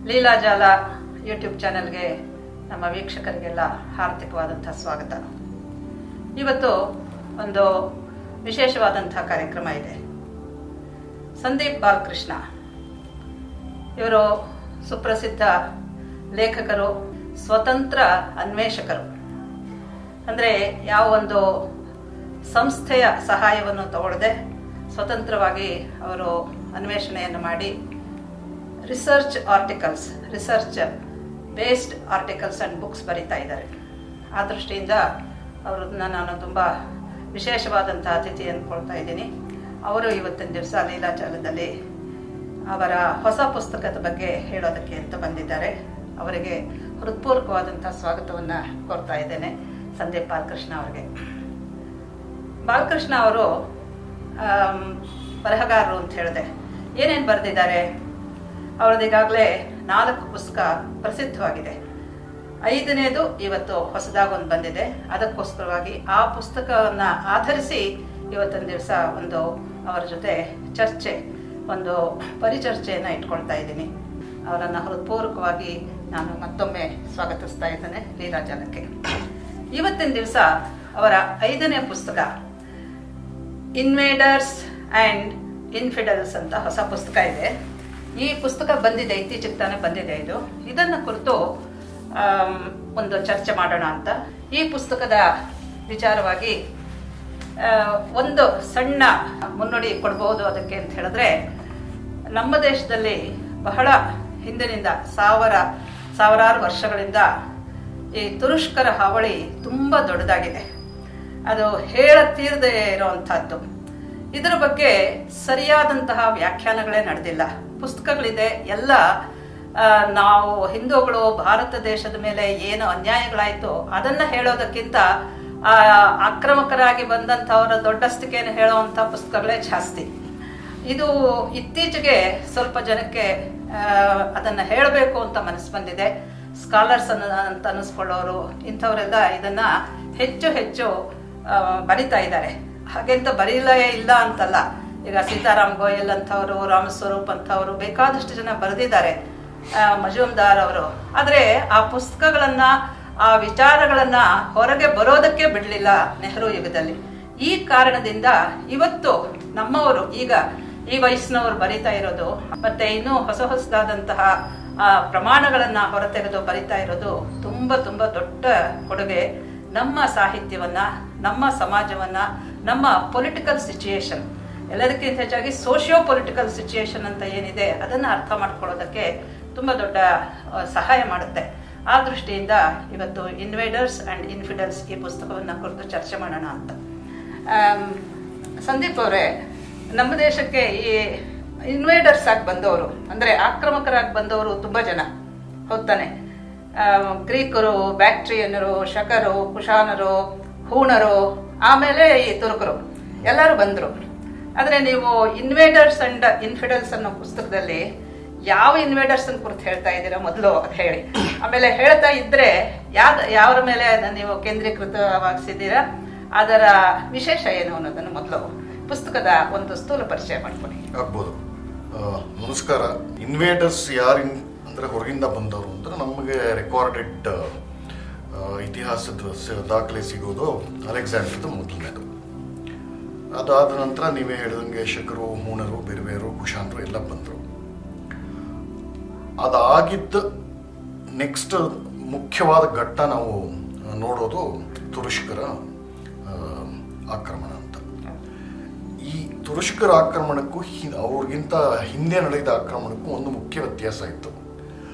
ಲೀಲಾಜಾಲ YouTube ಚಾನೆಲ್ಗೆ ನಮ್ಮ ವೀಕ್ಷಕರಿಗೆಲ್ಲ ಹಾರ್ದಿಕವಾದಂಥ ಸ್ವಾಗತ. ಇವತ್ತು ಒಂದು ವಿಶೇಷವಾದಂಥ ಕಾರ್ಯಕ್ರಮ ಇದೆ. ಸಂದೀಪ್ ಬಾಲಕೃಷ್ಣ ಇವರು ಸುಪ್ರಸಿದ್ಧ ಲೇಖಕರು, ಸ್ವತಂತ್ರ ಅನ್ವೇಷಕರು. ಅಂದರೆ ಯಾವ ಒಂದು ಸಂಸ್ಥೆಯ ಸಹಾಯವನ್ನು ತಗೊಳ್ಳದೆ ಸ್ವತಂತ್ರವಾಗಿ ಅವರು ಅನ್ವೇಷಣೆಯನ್ನು ಮಾಡಿ research based articles and books ಬರೀತಾ ಇದ್ದಾರೆ. ಆ ದೃಷ್ಟಿಯಿಂದ ಅವ್ರನ್ನ ನಾನು ತುಂಬ ವಿಶೇಷವಾದಂಥ ಅತಿಥಿ ಅಂದ್ಕೊಳ್ತಾ ಇದ್ದೀನಿ. ಅವರು ಇವತ್ತಿನ ದಿವಸ ಲೀಲಾಜಾಲದಲ್ಲಿ ಅವರ ಹೊಸ ಪುಸ್ತಕದ ಬಗ್ಗೆ ಹೇಳೋದಕ್ಕೆ ಅಂತ ಬಂದಿದ್ದಾರೆ. ಅವರಿಗೆ ಹೃತ್ಪೂರ್ವಕವಾದಂಥ ಸ್ವಾಗತವನ್ನು ಕೋರ್ತಾ ಇದ್ದೇನೆ. ಸಂದೀಪ್ ಬಾಲಕೃಷ್ಣ ಅವರಿಗೆ. ಬಾಲಕೃಷ್ಣ ಅವರು ಬರಹಗಾರರು ಅಂತ ಹೇಳಿದೆ. ಏನೇನು ಬರೆದಿದ್ದಾರೆ? ಅವರದ್ದು ಈಗಾಗಲೇ 4 ಪುಸ್ತಕ ಪ್ರಸಿದ್ಧವಾಗಿದೆ. 5ನೇದು ಇವತ್ತು ಹೊಸದಾಗೊಂದು ಬಂದಿದೆ. ಅದಕ್ಕೋಸ್ಕರವಾಗಿ ಆ ಪುಸ್ತಕವನ್ನು ಆಧರಿಸಿ ಇವತ್ತಿನ ದಿವಸ ಒಂದು ಅವರ ಜೊತೆ ಒಂದು ಪರಿಚರ್ಚೆಯನ್ನು ಇಟ್ಕೊಳ್ತಾ ಇದ್ದೀನಿ. ಅವರನ್ನು ಹೃತ್ಪೂರ್ವಕವಾಗಿ ನಾನು ಮತ್ತೊಮ್ಮೆ ಸ್ವಾಗತಿಸ್ತಾ ಇದ್ದೇನೆ ಲೀಲಾಜಾಲಕ್ಕೆ. ಇವತ್ತಿನ ದಿವಸ ಅವರ 5ನೇ ಪುಸ್ತಕ ಇನ್ವೇಡರ್ಸ್ ಆ್ಯಂಡ್ ಇನ್ಫಿಡಲ್ಸ್ ಅಂತ ಹೊಸ ಪುಸ್ತಕ ಇದೆ. ಈ ಪುಸ್ತಕ ಬಂದಿದೆ, ಇತ್ತೀಚೆಗೆ ತಾನೇ ಬಂದಿದೆ. ಇದನ್ನು ಕುರಿತು ಒಂದು ಚರ್ಚೆ ಮಾಡೋಣ ಅಂತ. ಈ ಪುಸ್ತಕದ ವಿಚಾರವಾಗಿ ಒಂದು ಸಣ್ಣ ಮುನ್ನುಡಿ ಕೊಡ್ಬೋದು ಅದಕ್ಕೆ ಅಂತ ಹೇಳಿದ್ರೆ, ನಮ್ಮ ದೇಶದಲ್ಲಿ ಬಹಳ ಹಿಂದಿನಿಂದ ಸಾವಿರಾರು ವರ್ಷಗಳಿಂದ ಈ ತುರುಷ್ಕರ ಹಾವಳಿ ತುಂಬ ದೊಡ್ಡದಾಗಿದೆ. ಅದು ಹೇಳತೀರದೇ ಇರೋವಂಥದ್ದು. ಇದರ ಬಗ್ಗೆ ಸರಿಯಾದಂತಹ ವ್ಯಾಖ್ಯಾನಗಳೇ ನಡೆದಿಲ್ಲ. ಪುಸ್ತಕಗಳಿದೆ ಎಲ್ಲ. ನಾವು ಹಿಂದೂಗಳು ಭಾರತ ದೇಶದ ಮೇಲೆ ಏನು ಅನ್ಯಾಯಗಳಾಯಿತು ಅದನ್ನು ಹೇಳೋದಕ್ಕಿಂತ ಆಕ್ರಮಕರಾಗಿ ಬಂದಂಥವರ ದೊಡ್ಡಸ್ತಿಕೆಯನ್ನು ಹೇಳೋವಂಥ ಪುಸ್ತಕಗಳೇ ಜಾಸ್ತಿ. ಇದು ಇತ್ತೀಚೆಗೆ ಸ್ವಲ್ಪ ಜನಕ್ಕೆ ಅದನ್ನು ಹೇಳಬೇಕು ಅಂತ ಮನಸ್ಸು ಬಂದಿದೆ. ಸ್ಕಾಲರ್ಸ್ ಅಂತ ಅನ್ನಿಸ್ಕೊಳ್ಳೋರು ಇಂಥವರೆಲ್ಲ ಇದನ್ನು ಹೆಚ್ಚು ಬರಿತಾ ಇದ್ದಾರೆ. ಹಾಗೆಂತ ಬರೀಲೇ ಇಲ್ಲ ಅಂತಲ್ಲ. ಈಗ ಸೀತಾರಾಮ್ ಗೋಯಲ್ ಅಂಥವರು, ರಾಮಸ್ವರೂಪ್ ಅಂಥವರು ಬೇಕಾದಷ್ಟು ಜನ ಬರೆದಿದ್ದಾರೆ, ಮಜುಮ್ದಾರ್ ಅವರು. ಆದರೆ ಆ ಪುಸ್ತಕಗಳನ್ನು, ಆ ವಿಚಾರಗಳನ್ನು ಹೊರಗೆ ಬರೋದಕ್ಕೆ ಬಿಡಲಿಲ್ಲ ನೆಹರು ಯುಗದಲ್ಲಿ. ಈ ಕಾರಣದಿಂದ ಇವತ್ತು ನಮ್ಮವರು, ಈಗ ಈ ವಯಸ್ಸಿನವರು ಬರಿತಾ ಇರೋದು, ಮತ್ತೆ ಇನ್ನೂ ಹೊಸದಾದಂತಹ ಪ್ರಮಾಣಗಳನ್ನು ಹೊರತೆಗೆದು ಬರಿತಾ ಇರೋದು ತುಂಬ ದೊಡ್ಡ ಕೊಡುಗೆ. ನಮ್ಮ ಸಾಹಿತ್ಯವನ್ನ, ನಮ್ಮ ಸಮಾಜವನ್ನ, ನಮ್ಮ ಪೊಲಿಟಿಕಲ್ ಸಿಚುಯೇಷನ್, ಎಲ್ಲದಕ್ಕಿಂತ ಹೆಚ್ಚಾಗಿ ಸೋಷಿಯೋ ಪೊಲಿಟಿಕಲ್ ಸಿಚುಯೇಷನ್ ಅಂತ ಏನಿದೆ ಅದನ್ನು ಅರ್ಥ ಮಾಡ್ಕೊಳ್ಳೋದಕ್ಕೆ ತುಂಬ ದೊಡ್ಡ ಸಹಾಯ ಮಾಡುತ್ತೆ. ಆ ದೃಷ್ಟಿಯಿಂದ ಇವತ್ತು ಇನ್ವೇಡರ್ಸ್ ಆ್ಯಂಡ್ ಇನ್ಫಿಡಲ್ಸ್ ಈ ಪುಸ್ತಕವನ್ನು ಕುರಿತು ಚರ್ಚೆ ಮಾಡೋಣ ಅಂತ. ಸಂದೀಪ್ ಅವರೇ, ನಮ್ಮ ದೇಶಕ್ಕೆ ಈ ಇನ್ವೇಡರ್ಸ್ ಆಗಿ ಬಂದವರು, ಅಂದರೆ ಆಕ್ರಮಕರಾಗಿ ಬಂದವರು ತುಂಬ ಜನ, ಹೌದಾನೆ? ಗ್ರೀಕರು, ಬ್ಯಾಕ್ಟ್ರಿಯನ್ನರು, ಶಕರು, ಕುಶಾನರು, ಹೂಣರು, ಆಮೇಲೆ ಈ ತುರುಕರು ಎಲ್ಲರೂ ಬಂದರು. ಆದರೆ ನೀವು ಇನ್ವೇಡರ್ಸ್ ಅಂಡ್ ಇನ್ಫಿಡಲ್ಸ್ ಅನ್ನೋ ಪುಸ್ತಕದಲ್ಲಿ ಯಾವ ಇನ್ವೇಡರ್ಸ್ ಅನ್ನು ಕುರಿತು ಹೇಳ್ತಾ ಇದ್ದೀರಾ ಮೊದಲು ಅದು ಹೇಳಿ. ಆಮೇಲೆ ಹೇಳ್ತಾ ಇದ್ರೆ ಯಾವ್ರ ಮೇಲೆ ನೀವು ಕೇಂದ್ರೀಕೃತವಾಗಿಸಿದ್ದೀರಾ, ಅದರ ವಿಶೇಷ ಏನು ಅನ್ನೋದನ್ನು ಮೊದಲು ಪುಸ್ತಕದ ಒಂದು ಸ್ಥೂಲ ಪರಿಚಯ ಮಾಡ್ಕೊಳ್ಳಿ. ಆಗ್ಬೋದು. ನಮಸ್ಕಾರ. ಇನ್ವೇಡರ್ಸ್ ಯಾರು ಅಂದರೆ ಹೊರಗಿಂದ ಬಂದವರು ಅಂದರೆ ನಮಗೆ ರೆಕಾರ್ಡೆಡ್ ಇತಿಹಾಸದ ದಾಖಲೆ ಸಿಗೋದು ಅಲೆಕ್ಸಾಂಡರ್ದು ಮೊದಲನೇದು. ಅದಾದ ನಂತರ ನೀವೇ ಹೇಳಿದಂಗೆ ಶಕರು, ಹೂಣರು, ಬೇರೆ ಕುಶಾನರು ಎಲ್ಲ ಬಂದರು. ಅದಾಗಿದ್ದ ನೆಕ್ಸ್ಟ್ ಮುಖ್ಯವಾದ ಘಟ್ಟ ನಾವು ನೋಡೋದು ತುರುಷ್ಕರ ಆಕ್ರಮಣ ಅಂತ. ಈ ತುರುಷ್ಕರ ಆಕ್ರಮಣಕ್ಕೂ ಅವ್ರಿಗಿಂತ ಹಿಂದೆ ನಡೆದ ಆಕ್ರಮಣಕ್ಕೂ ಒಂದು ಮುಖ್ಯ ವ್ಯತ್ಯಾಸ ಇತ್ತು.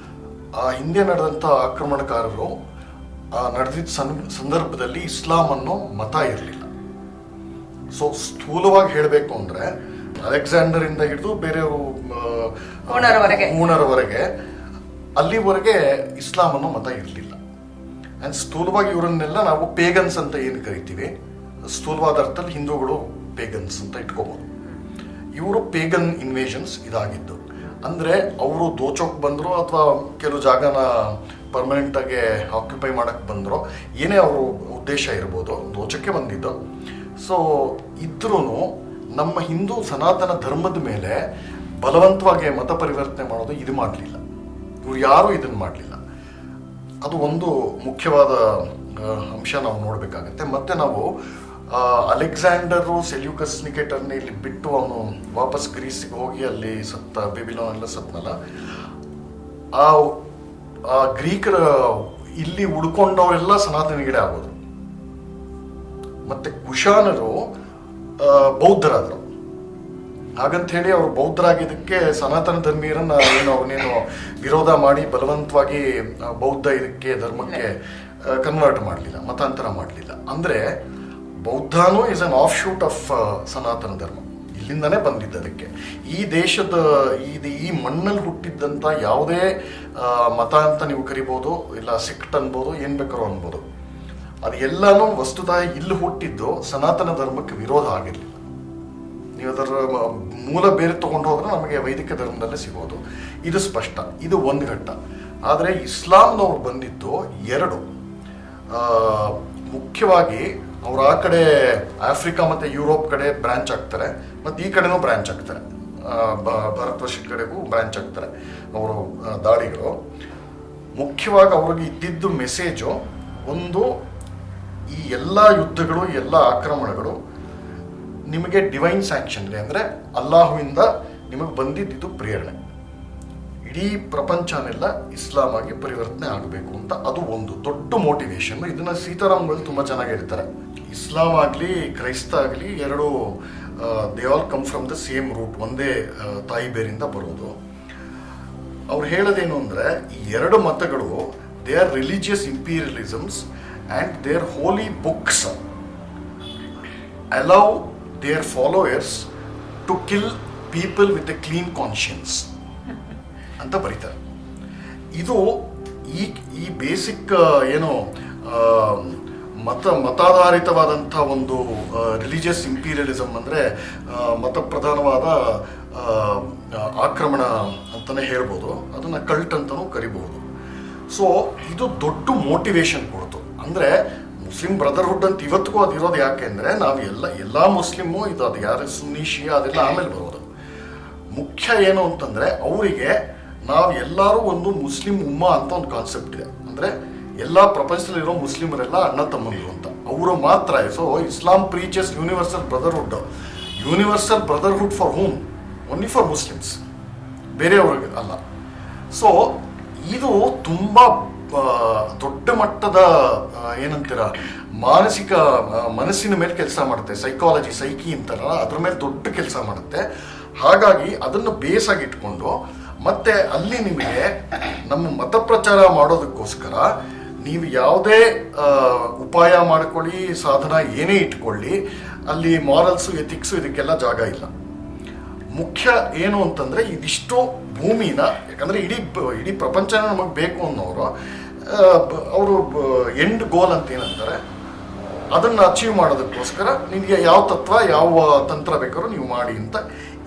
ಆ ಹಿಂದೆ ನಡೆದಂಥ ಆಕ್ರಮಣಕಾರರು ನಡೆದಿದ್ದ ಸಂದರ್ಭದಲ್ಲಿ ಇಸ್ಲಾಂ ಅನ್ನೋ ಮತ ಇರಲಿಲ್ಲ. ಸೊ ಸ್ಥೂಲವಾಗಿ ಹೇಳಬೇಕು ಅಂದರೆ ಅಲೆಕ್ಸಾಂಡರ್ ಇಂದ ಹಿಡಿದು ಬೇರೆಯವರು ಹೂಣರವರೆಗೆ ಅಲ್ಲಿವರೆಗೆ ಇಸ್ಲಾಂ ಅನ್ನೋ ಮತ ಇರಲಿಲ್ಲ. ಆ್ಯಂಡ್ ಸ್ಥೂಲವಾಗಿ ಇವರನ್ನೆಲ್ಲ ನಾವು ಪೇಗನ್ಸ್ ಅಂತ ಏನು ಕರಿತೀವಿ, ಸ್ಥೂಲವಾದ ಅರ್ಥದಲ್ಲಿ ಹಿಂದೂಗಳು ಪೇಗನ್ಸ್ ಅಂತ ಇಟ್ಕೋಬೋದು. ಇವರು ಪೇಗನ್ ಇನ್ವೇಷನ್ಸ್ ಇದಾಗಿದ್ದು. ಅಂದರೆ ಅವರು ದೋಚೋಕೆ ಬಂದರು ಅಥವಾ ಕೆಲವು ಜಾಗನ ಪರ್ಮನೆಂಟಾಗಿ ಆಕ್ಯುಪೈ ಮಾಡೋಕ್ಕೆ ಬಂದರು, ಏನೇ ಅವರು ಉದ್ದೇಶ ಇರ್ಬೋದು, ದೋಚಕ್ಕೆ ಬಂದಿದ್ದು. ಸೊ ಇದ್ರೂ ನಮ್ಮ ಹಿಂದೂ ಸನಾತನ ಧರ್ಮದ ಮೇಲೆ ಬಲವಂತವಾಗಿ ಮತ ಪರಿವರ್ತನೆ ಮಾಡೋದು ಇದು ಮಾಡಲಿಲ್ಲ. ಇವ್ರು ಯಾರೂ ಇದನ್ನು ಮಾಡಲಿಲ್ಲ. ಅದು ಒಂದು ಮುಖ್ಯವಾದ ಅಂಶ ನಾವು ನೋಡಬೇಕಾಗತ್ತೆ. ಮತ್ತೆ ನಾವು ಅಲೆಕ್ಸಾಂಡರು ಸೆಲ್ಯೂಕಸ್ ನಿಕೇಟರ್ನ ಇಲ್ಲಿ ಬಿಟ್ಟು ಅವನು ವಾಪಸ್ ಗ್ರೀಸಿಗೆ ಹೋಗಿ ಅಲ್ಲಿ ಸತ್ತ, ಬೆಬಿಲೋನ್ ಎಲ್ಲ ಸತ್ನಲ್ಲ, ಆ ಗ್ರೀಕರ ಇಲ್ಲಿ ಉಳ್ಕೊಂಡವರೆಲ್ಲ ಸನಾತನಿಗಳೇ ಆಗೋದು. ಮತ್ತೆ ಕುಶಾನರು ಬೌದ್ಧರಾದರು. ಹಾಗಂತ ಹೇಳಿ ಅವರು ಬೌದ್ಧರಾಗಿದ್ದಕ್ಕೆ ಸನಾತನ ಧರ್ಮೀಯರನ್ನ ಅವನೇನು ವಿರೋಧ ಮಾಡಿ ಬಲವಂತವಾಗಿ ಬೌದ್ಧ ಇದಕ್ಕೆ ಧರ್ಮಕ್ಕೆ ಕನ್ವರ್ಟ್ ಮಾಡಲಿಲ್ಲ, ಮತಾಂತರ ಮಾಡಲಿಲ್ಲ. ಅಂದ್ರೆ ಬೌದ್ಧನೂ is an offshoot of Sanatana Dharma, ಇಲ್ಲಿಂದನೇ ಬಂದಿದ್ದು. ಅದಕ್ಕೆ ಈ ದೇಶದ ಈ ಮಣ್ಣಲ್ಲಿ ಹುಟ್ಟಿದ್ದಂಥ ಯಾವುದೇ ಮತ ಅಂತ ನೀವು ಕರಿಬೋದು, ಇಲ್ಲ ಸೆಕ್ಟ್ ಅನ್ಬೋದು, ಏನ್ ಬೇಕಾದ್ರೂ ಅನ್ಬೋದು, ಅದು ಎಲ್ಲಾನು ವಸ್ತುತಃ ಇಲ್ಲಿ ಹುಟ್ಟಿದ್ದು ಸನಾತನ ಧರ್ಮಕ್ಕೆ ವಿರೋಧ ಆಗಿರಲಿಲ್ಲ. ನೀವು ಅದರ ಮೂಲ ಬೇರೆ ತಗೊಂಡು ಹೋದ್ರೆ ನಮಗೆ ವೈದಿಕ ಧರ್ಮದಲ್ಲೇ ಸಿಗೋದು, ಇದು ಸ್ಪಷ್ಟ. ಇದು ಒಂದು ಘಟ್ಟ. ಆದರೆ ಇಸ್ಲಾಂನವ್ರು ಬಂದಿದ್ದು ಎರಡು. ಮುಖ್ಯವಾಗಿ ಅವ್ರು ಆ ಕಡೆ ಆಫ್ರಿಕಾ ಮತ್ತು ಯುರೋಪ್ ಕಡೆ ಬ್ರಾಂಚ್ ಆಗ್ತಾರೆ, ಮತ್ತು ಈ ಕಡೆನೂ ಬ್ರಾಂಚ್ ಆಗ್ತಾರೆ, ಭಾರತವರ್ಷದ ಕಡೆಗೂ ಬ್ರಾಂಚ್ ಆಗ್ತಾರೆ ಅವರು ದಾಳಿಗಳು. ಮುಖ್ಯವಾಗಿ ಅವ್ರಿಗೆ ಇದ್ದಿದ್ದು ಮೆಸೇಜು ಒಂದು, ಈ ಎಲ್ಲ ಯುದ್ಧಗಳು, ಎಲ್ಲ ಆಕ್ರಮಣಗಳು ನಿಮಗೆ ಡಿವೈನ್ ಸ್ಯಾಂಕ್ಷನ್ ಇದೆ, ಅಂದರೆ ಅಲ್ಲಾಹುವಿಂದ ನಿಮಗೆ ಬಂದಿದ್ದು ಪ್ರೇರಣೆ, ಇಡೀ ಪ್ರಪಂಚನೆಲ್ಲ ಇಸ್ಲಾಂ ಆಗಿ ಪರಿವರ್ತನೆ ಆಗಬೇಕು ಅಂತ. ಅದು ಒಂದು ದೊಡ್ಡ ಮೋಟಿವೇಶನ್. ಇದನ್ನ ಸೀತಾರಾಮ್ಗಳು ತುಂಬ ಚೆನ್ನಾಗಿ ಹೇಳ್ತಾರೆ. ಇಸ್ಲಾಂ ಆಗಲಿ ಕ್ರೈಸ್ತ ಆಗಲಿ ಎರಡು they all come from the same root, ಒಂದೇ ತಾಯಿ ಬೇರಿಂದ ಬರೋದು. ಅವ್ರು ಹೇಳೋದೇನು ಅಂದರೆ, ಈ ಎರಡು ಮತಗಳು they are religious imperialisms and their holy books allow their followers to kill people with a clean conscience ಅಂತ ಬರೀತಾರೆ. ಇದು ಈ ಬೇಸಿಕ್ ಏನು ಮತಾಧಾರಿತವಾದಂಥ ಒಂದು ರಿಲಿಜಿಯಸ್ ಇಂಪೀರಿಯಲಿಸಮ್, ಅಂದರೆ ಮತಪ್ರಧಾನವಾದ ಆಕ್ರಮಣ ಅಂತಲೇ ಹೇಳ್ಬೋದು, ಅದನ್ನು ಕಲ್ಟ್ ಅಂತಲೂ ಕರಿಬಹುದು. ಸೊ ಇದು ದೊಡ್ಡ ಮೋಟಿವೇಶನ್ ಕೊಡ್ತು. ಅಂದರೆ ಮುಸ್ಲಿಂ ಬ್ರದರ್ಹುಡ್ ಅಂತ ಇವತ್ತಿಗೂ ಅದು ಇರೋದು ಯಾಕೆ ಅಂದರೆ, ನಾವು ಎಲ್ಲ ಮುಸ್ಲಿಮು ಇದು, ಅದು ಯಾರು ಸುನ್ನಿ ಶಿಯಾ ಅದೆಲ್ಲ ಆಮೇಲೆ ಬರೋದು. ಮುಖ್ಯ ಏನು ಅಂತಂದರೆ, ಅವರಿಗೆ ನಾವು ಎಲ್ಲರೂ ಒಂದು ಮುಸ್ಲಿಂ ಉಮ್ಮ ಅಂತ ಒಂದು ಕಾನ್ಸೆಪ್ಟ್ ಇದೆ. ಅಂದರೆ ಎಲ್ಲ ಪ್ರಪಂಚದಲ್ಲಿರೋ ಮುಸ್ಲಿಮರೆಲ್ಲ ಅಣ್ಣ ತಮ್ಮಂದರು ಅಂತ, ಅವರು ಮಾತ್ರ. So Islam preaches universal brotherhood. Universal brotherhood for whom? Only for Muslims, ಬೇರೆಯವ್ರಿಗೆ ಅಲ್ಲ. ಸೊ ಇದು ತುಂಬ ದೊಡ್ಡ ಮಟ್ಟದ ಏನಂತೀರ ಮನಸ್ಸಿನ ಮೇಲೆ ಕೆಲಸ ಮಾಡುತ್ತೆ. ಸೈಕಿ ಅಂತಾರಲ್ಲ, ಅದ್ರ ಮೇಲೆ ದೊಡ್ಡ ಕೆಲಸ ಮಾಡುತ್ತೆ. ಹಾಗಾಗಿ ಅದನ್ನು ಬೇಸಾಗಿ ಇಟ್ಕೊಂಡು ಮತ್ತೆ ಅಲ್ಲಿ ನಿಮಗೆ ನಮ್ಮ ಮತ ಪ್ರಚಾರ ಮಾಡೋದಕ್ಕೋಸ್ಕರ ನೀವು ಯಾವುದೇ ಉಪಾಯ ಮಾಡ್ಕೊಳ್ಳಿ, ಸಾಧನ ಏನೇ ಇಟ್ಕೊಳ್ಳಿ, ಅಲ್ಲಿ ಮಾರಲ್ಸು ಎಥಿಕ್ಸು ಇದಕ್ಕೆಲ್ಲ ಜಾಗ ಇಲ್ಲ. ಮುಖ್ಯ ಏನು ಅಂತಂದರೆ, ಇದಿಷ್ಟು ಭೂಮಿನ, ಯಾಕಂದರೆ ಇಡೀ ಪ್ರಪಂಚನ ನಮಗೆ ಬೇಕು ಅನ್ನೋರು, ಅವರು ಎಂಡ್ ಗೋಲ್ ಅಂತ ಏನಂತಾರೆ, ಅದನ್ನು ಅಚೀವ್ ಮಾಡೋದಕ್ಕೋಸ್ಕರ ನಿಮಗೆ ಯಾವ ತತ್ವ ಯಾವ ತಂತ್ರ ಬೇಕಾದ್ರೂ ನೀವು ಮಾಡಿ ಅಂತ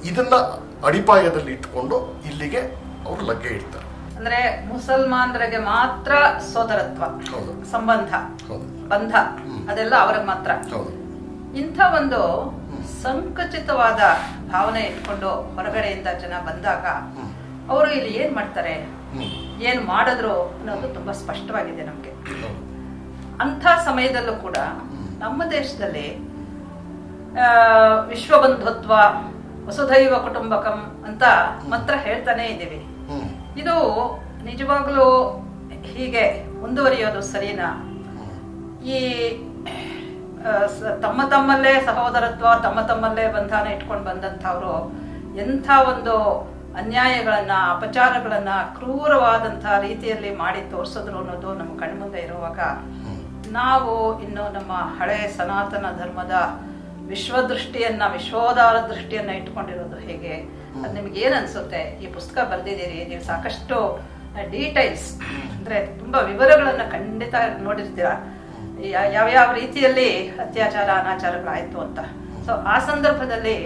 ಇದನ್ನು ಅಡಿಪಾಯದಲ್ಲಿ ಇಟ್ಕೊಂಡು ಇಲ್ಲಿಗೆ ಅವರು ಲಗ್ಗೆ ಇಡ್ತಾರೆ. ಅಂದ್ರೆ ಮುಸಲ್ಮಾನರಿಗೆ ಮಾತ್ರ ಸೋದರತ್ವ, ಸಂಬಂಧ, ಬಂಧ ಅದೆಲ್ಲ ಅವ್ರಿಗೆ ಮಾತ್ರ. ಇಂಥ ಒಂದು ಸಂಕುಚಿತವಾದ ಭಾವನೆ ಇಟ್ಕೊಂಡು ಹೊರಗಡೆಯಿಂದ ಜನ ಬಂದಾಗ ಅವರು ಇಲ್ಲಿ ಏನ್ ಮಾಡ್ತಾರೆ, ಏನ್ ಮಾಡಿದ್ರು ಅನ್ನೋದು ತುಂಬಾ ಸ್ಪಷ್ಟವಾಗಿದೆ ನಮ್ಗೆ. ಅಂಥ ಸಮಯದಲ್ಲೂ ಕೂಡ ನಮ್ಮ ದೇಶದಲ್ಲಿ ವಿಶ್ವಬಂಧುತ್ವ, ವಸುಧೈವ ಕುಟುಂಬಕಂ ಅಂತ ಮಾತ್ರ ಹೇಳ್ತಾನೆ ಇದ್ದೀವಿ. ಇದು ನಿಜವಾಗ್ಲೂ ಹೀಗೆ ಮುಂದುವರಿಯೋದು ಸರಿನಾ? ಈ ತಮ್ಮಲ್ಲೇ ಸಹೋದರತ್ವ, ತಮ್ಮಲ್ಲೇ ಬಂಧನ ಇಟ್ಕೊಂಡು ಬಂದಂಥವ್ರು ಎಂಥ ಒಂದು ಅನ್ಯಾಯಗಳನ್ನ, ಅಪಚಾರಗಳನ್ನ ಕ್ರೂರವಾದಂಥ ರೀತಿಯಲ್ಲಿ ಮಾಡಿ ತೋರಿಸಿದ್ರು ಅನ್ನೋದು ನಮ್ಮ ಕಣ್ಮುಂದೆ ಇರುವಾಗ, ನಾವು ಇನ್ನು ನಮ್ಮ ಹಳೆ ಸನಾತನ ಧರ್ಮದ ವಿಶ್ವದೃಷ್ಟಿಯನ್ನ, ವಿಶ್ವೋದಾರ ದೃಷ್ಟಿಯನ್ನ ಇಟ್ಕೊಂಡಿರೋದು ಹೇಗೆ? ಅದು ನಿಮ್ಗೆ ಏನ್ ಅನ್ಸುತ್ತೆ? ಈ ಪುಸ್ತಕ ಬರೆದಿದ್ದೀರಿ, ನೀವು ಸಾಕಷ್ಟು ಡೀಟೈಲ್ಸ್ ಅಂದ್ರೆ ತುಂಬಾ ವಿವರಗಳನ್ನ ಖಂಡಿತ ನೋಡಿರ್ತೀರ, ಯಾವ್ಯಾವ ರೀತಿಯಲ್ಲಿ ಅತ್ಯಾಚಾರ ಅನಾಚಾರಗಳಾಯ್ತು ಅಂತ. ಸೊ ಆ ಸಂದರ್ಭದಲ್ಲಿ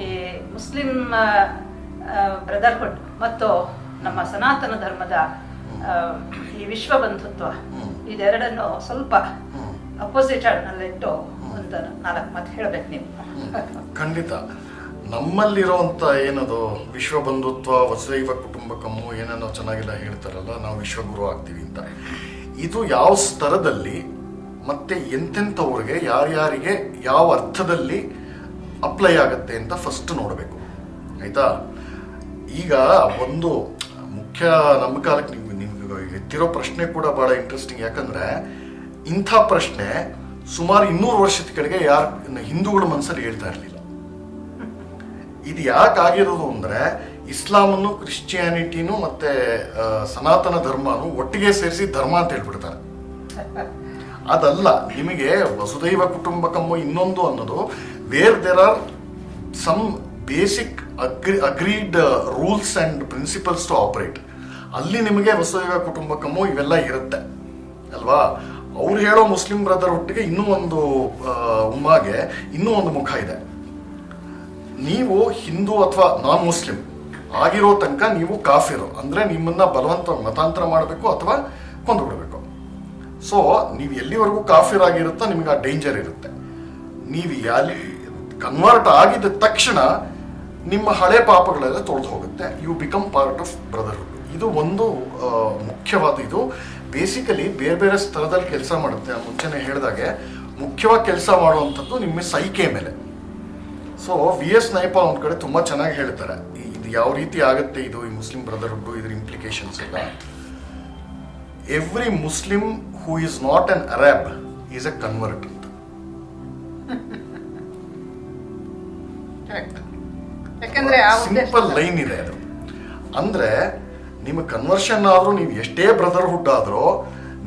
ಈ ಮುಸ್ಲಿಂ ಬ್ರದರ್ಹುಡ್ ಮತ್ತು ನಮ್ಮ ಸನಾತನ ಧರ್ಮದ ಈ ವಿಶ್ವ ಬಂಧುತ್ವ ಇದೆರಡನ್ನು ಸ್ವಲ್ಪ ಅಪೋಸಿಟ್ ನಲ್ಲಿಟ್ಟು ಒಂದು 4 ಮಾತು ಹೇಳ್ಬೇಕು ನೀವು. ಖಂಡಿತ. ನಮ್ಮಲ್ಲಿರುವಂಥ ಏನದು ವಿಶ್ವ ಬಂಧುತ್ವ ವಸುದೈವ ಕುಟುಂಬಕಮ್ಮು ಏನೇನೋ ಚೆನ್ನಾಗಿಲ್ಲ ಹೇಳ್ತಾರಲ್ಲ, ನಾವು ವಿಶ್ವಗುರು ಆಗ್ತೀವಿ ಅಂತ. ಇದು ಯಾವ ಸ್ತರದಲ್ಲಿ ಮತ್ತೆ ಎಂತೆಂಥವ್ರಿಗೆ ಯಾರ್ಯಾರಿಗೆ ಯಾವ ಅರ್ಥದಲ್ಲಿ ಅಪ್ಲೈ ಆಗುತ್ತೆ ಅಂತ ಫಸ್ಟ್ ನೋಡಬೇಕು, ಆಯ್ತಾ? ಈಗ ಒಂದು ಮುಖ್ಯ ನಮ್ಮ ಕಾಲಕ್ಕೆ ನಿಮ್ಗೆ ಎತ್ತಿರೋ ಪ್ರಶ್ನೆ ಕೂಡ ಬಹಳ ಇಂಟ್ರೆಸ್ಟಿಂಗ್. ಯಾಕಂದ್ರೆ ಇಂಥ ಪ್ರಶ್ನೆ ಸುಮಾರು 200 ವರ್ಷದ ಕೆಳಗೆ ಹಿಂದೂಗಳ ಮನಸ್ಸಲ್ಲಿ ಹೇಳ್ತಾ ಇರಲಿಲ್ಲ. ಇದು ಯಾಕೆ ಆಗಿರೋದು ಅಂದ್ರೆ ಇಸ್ಲಾಮನ್ನು ಕ್ರಿಶ್ಚಿಯಾನಿಟಿನೂ ಮತ್ತೆ ಸನಾತನ ಧರ್ಮನು ಒಟ್ಟಿಗೆ ಸೇರಿಸಿ ಧರ್ಮ ಅಂತ ಹೇಳ್ಬಿಡ್ತಾರೆ. ಅದಲ್ಲ, ನಿಮಗೆ ವಸುದೈವ ಕುಟುಂಬಕಮ್ಮ ಇನ್ನೊಂದು ಅನ್ನೋದು where there are some basic agreed rules and principles to operate. ಅಲ್ಲಿ ನಿಮಗೆ ವಸುದೈವ ಕುಟುಂಬಕಮ್ಮು ಇವೆಲ್ಲ ಇರುತ್ತೆ ಅಲ್ವಾ? ಅವ್ರು ಹೇಳೋ ಮುಸ್ಲಿಂ ಬ್ರದರ್ ಒಟ್ಟಿಗೆ ಇನ್ನೂ ಒಂದು ಉಮ್ಮಾಗೆ ಇನ್ನೂ ಒಂದು ಮುಖ ಇದೆ. ನೀವು ಹಿಂದೂ ಅಥವಾ ನಾನ್ ಮುಸ್ಲಿಂ ಆಗಿರೋ ತನಕ ನೀವು ಕಾಫಿರು, ಅಂದ್ರೆ ನಿಮ್ಮನ್ನ ಬಲವಂತವಾಗಿ ಮತಾಂತರ ಮಾಡಬೇಕು ಅಥವಾ ಕೊಂದು ಬಿಡಬೇಕು. ಸೊ ನೀವು ಎಲ್ಲಿವರೆಗೂ ಕಾಫಿರ್ ಆಗಿರುತ್ತೋ ನಿಮಗೆ ಆ ಡೇಂಜರ್ ಇರುತ್ತೆ. ನೀವು ಎಲ್ಲಿ ಕನ್ವರ್ಟ್ ಆಗಿದ ತಕ್ಷಣ ನಿಮ್ಮ ಹಳೆ ಪಾಪಗಳೆಲ್ಲ ತೊಳೆದು ಹೋಗುತ್ತೆ. You become part of brotherhood. ಇದು ಒಂದು ಮುಖ್ಯವಾದ, ಇದು ಬೇಸಿಕಲಿ ಬೇರೆ ಬೇರೆ ಸ್ತರದಲ್ಲಿ ಕೆಲಸ ಮಾಡುತ್ತೆ. ಮುಂಚೆನೆ ಹೇಳಿದಾಗೆ ಮುಖ್ಯವಾಗಿ ಕೆಲಸ ಮಾಡುವಂಥದ್ದು ನಿಮ್ಮ ಸೈಕೆ ಮೇಲೆ. ಸೊ VS ನೈಪಾಲ್ ಒಂದ್ ಕಡೆ ತುಂಬಾ ಚೆನ್ನಾಗಿ ಹೇಳ್ತಾರೆ ಇದು ಯಾವ ರೀತಿ ಆಗುತ್ತೆ, ಇದು ಈ ಮುಸ್ಲಿಂ ಬ್ರದರ್ಹುಡ್, ಇದ್ರ ಇಂಪ್ಲಿಕೇಶನ್ಸ್ ಎಲ್ಲ. Every Muslim who is not an Arab is A convert ಅಂತ. ಸಿಂಪಲ್ ಲೈನ್ ಇದೆ ಅದು. ಅಂದ್ರೆ ನಿಮ್ಮ ಕನ್ವರ್ಷನ್ ಆದ್ರೂ ನೀವು ಎಷ್ಟೇ ಬ್ರದರ್ಹುಡ್ ಆದ್ರೂ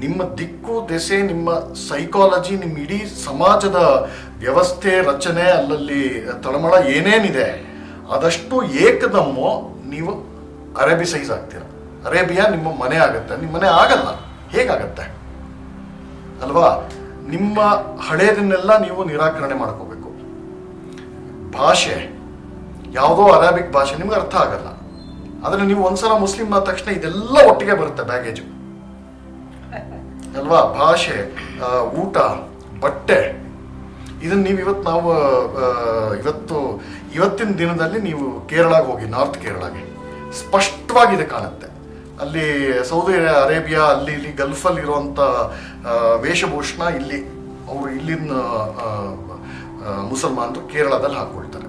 ನಿಮ್ಮ ದಿಕ್ಕು ದೆಸೆ, ನಿಮ್ಮ ಸೈಕಾಲಜಿ, ನಿಮ್ಮ ಇಡೀ ಸಮಾಜದ ವ್ಯವಸ್ಥೆ ರಚನೆ, ಅಲ್ಲಲ್ಲಿ ತಳಮಳ ಏನೇನಿದೆ ಅದಷ್ಟು ಏಕದಮ್ಮು ನೀವು ಅರೇಬಿಸೈಸ್ ಆಗ್ತೀರ. ಅರೇಬಿಯಾ ನಿಮ್ಮ ಮನೆ ಆಗುತ್ತೆ, ನಿಮ್ಮ ಮನೆ ಆಗಲ್ಲ. ಹೇಗಾಗತ್ತೆ ಅಲ್ವಾ? ನಿಮ್ಮ ಹಳೇದನ್ನೆಲ್ಲ ನೀವು ನಿರಾಕರಣೆ ಮಾಡ್ಕೋಬೇಕು. ಭಾಷೆ ಯಾವುದೋ ಅರೇಬಿಕ್ ಭಾಷೆ ನಿಮ್ಗೆ ಅರ್ಥ ಆಗಲ್ಲ. ಆದ್ರೆ ನೀವು ಒಂದ್ಸಲ ಮುಸ್ಲಿಂ ಆದ ತಕ್ಷಣ ಇದೆಲ್ಲ ಒಟ್ಟಿಗೆ ಬರುತ್ತೆ, ಬ್ಯಾಗೇಜು ಅಲ್ವಾ? ಭಾಷೆ, ಊಟ, ಬಟ್ಟೆ, ಇದನ್ನ ನೀವು ಇವತ್ತಿನ ದಿನದಲ್ಲಿ ನೀವು ಕೇರಳಗೆ ಹೋಗಿ, ನಾರ್ತ್ ಕೇರಳಗೆ ಸ್ಪಷ್ಟವಾಗಿದೆ ಕಾಣುತ್ತೆ. ಅಲ್ಲಿ ಸೌದಿ ಅರೇಬಿಯಾ, ಅಲ್ಲಿ ಇಲ್ಲಿ ಗಲ್ಫಲ್ಲಿ ಇರುವಂತ ವೇಷಭೂಷಣ ಇಲ್ಲಿ ಅವರು ಇಲ್ಲಿನ ಮುಸಲ್ಮಾನರು ಕೇರಳದಲ್ಲಿ ಹಾಕೊಳ್ತಾರೆ.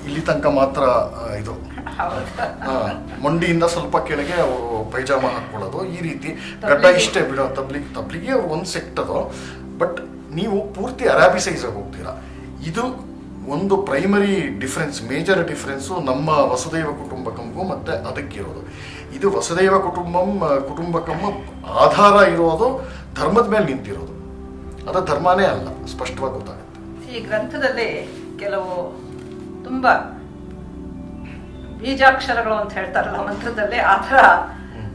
ಇಲ್ಲಿ ತನಕ ಮಾತ್ರ ಇದು ಮಂಡಿಯಿಂದ ಸ್ವಲ್ಪ ಕೆಳಗೆ ಅವರು ಪೈಜಾಮ ಹಾಕೊಳ್ಳೋದು, ಈ ರೀತಿ ಗಡ್ಡ ಇಷ್ಟೇ ಬಿಡೋ. ತಬ್ಲಿಗೆ ಒಂದು ಸೆಕ್ಟ್ ಅದು. ಬಟ್ ನೀವು ಪೂರ್ತಿ ಅರಾಬಿಸೈಸ್ ಆಗಿ ಹೋಗ್ತೀರಾ. ಇದು ಒಂದು ಪ್ರೈಮರಿ ಡಿಫ್ರೆನ್ಸ್, ಮೇಜರ್ ಡಿಫ್ರೆನ್ಸು ನಮ್ಮ ವಸುದೈವ ಕುಟುಂಬಕಂಗೂ ಮತ್ತೆ ಅದಕ್ಕಿರೋದು. ಇದು ವಸುದೈವ ಕುಟುಂಬಕಮ್ಮ ಆಧಾರ ಇರೋದು ಧರ್ಮದ ಮೇಲೆ ನಿಂತಿರೋದು, ಅದು ಧರ್ಮನೇ ಅಲ್ಲ, ಸ್ಪಷ್ಟವಾಗಿ ಗೊತ್ತಾಗುತ್ತೆ. ಈ ಗ್ರಂಥದಲ್ಲಿ ಕೆಲವು ತುಂಬಾ ಬೀಜಾಕ್ಷರಗಳು ಅಂತ ಹೇಳ್ತಾರಲ್ಲ ಮಂತ್ರದಲ್ಲಿ, ಆ ಥರ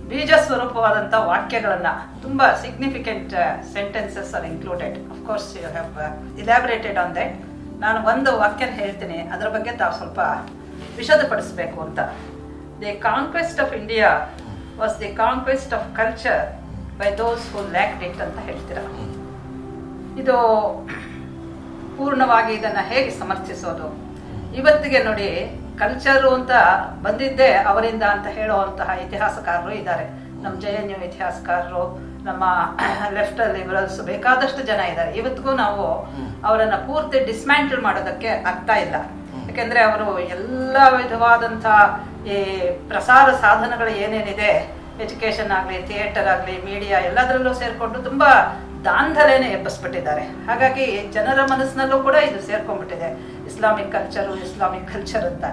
ಬೀಜ ಸ್ವರೂಪವಾದಂಥ ವಾಕ್ಯಗಳನ್ನ, ತುಂಬಾ significant sentences are included. Of course you have elaborated on that. ನಾನು ಒಂದು ವಾಕ್ಯ ಹೇಳ್ತೀನಿ, ಅದರ ಬಗ್ಗೆ ತಾವು ಸ್ವಲ್ಪ ವಿಷದಪಡಿಸಬೇಕು ಅಂತ. The conquest of India was the conquest of culture by those who lacked it ಅಂತ ಹೇಳ್ತೀರಾ. ಇದು ಪೂರ್ಣವಾಗಿ ಇದನ್ನ ಹೇಗೆ ಸಮರ್ಥಿಸೋದು? ಇವತ್ತಿಗೆ ನೋಡಿ, ಕಲ್ಚರು ಅಂತ ಬಂದಿದ್ದೇ ಅವರಿಂದ ಅಂತ ಹೇಳುವಂತಹ ಇತಿಹಾಸಕಾರರು ಇದ್ದಾರೆ. ನಮ್ಮ JNU ಇತಿಹಾಸಕಾರರು, ನಮ್ಮ ಲೆಫ್ಟ್ ಲಿಬರಲ್ಸ್, ಬೇಕಾದಷ್ಟು ಜನ ಇದ್ದಾರೆ. ಇವತ್ತಿಗೂ ನಾವು ಅವರನ್ನ ಪೂರ್ತಿ ಡಿಸ್ಮ್ಯಾಂಟಲ್ ಮಾಡೋದಕ್ಕೆ ಆಗ್ತಾ ಇಲ್ಲ. ಯಾಕೆಂದ್ರೆ ಅವರು ಎಲ್ಲ ವಿಧವಾದಂಥ ಈ ಪ್ರಸಾರ ಸಾಧನಗಳು ಏನೇನಿದೆ, ಎಜುಕೇಶನ್ ಆಗಲಿ, ಥಿಯೇಟರ್ ಆಗಲಿ, ಮೀಡಿಯಾ, ಎಲ್ಲದರಲ್ಲೂ ಸೇರ್ಕೊಂಡು ತುಂಬಾ ದಾಂಧಲೆನೆ ಎಬ್ಬಿಸ್ಬಿಟ್ಟಿದ್ದಾರೆ. ಹಾಗಾಗಿ ಜನರ ಮನಸ್ಸಿನಲ್ಲೂ ಕೂಡ ಇದು ಸೇರ್ಕೊಂಡ್ಬಿಟ್ಟಿದೆ, ಇಸ್ಲಾಮಿಕ್ ಕಲ್ಚರ್ ಅಂತ.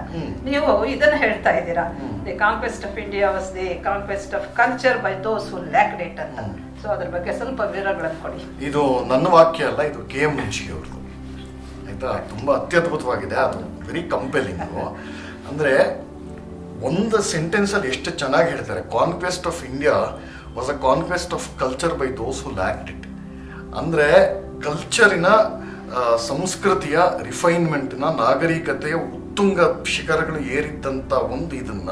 ನೀವು ಇದನ್ನ ಹೇಳ್ತಾ ಇದ್ದೀರಾ, the conquest of India was the conquest of culture by those who lacked it ಅಂತ. ಸೊ ಅದ್ರ ಬಗ್ಗೆ ಸ್ವಲ್ಪ ವಿವರಗಳನ್ನು ಕೊಡಿ. ಇದು ನನ್ನ ವಾಕ್ಯ ಅಲ್ಲ, ಇದು KM ಮುನ್ಷಿ ಅವ್ರದ್ದು, ಆಯ್ತಾ? ತುಂಬಾ ಅತ್ಯದ್ಭುತವಾಗಿದೆ, ಅದು ವೆರಿ ಕಂಪೆಲಿಂಗ್. ಅಂದ್ರೆ ಒಂದು ಸೆಂಟೆನ್ಸ್ ಅಲ್ಲಿ ಎಷ್ಟು ಚೆನ್ನಾಗಿ ಹೇಳ್ತಾರೆ. Conquest of India was a conquest of culture by those who lacked it. ಅಂದ್ರೆ ಕಲ್ಚರಿನ, ಸಂಸ್ಕೃತಿಯ, ರಿಫೈನ್ಮೆಂಟ್ನ, ನಾಗರಿಕತೆಯ ಉತ್ತುಂಗ ಶಿಖರಗಳು ಏರಿದ್ದಂತ ಒಂದು ಇದನ್ನ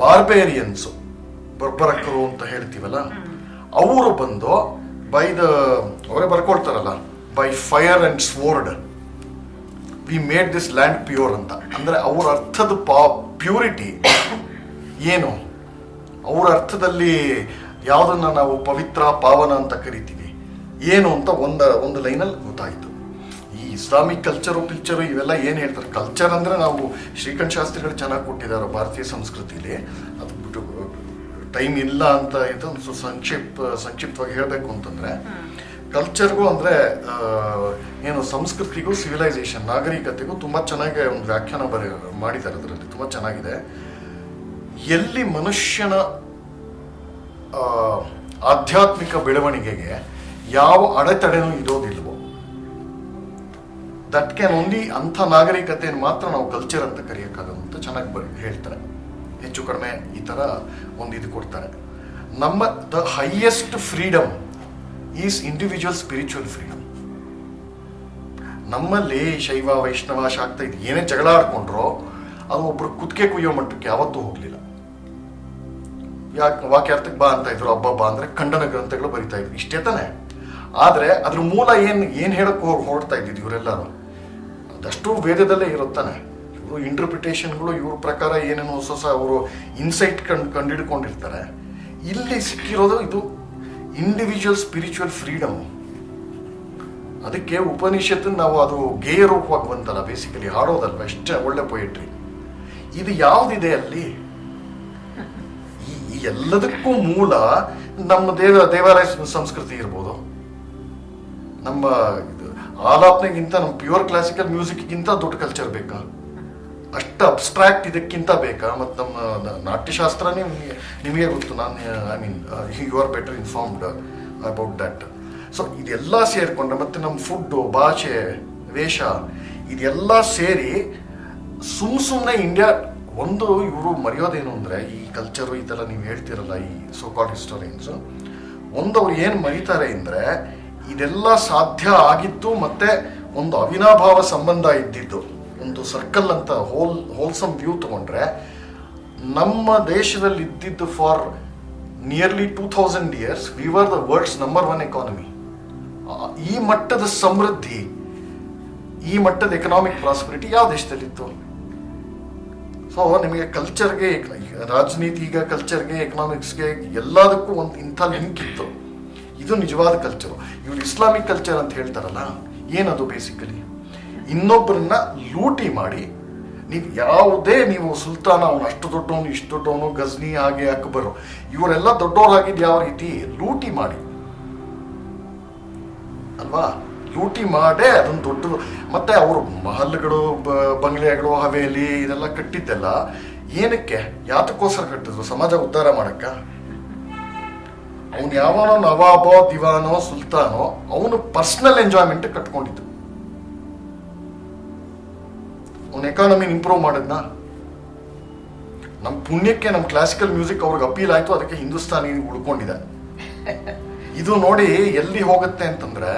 ಬಾರ್ಬೇರಿಯನ್ಸ್, ಬರ್ಬರಕರು ಅಂತ ಹೇಳ್ತೀವಲ್ಲ, ಅವರು ಬಂದು ಅವರೇ ಬರ್ಕೊಳ್ತಾರಲ್ಲ, by fire and sword, we made this land pure ಅಂತ. ಅಂದರೆ ಅವ್ರ ಅರ್ಥದ ಪ್ಯೂರಿಟಿ ಏನು, ಅವ್ರ ಅರ್ಥದಲ್ಲಿ ಯಾವುದನ್ನ ನಾವು ಪವಿತ್ರ ಪಾವನ ಅಂತ ಕರಿತೀವಿ ಏನು ಅಂತ ಒಂದು ಲೈನಲ್ಲಿ ಗೊತ್ತಾಯಿತು. ಈ ಇಸ್ಲಾಮಿಕ್ ಕಲ್ಚರು ಪಿಲ್ಚರು ಇವೆಲ್ಲ ಏನು ಹೇಳ್ತಾರೆ, ಕಲ್ಚರ್ ಅಂದರೆ ನಾವು ಶ್ರೀಕಂಠ ಶಾಸ್ತ್ರಿಗಳು ಚೆನ್ನಾಗಿ ಕೊಟ್ಟಿದ್ದಾರೆ ಭಾರತೀಯ ಸಂಸ್ಕೃತಿಲಿ. ಅದು ಬಿಟ್ಟು ಟೈಮ್ ಇಲ್ಲ ಅಂತ ಇದು ಸಂಕ್ಷಿಪ್ತವಾಗಿ ಹೇಳಬೇಕು ಅಂತಂದರೆ, ಕಲ್ಚರ್ಗೂ ಅಂದರೆ ಏನು ಸಂಸ್ಕೃತಿಗೂ ಸಿವಿಲೈಸೇಷನ್ ನಾಗರಿಕತೆಗೂ ತುಂಬ ಚೆನ್ನಾಗಿ ಒಂದು ವ್ಯಾಖ್ಯಾನ ಮಾಡಿದ್ದಾರೆ. ಅದರಲ್ಲಿ ತುಂಬ ಚೆನ್ನಾಗಿದೆ. ಎಲ್ಲಿ ಮನುಷ್ಯನ ಆಧ್ಯಾತ್ಮಿಕ ಬೆಳವಣಿಗೆಗೆ ಯಾವ ಅಡೆತಡೆನೂ ಇರೋದಿಲ್ವೋ, ದಟ್ ಕ್ಯಾನ್ ಓನ್ಲಿ ಅಂಥ ನಾಗರಿಕತೆಯನ್ನು ಮಾತ್ರ ನಾವು ಕಲ್ಚರ್ ಅಂತ ಕರೆಯೋಕ್ಕಾಗಲ್ಲ ಅಂತ ಚೆನ್ನಾಗಿ ಹೇಳ್ತಾರೆ. ಹೆಚ್ಚು ಕಡಿಮೆ ಈ ಥರ ಒಂದು ಇದು ಕೊಡ್ತಾರೆ. ನಮ್ಮ the highest freedom is individual spiritual freedom. ನಮ್ಮಲ್ಲಿ ಶೈವ ವೈಷ್ಣವ ಶಾಕ್ತ ಇದು ಏನೇ ಜಗಳ ಆಡ್ಕೊಂಡ್ರೋ ಅದು ಒಬ್ರು ಕುತ್ತಿಗೆ ಕುಯ್ಯೋ ಮಟ್ಟಕ್ಕೆ ಯಾವತ್ತೂ ಹೋಗಲಿಲ್ಲ. ಯಾಕೆ ವಾಕ್ಯಾರ್ಥಕ್ಕೆ ಬಾ ಅಂತ ಇದ್ರು, ಹಬ್ಬ ಬಾ ಅಂದರೆ ಖಂಡನ ಗ್ರಂಥಗಳು ಬರಿತಾ ಇದ್ರು, ಇಷ್ಟೇ ತಾನೆ. ಆದರೆ ಅದ್ರ ಮೂಲ ಏನು ಹೇಳಕ್ಕೆ ಹೊರಡ್ತಾ ಇದ್ದಿದ್ದು ಇವರೆಲ್ಲರೂ, ಅದಷ್ಟು ವೇದದಲ್ಲೇ ಇರುತ್ತಾನೆ. ಇವರು ಇಂಟರ್ಪ್ರಿಟೇಷನ್ಗಳು ಇವ್ರ ಪ್ರಕಾರ ಏನೇನು ಹೊಸ ಅವರು ಇನ್ಸೈಟ್ ಕಂಡಿಡ್ಕೊಂಡಿರ್ತಾರೆ. ಇಲ್ಲಿ ಸಿಕ್ಕಿರೋದು ಇದು ಇಂಡಿವಿಜುವಲ್ ಸ್ಪಿರಿಚುವಲ್ ಫ್ರೀಡಮ್. ಅದಕ್ಕೆ ಉಪನಿಷತ್ತು ನಾವು ಅದು ಗೇಯ ರೂಪವಾಗಿ ಬಂತಲ್ಲ, ಬೇಸಿಕಲಿ ಹಾಡೋದಲ್ವ, ಎಷ್ಟೇ ಒಳ್ಳೆ ಪೊಯೆಟ್ರಿ. ಇದು ಯಾವುದಿದೆ ಅಲ್ಲಿ? ಈ ಎಲ್ಲದಕ್ಕೂ ಮೂಲ ನಮ್ಮ ದೇವಾಲಯ ಸಂಸ್ಕೃತಿ ಇರ್ಬೋದು, ನಮ್ಮ ಆಲಾಪನೆಗಿಂತ ನಮ್ಮ ಪ್ಯೂರ್ ಕ್ಲಾಸಿಕಲ್ ಮ್ಯೂಸಿಕ್ಗಿಂತ ದೊಡ್ಡ ಕಲ್ಚರ್ ಬೇಕಾ? ಅಷ್ಟು ಅಬ್ಸ್ಟ್ರಾಕ್ಟ್ ಇದಕ್ಕಿಂತ ಬೇಕಾ? ಮತ್ತು ನಮ್ಮ ನಾಟ್ಯಶಾಸ್ತ್ರನೇ ನಿಮಗೆ ಗೊತ್ತು. I mean you are better informed about that. So ಇದೆಲ್ಲ ಸೇರಿಕೊಂಡ್ರೆ, ಮತ್ತು ನಮ್ಮ ಫುಡ್ಡು, ಭಾಷೆ, ವೇಷ, ಇದೆಲ್ಲ ಸೇರಿ ಸುಮ್ಮನೆ ಇಂಡಿಯಾ ಒಂದು ಇವರು ಮರೆಯೋದೇನು ಅಂದರೆ, ಈ ಕಲ್ಚರು ಇದೆಲ್ಲ ನೀವು ಹೇಳ್ತಿರಲ್ಲ ಈ ಸೋಕಾಲ್ಡ್ ಹಿಸ್ಟೋರಿಯನ್ಸು, ಒಂದು ಅವ್ರು ಏನು ಮರೀತಾರೆ ಅಂದರೆ, ಇದೆಲ್ಲ ಸಾಧ್ಯ ಆಗಿತ್ತು ಮತ್ತೆ ಒಂದು ಅವಿನಾಭಾವ ಸಂಬಂಧ ಇದ್ದಿದ್ದು ಒಂದು ಸರ್ಕಲ್ ಅಂತ ಹೋಲ್ಸಮ್ ವ್ಯೂ ತಗೊಂಡ್ರೆ, ನಮ್ಮ ದೇಶದಲ್ಲಿ ಇದ್ದಿದ್ದು for nearly 2000 years we were the world's number 1 economy. ಈ ಮಟ್ಟದ ಸಮೃದ್ಧಿ, ಈ ಮಟ್ಟದ ಎಕನಾಮಿಕ್ ಪ್ರಾಸ್ಪರಿಟಿ ಯಾವ ದೇಶದಲ್ಲಿತ್ತು? ಸೊ ನಿಮಗೆ ಕಲ್ಚರ್ಗೆ, ರಾಜನೀತಿಗೆ, ಕಲ್ಚರ್ಗೆ, ಎಕನಾಮಿಕ್ಸ್ಗೆ ಎಲ್ಲದಕ್ಕೂ ಒಂದು ಇಂಥ ಲಿಂಕ್ ಇತ್ತು. ಇದು ನಿಜವಾದ ಕಲ್ಚರು. ಇವರು ಇಸ್ಲಾಮಿಕ್ ಕಲ್ಚರ್ ಅಂತ ಹೇಳ್ತಾರಲ್ಲ, ಏನದು ಬೇಸಿಕಲಿ ಇನ್ನೊಬ್ಬರನ್ನ ಲೂಟಿ ಮಾಡಿ, ನೀವು ಸುಲ್ತಾನ, ಅವನು ಅಷ್ಟು ದೊಡ್ಡವನು, ಇಷ್ಟು ದೊಡ್ಡವನು, ಗಜ್ನಿ, ಹಾಗೆ ಅಕ್ಬರು, ಇವರೆಲ್ಲ ದೊಡ್ಡವರಾಗಿದ್ದು ಯಾವ ರೀತಿ? ಲೂಟಿ ಮಾಡಿ ಅಲ್ವಾ? ಲೂಟಿ ಮಾಡೇ ಅದೊಂದು ದೊಡ್ಡದು. ಮತ್ತೆ ಅವರು ಮಹಲ್ಗಳು, ಬಂಗ್ಲೆಗಳು, ಹವೇಲಿ ಇದೆಲ್ಲ ಕಟ್ಟಿದ್ದೆಲ್ಲ ಏನಕ್ಕೆ, ಯಾತಕ್ಕೋಸ್ಕರ ಕಟ್ಟಿದ್ರು? ಸಮಾಜ ಉದ್ಧಾರ ಮಾಡಕ್ಕ? ಅವನು ಯಾವನೋ ನವಾಬೋ, ದಿವಾನೋ, ಸುಲ್ತಾನೋ ಅವನು ಪರ್ಸನಲ್ ಎಂಜಾಯ್ಮೆಂಟ್ ಕಟ್ಕೊಂಡಿದ್ದು. ಅವನ ಎಕಾನಮಿನ ಇಂಪ್ರೂವ್ ಮಾಡಿದ್ನ? ನಮ್ಮ ಪುಣ್ಯಕ್ಕೆ ನಮ್ಮ ಕ್ಲಾಸಿಕಲ್ ಮ್ಯೂಸಿಕ್ ಅವ್ರಿಗೆ ಅಪೀಲ್ ಆಯ್ತು, ಅದಕ್ಕೆ ಹಿಂದೂಸ್ತಾನಿ ಉಳ್ಕೊಂಡಿದೆ. ಇದು ನೋಡಿ ಎಲ್ಲಿ ಹೋಗುತ್ತೆ ಅಂತಂದ್ರೆ,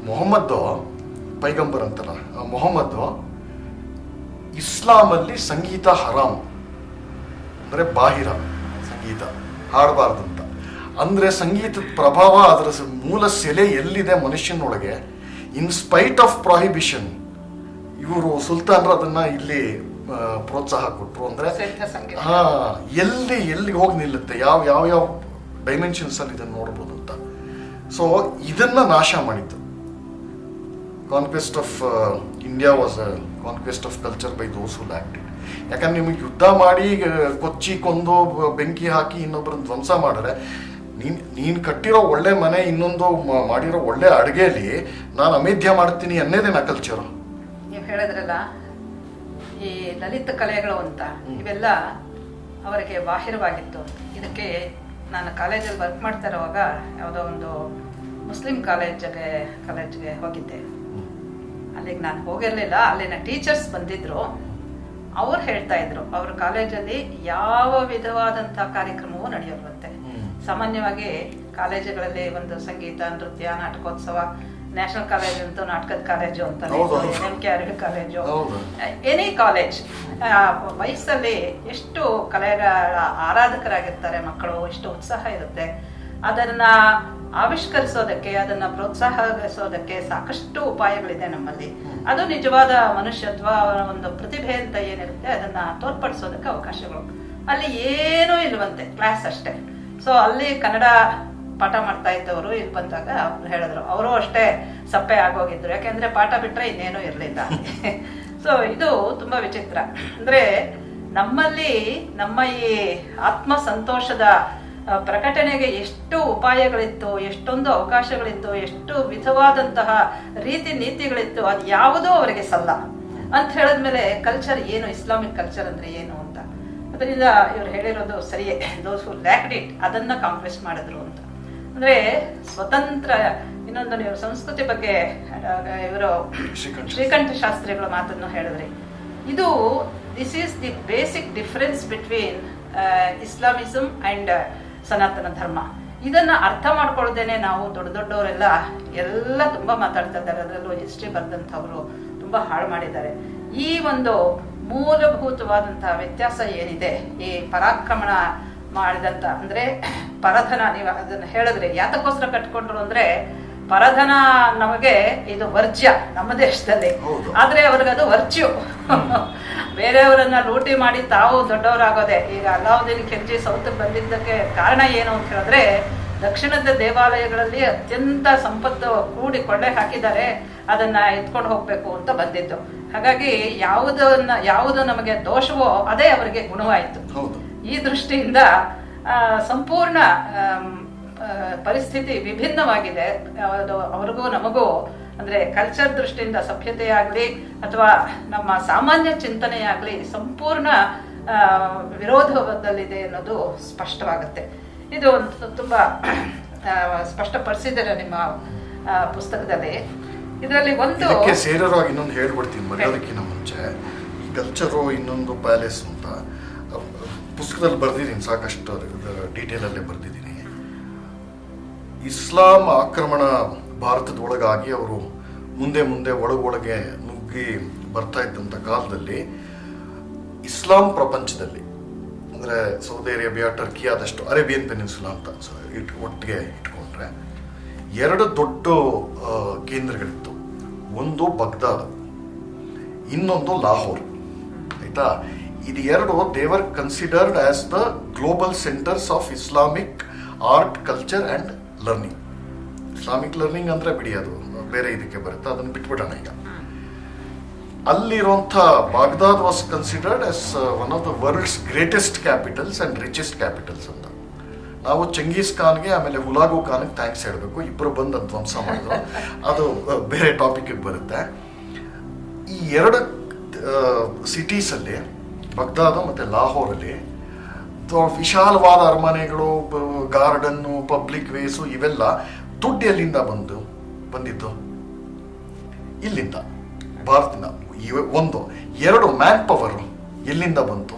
ಮೊಹಮ್ಮದ್ ಪೈಗಂಬರ್ ಅಂತಲ್ಲ, ಮೊಹಮ್ಮದ್ ಇಸ್ಲಾಮಲ್ಲಿ ಸಂಗೀತ ಹರಾಮ್ ಅಂದರೆ ಬಾಹಿರ ಸಂಗೀತ ಹಾಡಬಾರ್ದು ಅಂತ. ಅಂದರೆ ಸಂಗೀತದ ಪ್ರಭಾವ, ಅದರ ಮೂಲ ಸೆಲೆ ಎಲ್ಲಿದೆ ಮನುಷ್ಯನೊಳಗೆ, ಇನ್ ಸ್ಪೈಟ್ ಆಫ್ ಪ್ರಾಹಿಬಿಷನ್ ಇವರು ಸುಲ್ತಾನರು ಅದನ್ನ ಇಲ್ಲಿ ಪ್ರೋತ್ಸಾಹ ಕೊಟ್ಟರು. ಅಂದರೆ ಎಲ್ಲಿ ಹೋಗಿ ನಿಲ್ಲುತ್ತೆ, ಯಾವ ಡೈಮೆನ್ಷನ್ಸ್ ಅಲ್ಲಿ ಇದನ್ನು ನೋಡ್ಬೋದು ಅಂತ. ಸೊ ಇದನ್ನ ನಾಶ ಮಾಡಿತ್ತು. Conquest of India was a conquest of culture by those who lacked it. ಯಾಕಂದ್ರೆ ನಿಮಗೆ ಯುದ್ಧ ಮಾಡಿ, ಕೊಚ್ಚಿ, ಕೊಂದು, ಬೆಂಕಿ ಹಾಕಿ ಇನ್ನೊಬ್ಬರನ್ನ ಧ್ವಂಸ ಮಾಡಿದ್ರೆ, ನೀನು ಕಟ್ಟಿರೋ ಒಳ್ಳೆ ಮನೆ, ಇನ್ನೊಂದು ಮಾಡಿರೋ ಒಳ್ಳೆ ಅಡುಗೆಯಲ್ಲಿ ನಾನು ಅಮೇಧ್ಯ ಮಾಡ್ತೀನಿ ಅನ್ನೋದೇನ ಕಲ್ಚರು? ನೀವು ಹೇಳಿದ್ರಲ್ಲ ಈ ಲಲಿತ ಕಲೆಗಳು ಅಂತ, ಇವೆಲ್ಲ ಅವರಿಗೆ ಬಾಹಿರವಾಗಿತ್ತು. ಇದಕ್ಕೆ ನಾನು ಕಾಲೇಜಲ್ಲಿ ವರ್ಕ್ ಮಾಡ್ತಾ ಇರುವಾಗ ಯಾವುದೋ ಒಂದು ಮುಸ್ಲಿಂ ಕಾಲೇಜ್ಗೆ ಹೋಗಿದ್ದೆ. ಅಲ್ಲಿಗೆ ನಾನು ಹೋಗಿರಲಿಲ್ಲ, ಅಲ್ಲಿನ ಟೀಚರ್ಸ್ ಬಂದಿದ್ರು. ಅವ್ರು ಹೇಳ್ತಾ ಇದ್ರು, ಅವ್ರ ಕಾಲೇಜಲ್ಲಿ ಯಾವ ವಿಧವಾದಂಥ ಕಾರ್ಯಕ್ರಮವೂ ನಡೆಯೋಲ್ವಂತೆ. ಸಾಮಾನ್ಯವಾಗಿ ಕಾಲೇಜುಗಳಲ್ಲಿ ಒಂದು ಸಂಗೀತ, ನೃತ್ಯ, ನಾಟಕೋತ್ಸವ, ನ್ಯಾಷನಲ್ ಕಾಲೇಜ್ ಅಂತೂ ನಾಟಕದ ಕಾಲೇಜು ಅಂತ, NMK ಕಾಲೇಜು, ಎನಿ ಕಾಲೇಜ್, ವಯಸ್ಸಲ್ಲಿ ಎಷ್ಟು ಕಲೆಗಳ ಆರಾಧಕರಾಗಿರ್ತಾರೆ ಮಕ್ಕಳು, ಎಷ್ಟು ಉತ್ಸಾಹ ಇರುತ್ತೆ. ಅದನ್ನ ಆವಿಷ್ಕರಿಸೋದಕ್ಕೆ, ಅದನ್ನ ಪ್ರೋತ್ಸಾಹಿಸೋದಕ್ಕೆ ಸಾಕಷ್ಟು ಉಪಾಯಗಳಿದೆ ನಮ್ಮಲ್ಲಿ. ಅದು ನಿಜವಾದ ಮನುಷ್ಯತ್ವ, ಒಂದು ಪ್ರತಿಭೆ ಅಂತ ಏನಿರುತ್ತೆ ಅದನ್ನ ತೋರ್ಪಡಿಸೋದಕ್ಕೆ ಅವಕಾಶಗಳು. ಅಲ್ಲಿ ಏನೂ ಇಲ್ವಂತೆ, ಕ್ಲಾಸ್ ಅಷ್ಟೇ. ಸೊ ಅಲ್ಲಿ ಕನ್ನಡ ಪಾಠ ಮಾಡ್ತಾ ಇದ್ದವರು ಇಲ್ಲಿ ಬಂದಾಗ ಹೇಳಿದ್ರು, ಅವರು ಅಷ್ಟೇ ಸಪ್ಪೆ ಆಗೋಗಿದ್ರು, ಯಾಕೆಂದ್ರೆ ಪಾಠ ಬಿಟ್ರೆ ಇನ್ನೇನೂ ಇರಲಿಲ್ಲ. ಸೊ ಇದು ತುಂಬಾ ವಿಚಿತ್ರ. ಅಂದ್ರೆ ನಮ್ಮಲ್ಲಿ ನಮ್ಮ ಈ ಆತ್ಮ ಸಂತೋಷದ ಪ್ರಕಟಣೆಗೆ ಎಷ್ಟು ಉಪಾಯಗಳಿತ್ತು, ಎಷ್ಟೊಂದು ಅವಕಾಶಗಳಿತ್ತು, ಎಷ್ಟು ವಿಧವಾದಂತಹ ರೀತಿ ನೀತಿಗಳಿತ್ತು, ಅದು ಯಾವುದೂ ಅವರಿಗೆ ಸಲ್ಲ ಅಂತ ಹೇಳಿದ್ಮೇಲೆ ಕಲ್ಚರ್ ಏನು, ಇಸ್ಲಾಮಿಕ್ ಕಲ್ಚರ್ ಅಂದ್ರೆ ಏನು ಅಂತ. ಅದರಿಂದ ಇವ್ರು ಹೇಳಿರೋದು ಸರಿಯೇ, ದೋಸ್ ಹೂ ಲ್ಯಾಕ್ಡ್ ಇಟ್ ಅದನ್ನ ಕಾಂಕ್ವೆಸ್ಟ್ ಮಾಡಿದ್ರು ಅಂತ. ಅಂದ್ರೆ ಸ್ವತಂತ್ರ. ಇನ್ನೊಂದು ನೀವು ಸಂಸ್ಕೃತಿ ಬಗ್ಗೆ ಇವರು ಶ್ರೀಕಂಠ ಶಾಸ್ತ್ರಿಗಳ ಮಾತನ್ನು ಹೇಳಿದ್ರಿ. ಇದು this is the basic difference between Islamism and Sanatana Dharma. ಇದನ್ನ ಅರ್ಥ ಮಾಡ್ಕೊಳ್ದೇನೆ ನಾವು ದೊಡ್ಡವರೆಲ್ಲ ಎಲ್ಲ ತುಂಬಾ ಮಾತಾಡ್ತಾ ಇದ್ದಾರೆ. ಅದರಲ್ಲೂ ಹಿಸ್ಟ್ರಿ ಬರೆದಂಥವ್ರು ತುಂಬಾ ಹಾಳು ಮಾಡಿದ್ದಾರೆ. ಈ ಒಂದು ಮೂಲಭೂತವಾದಂತಹ ವ್ಯತ್ಯಾಸ ಏನಿದೆ, ಈ ಪರಾಕ್ರಮಣ ಮಾಡಿದಂತ ಅಂದ್ರೆ ಪರಧನ, ನೀವು ಅದನ್ನ ಹೇಳಿದ್ರೆ ಯಾತಕ್ಕೋಸ್ಕರ ಕಟ್ಕೊಂಡ್ರು ಅಂದ್ರೆ ಪರಧನ ನಮಗೆ ಇದು ವರ್ಜ್ಯ ನಮ್ಮ ದೇಶದಲ್ಲಿ, ಆದ್ರೆ ಅವ್ರಿಗೆ ಅದು ವರ್ಚ್ಯು. ಬೇರೆಯವರನ್ನ ಲೂಟಿ ಮಾಡಿ ತಾವು ದೊಡ್ಡವರಾಗೋದೆ. ಈಗ ಅಲಾವುದ್ದೀನ್ ಖಿಲ್ಜಿ ಸೌತ್ಗೆ ಬಂದಿದ್ದಕ್ಕೆ ಕಾರಣ ಏನು ಅಂತ ಹೇಳಿದ್ರೆ, ದಕ್ಷಿಣದ ದೇವಾಲಯಗಳಲ್ಲಿ ಅತ್ಯಂತ ಸಂಪತ್ತು ಕೂಡಿ ಕೊಳ್ಳೆ ಹಾಕಿದ್ದಾರೆ, ಅದನ್ನ ಎತ್ಕೊಂಡು ಹೋಗ್ಬೇಕು ಅಂತ ಬಂದಿದ್ದು. ಹಾಗಾಗಿ ಯಾವುದು ನಮಗೆ ದೋಷವೋ ಅದೇ ಅವರಿಗೆ ಗುಣವಾಯಿತು. ಈ ದೃಷ್ಟಿಯಿಂದ ಸಂಪೂರ್ಣ ಪರಿಸ್ಥಿತಿ ವಿಭಿನ್ನವಾಗಿದೆ. ಅವ್ರಿಗೂ ನಮಗೂ ಅಂದ್ರೆ ಕಲ್ಚರ್ ದೃಷ್ಟಿಯಿಂದ ಸಭ್ಯತೆಯಾಗ್ಲಿ ಅಥವಾ ನಮ್ಮ ಸಾಮಾನ್ಯ ಚಿಂತನೆಯಾಗ್ಲಿ ಸಂಪೂರ್ಣ ವಿರೋಧದಲ್ಲಿದೆ ಅನ್ನೋದು ಸ್ಪಷ್ಟವಾಗುತ್ತೆ. ಇದು ತುಂಬಾ ಸ್ಪಷ್ಟಪಡಿಸಿದ್ದಾರೆ ನಿಮ್ಮ ಪುಸ್ತಕದಲ್ಲಿ. ಇದರಲ್ಲಿ ಒಂದು ಸೇರವಾಗಿ ಇನ್ನೊಂದು ಹೇಳ್ಬಿಡ್ತೀನಿ ಮರ್ಯಾದಕ್ಕಿಂತ ಮುಂಚೆ. ಈ ಕಲ್ಚರು ಇನ್ನೊಂದು ಪ್ಯಾಲೇಸ್ ಅಂತ ಪುಸ್ತಕದಲ್ಲಿ ಬರ್ದಿದ್ದೀನಿ, ಸಾಕಷ್ಟು ಡೀಟೇಲ್ ಅಲ್ಲೇ ಬರ್ದಿದ್ದೀನಿ. ಇಸ್ಲಾಂ ಆಕ್ರಮಣ ಭಾರತದೊಳಗಾಗಿ ಅವರು ಮುಂದೆ ಒಳಗೊಳಗೆ ನುಗ್ಗಿ ಬರ್ತಾ ಇದ್ದಂಥ ಕಾಲದಲ್ಲಿ ಇಸ್ಲಾಂ ಪ್ರಪಂಚದಲ್ಲಿ ಅಂದರೆ ಸೌದಿ ಅರೇಬಿಯಾ, ಟರ್ಕಿ, ಆದಷ್ಟು ಅರೇಬಿಯನ್ ಪೆನಿನ್ಸುಲಾ ಅಂತ ಒಟ್ಟಿಗೆ ಇಟ್ಕೊಂಡ್ರೆ 2 ದೊಡ್ಡ ಕೇಂದ್ರಗಳಿತ್ತು. ಒಂದು ಬಗ್ದಾದ್, ಇನ್ನೊಂದು ಲಾಹೋರ್. ಆಯ್ತಾ? ಇದು 2 ದೇವರ್ considered as the global centres of Islamic art, culture and learning. Islamic learning ಅಂದ್ರೆ ಬಿಡಿ, ಅದು ಬೇರೆ ಇದಕ್ಕೆ ಬರುತ್ತೆ, ಅದನ್ನು ಬಿಟ್ಬಿಡೋಣ ಈಗ. ಅಲ್ಲಿರುವಂಥ Baghdad was considered as one of the world's greatest capitals and richest capitals ಅಂತ. ನಾವು ಚೆಂಗೀಸ್ ಖಾನ್ಗೆ ಆಮೇಲೆ ಹುಲಾಗು ಖಾನ್ಗೆ ಥ್ಯಾಂಕ್ಸ್ ಹೇಳಬೇಕು, ಇಬ್ಬರು ಬಂದು ಧ್ವಂಸ ಮಾಡಿದ್ರು. ಅದು ಬೇರೆ ಟಾಪಿಕ್ಗೆ ಬರುತ್ತೆ. ಈ 2 ಸಿಟೀಸಲ್ಲಿ, ಬಗ್ದಾದ್ ಮತ್ತು ಲಾಹೋರಲ್ಲಿ ವಿಶಾಲವಾದ ಅರಮನೆಗಳು, ಗಾರ್ಡನ್ನು, ಪಬ್ಲಿಕ್ ವೇಸು, ಇವೆಲ್ಲ ದುಡ್ಡು ಎಲ್ಲಿಂದ ಬಂದಿದ್ದು? ಇಲ್ಲಿಂದ, ಭಾರತದಿಂದ. 1 2 ಮ್ಯಾನ್ ಪವರ್ ಎಲ್ಲಿಂದ ಬಂತು?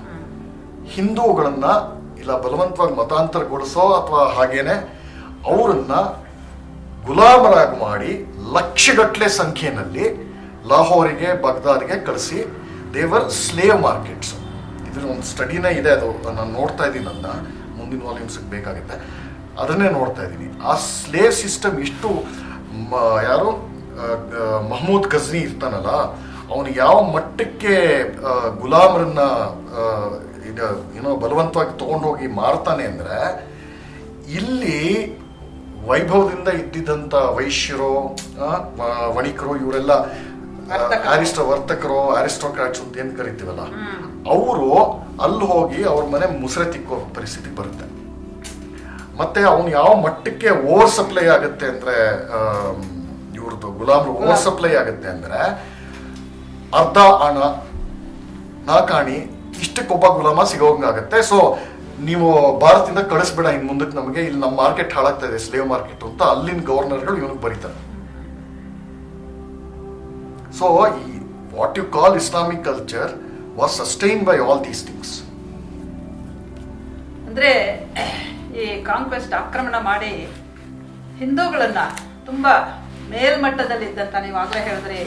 ಹಿಂದೂಗಳನ್ನ ಇಲ್ಲ ಬಲವಂತವಾಗಿ ಮತಾಂತರಗೊಳಿಸೋ ಅಥವಾ ಹಾಗೇನೆ ಅವರನ್ನ ಗುಲಾಮರಾಗಿ ಮಾಡಿ ಲಕ್ಷಗಟ್ಟಲೆ ಸಂಖ್ಯೆಯಲ್ಲಿ ಲಾಹೋರಿಗೆ, ಬಗ್ದಾದ್ಗೆ ಕಳಿಸಿ ದೇವರ್ ಸ್ಲೇವ್ ಮಾರ್ಕೆಟ್ಸ್. ಇದ್ರ ಒಂದು ಸ್ಟಡಿನೇ ಇದೆ, ಅದು ನಾನು ನೋಡ್ತಾ ಇದ್ದೀನಿ. ನನ್ನ ಮುಂದಿನ ವಾಲ್ಯೂಮ್ಸ್ಗೆ ಬೇಕಾಗುತ್ತೆ, ಅದನ್ನೇ ನೋಡ್ತಾ ಇದ್ದೀನಿ. ಆ ಸ್ಲೇವ್ ಸಿಸ್ಟಮ್ ಇಷ್ಟು ಯಾರು ಮಹಮೂದ್ ಗಜ್ನಿ ಇರ್ತಾನಲ್ಲ, ಅವನು ಯಾವ ಮಟ್ಟಕ್ಕೆ ಗುಲಾಮರನ್ನ ಏನೋ ಬಲವಂತವಾಗಿ ತಗೊಂಡೋಗಿ ಮಾರ್ತಾನೆ ಅಂದ್ರೆ, ಇಲ್ಲಿ ವೈಭವದಿಂದ ಇದ್ದಿದ್ದಂಥ ವೈಶ್ಯರು, ವಣಿಕರು, ಇವರೆಲ್ಲ ವರ್ತಕರು, ಅರಿಸ್ಟೋಕ್ರಾಟ್ಸ್ ಅಂತ ಏನ್ ಕರಿತೀವಲ್ಲ, ಅವರು ಅಲ್ಲಿ ಹೋಗಿ ಅವ್ರ ಮನೆ ಮುಸುರೆ ತಿಕ್ಕೋ ಪರಿಸ್ಥಿತಿ ಬರುತ್ತೆ. ಮತ್ತೆ ಅವನು ಯಾವ ಮಟ್ಟಕ್ಕೆ ಓವರ್ ಸಪ್ಲೈ ಆಗುತ್ತೆ ಅಂದ್ರೆ, ಇವ್ರದ್ದು ಗುಲಾಮರು ಓವರ್ ಸಪ್ಲೈ ಆಗುತ್ತೆ ಅಂದ್ರೆ, ಅರ್ಧ ಹಣ 4 ಆಣಿ ಇಷ್ಟಕ್ಕೊಬ್ಬ ಗುಲಾಮ ಸಿಗೋಂಗಾಗತ್ತೆ. ಸೊ ನೀವು ಭಾರತದಿಂದ ಕಳಿಸ್ಬೇಡ ಇನ್ ಮುಂದಕ್ಕೆ, ನಮಗೆ ಇಲ್ಲಿ ನಮ್ಮ ಮಾರ್ಕೆಟ್ ಹಾಳಾಗ್ತಾ ಇದೆ, ಸ್ಲೇವ್ ಮಾರ್ಕೆಟ್ ಅಂತ ಅಲ್ಲಿನ ಗವರ್ನರ್ಗಳು ಇವನಿಗೆ ಬರೀತಾರೆ. So what you call Islamic culture was sustain by all these things. ಅಂದ್ರೆ ಈ ಕಾಂಕ್ವೆಸ್ಟ್ ಆಕ್ರಮಣ ಮಾಡಿ ಹಿಂದೂಗಳನ್ನ ತುಂಬಾ ಮೇಲ್ಮಟ್ಟದಲ್ಲಿದ್ದಂತ, ನೀವು ಆಗ್ಲೇ ಹೇಳಿದ್ರಿ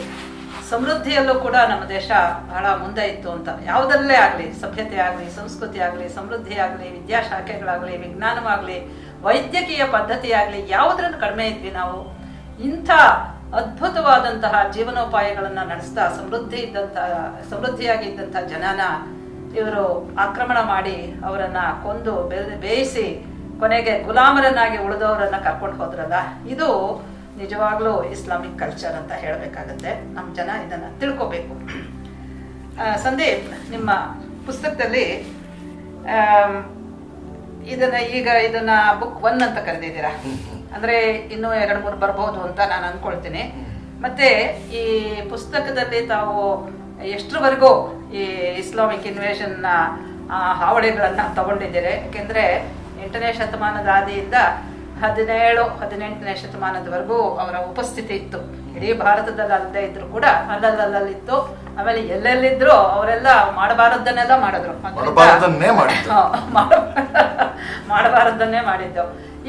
ಸಮೃದ್ಧಿಯಲ್ಲೂ ಕೂಡ ನಮ್ಮ ದೇಶ ಬಹಳ ಮುಂದೆ ಇತ್ತು ಅಂತ. ಯಾವುದರಲ್ಲೇ ಆಗಲಿ, ಸಭ್ಯತೆ ಆಗಲಿ, ಸಂಸ್ಕೃತಿ ಆಗಲಿ, ಸಮೃದ್ಧಿ ಆಗಲಿ, ವಿದ್ಯಾಶಾಖೆಗಳಾಗಲಿ, ವಿಜ್ಞಾನವಾಗಲಿ, ವೈದ್ಯಕೀಯ ಪದ್ಧತಿ ಆಗಲಿ ಯಾವುದರನ್ನು ಕಡಿಮೆ ಇದ್ವಿ ನಾವು. ಇಂಥ ಅದ್ಭುತವಾದಂತಹ ಜೀವನೋಪಾಯಗಳನ್ನು ನಡೆಸ್ತಾ ಸಮೃದ್ಧಿಯಾಗಿದ್ದಂತಹ ಜನನ ಇವರು ಆಕ್ರಮಣ ಮಾಡಿ ಅವರನ್ನ ಕೊಂದು ಬೇಯಿಸಿ ಕೊನೆಗೆ ಗುಲಾಮರನ್ನಾಗಿ ಉಳಿದವರನ್ನ ಕರ್ಕೊಂಡು ಹೋದ್ರಲ್ಲ, ಇದು ನಿಜವಾಗ್ಲೂ ಇಸ್ಲಾಮಿಕ್ ಕಲ್ಚರ್ ಅಂತ ಹೇಳಬೇಕಾಗತ್ತೆ. ನಮ್ಮ ಜನ ಇದನ್ನ ತಿಳ್ಕೋಬೇಕು. ಸಂದೀಪ್, ನಿಮ್ಮ ಪುಸ್ತಕದಲ್ಲಿ ಇದನ್ನ ಬುಕ್ 1 ಅಂತ ಕರೆದಿದ್ದೀರಾ. ಅಂದ್ರೆ ಇನ್ನೂ 2-3 ಬರ್ಬೋದು ಅಂತ ನಾನು ಅನ್ಕೊಳ್ತೀನಿ. ಮತ್ತೆ ಈ ಪುಸ್ತಕದಲ್ಲಿ ತಾವು ಎಷ್ಟರವರೆಗೂ ಈ ಇಸ್ಲಾಮಿಕ್ ಇನ್ವೇಷನ್ ಹಾವಳಿಗಳನ್ನ ತಗೊಂಡಿದ್ದೀರಿ? ಯಾಕೆಂದ್ರೆ 8ನೇ ಶತಮಾನದ ಆದಿಯಿಂದ 17-18ನೇ ಶತಮಾನದವರೆಗೂ ಅವರ ಉಪಸ್ಥಿತಿ ಇತ್ತು. ಇಡೀ ಭಾರತದಲ್ಲಿ ಅಲ್ಲದೆ ಇದ್ರು ಕೂಡ ಅಲ್ಲಲ್ಲಿತ್ತು. ಆಮೇಲೆ ಎಲ್ಲೆಲ್ಲಿದ್ರು ಅವರೆಲ್ಲ ಮಾಡಬಾರದನ್ನೆಲ್ಲ ಮಾಡಿದ್ರು, ಮಾಡಬಾರದನ್ನೇ ಮಾಡಿದ್ದು.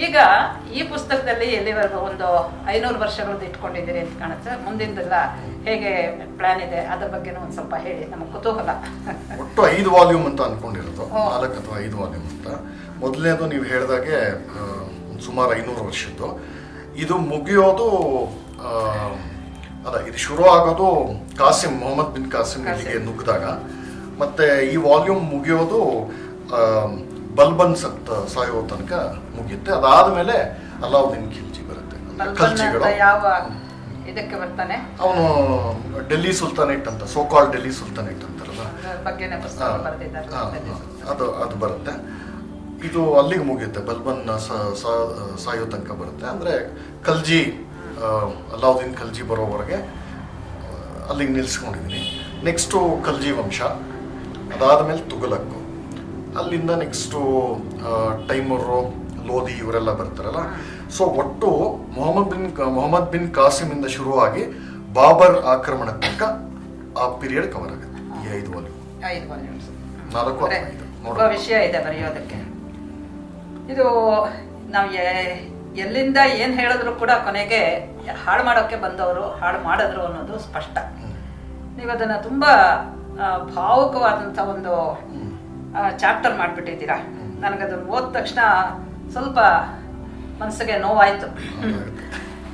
ಈಗ ಈ ಪುಸ್ತಕದಲ್ಲಿ ಎಲ್ಲಿವರೆಗೂ ಒಂದು 500 ವರ್ಷಗಳದ್ದು ಇಟ್ಕೊಂಡಿದ್ದೀರಿ ಅಂತ ಕಾಣುತ್ತೆ. ಮುಂದಿಂದೆಲ್ಲ ಹೇಗೆ ಪ್ಲಾನ್ ಇದೆ ಅದ್ರ ಬಗ್ಗೆನೂ ಒಂದ್ ಸ್ವಲ್ಪ ಹೇಳಿ, ನಮಗೆ ಕುತೂಹಲ. ಒಟ್ಟು 5 ವಾಲ್ಯೂಮ್ ಅಂತ ಅನ್ಕೊಂಡಿರೋದು, 4 ಅಥವಾ 5 ವಾಲ್ಯೂಮ್ ಅಂತ. ಮೊದಲನೇದು ನೀವು ಹೇಳಿದಾಗೆ ಸುಮಾರು 500 ವರ್ಷದ್ದು. ಇದು ಮುಗಿಯೋದು ಇದು ಶುರು ಆಗೋದು ಮೊಹಮ್ಮದ್ ಬಿನ್ ಕಾಸಿಂ ಇಲ್ಲಿಗೆ ನುಗ್ಗಿದಾಗ. ಮತ್ತೆ ಈ ವಾಲ್ಯೂಮ್ ಮುಗಿಯೋದು ಬಲ್ಬನ್ ಸಾಯೋ ತನಕ ಮುಗಿಯುತ್ತೆ. ಅದಾದ್ಮೇಲೆ ಅಲಾವುದ್ದೀನ್ ಖಿಲ್ಜಿ ಬರುತ್ತೆ. ಖಲ್ಜಿಗಳು ಯಾವ ಇದಕ್ಕೆ ಬರ್ತಾನೆ, ಅವನು ಡೆಲ್ಲಿ ಸುಲ್ತಾನೇಟ್ ಅಂತ, ಸೋಕಾಲ್ ಡೆಲ್ಲಿ ಸುಲ್ತಾನೇಟ್ ಅಂತಾರಲ್ಲ, ಅದು ಬರುತ್ತೆ. ಇದು ಅಲ್ಲಿಗೆ ಮುಗಿಯುತ್ತೆ, ಬಲ್ಬನ್ ಸಾಯೋ ತನಕ ಬರುತ್ತೆ. ಅಂದ್ರೆ ಖಲ್ಜಿ ಅಲಾವುದ್ದೀನ್ ಖಲ್ಜಿ ಬರೋವರೆಗೆ ಅಲ್ಲಿಗೆ ನಿಲ್ಸ್ಕೊಂಡಿದ್ದೀನಿ. ನೆಕ್ಸ್ಟು ಖಲ್ಜಿ ವಂಶ, ಅದಾದಮೇಲೆ ತುಘಲಕ್, ಅಲ್ಲಿಂದ ನೆಕ್ಸ್ಟು ಟೈಮರು, ಲೋಧಿ ಇವರೆಲ್ಲ ಬರ್ತಾರಲ್ಲ. ಸೊ ಒಟ್ಟು ಮೊಹಮ್ಮದ್ ಬಿನ್ ಕಾಸಿಮಿಂದ ಶುರುವಾಗಿ ಬಾಬರ್ ಆಕ್ರಮಣ ತನಕ ಆ ಪೀರಿಯಡ್ ಕವರ್ ಆಗುತ್ತೆ ಈ 5 ವಾಲ್ಯೂಮ್ಸ್. 4 ವಿಷಯ ಇದೆ ಬರೆಯೋದಕ್ಕೆ. ಇದು ನಾವು ಎಲ್ಲಿಂದ ಏನ್ ಹೇಳಿದ್ರು ಕೂಡ ಕೊನೆಗೆ ಹಾಳು ಮಾಡೋಕೆ ಬಂದವರು ಹಾಳು ಮಾಡಿದ್ರು ಅನ್ನೋದು ಸ್ಪಷ್ಟ. ನೀವು ಅದನ್ನ ತುಂಬಾ ಭಾವುಕವಾದಂತ ಒಂದು ಚಾಪ್ಟರ್ ಮಾಡ್ಬಿಟ್ಟಿದ್ದೀರಾ. ನನಗದನ್ನು ಓದ ತಕ್ಷಣ ಸ್ವಲ್ಪ ಮನಸ್ಸಿಗೆ ನೋವಾಯ್ತು.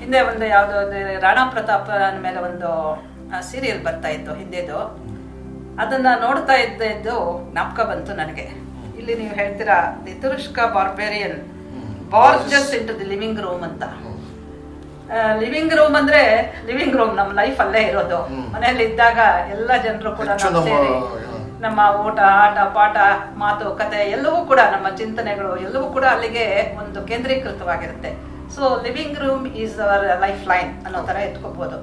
ಹಿಂದೆ ಒಂದು ಯಾವುದೋ ರಾಣಾ ಪ್ರತಾಪ್ ಮೇಲೆ ಒಂದು ಸೀರಿಯಲ್ ಬರ್ತಾ ಇತ್ತು ಹಿಂದೆದು, ಅದನ್ನ ನೋಡ್ತಾ ಇದ್ದು ಜ್ಞಾಪಕ ಬಂತು ನನಗೆ. ಇಲ್ಲಿ ನೀವು ಹೇಳ್ತೀರಾ the Turushka barbarian barges into the living room ಅಂತ. ಲಿವಿಂಗ್ ರೂಮ್ ಅಂದ್ರೆ ಲಿವಿಂಗ್ ರೂಮ್, ನಮ್ಮ ಲೈಫ್ ಅಲ್ಲೇ ಇರೋದು. ಮನೆಯಲ್ಲಿ ಇದ್ದಾಗ ಎಲ್ಲ ಜನರು ಕೂಡ ಸೇರಿ ನಮ್ಮ ಊಟ, ಆಟ, ಪಾಠ, ಮಾತು, ಕತೆ ಎಲ್ಲವೂ ಕೂಡ ನಮ್ಮ ಚಿಂತನೆಗಳು ಎಲ್ಲವೂ ಕೂಡ ಅಲ್ಲಿಗೆ ಒಂದು ಕೇಂದ್ರೀಕೃತವಾಗಿರುತ್ತೆ. So living room is our life line ಅನ್ನೋ ತರ ಎತ್ಕೋಬಹುದು.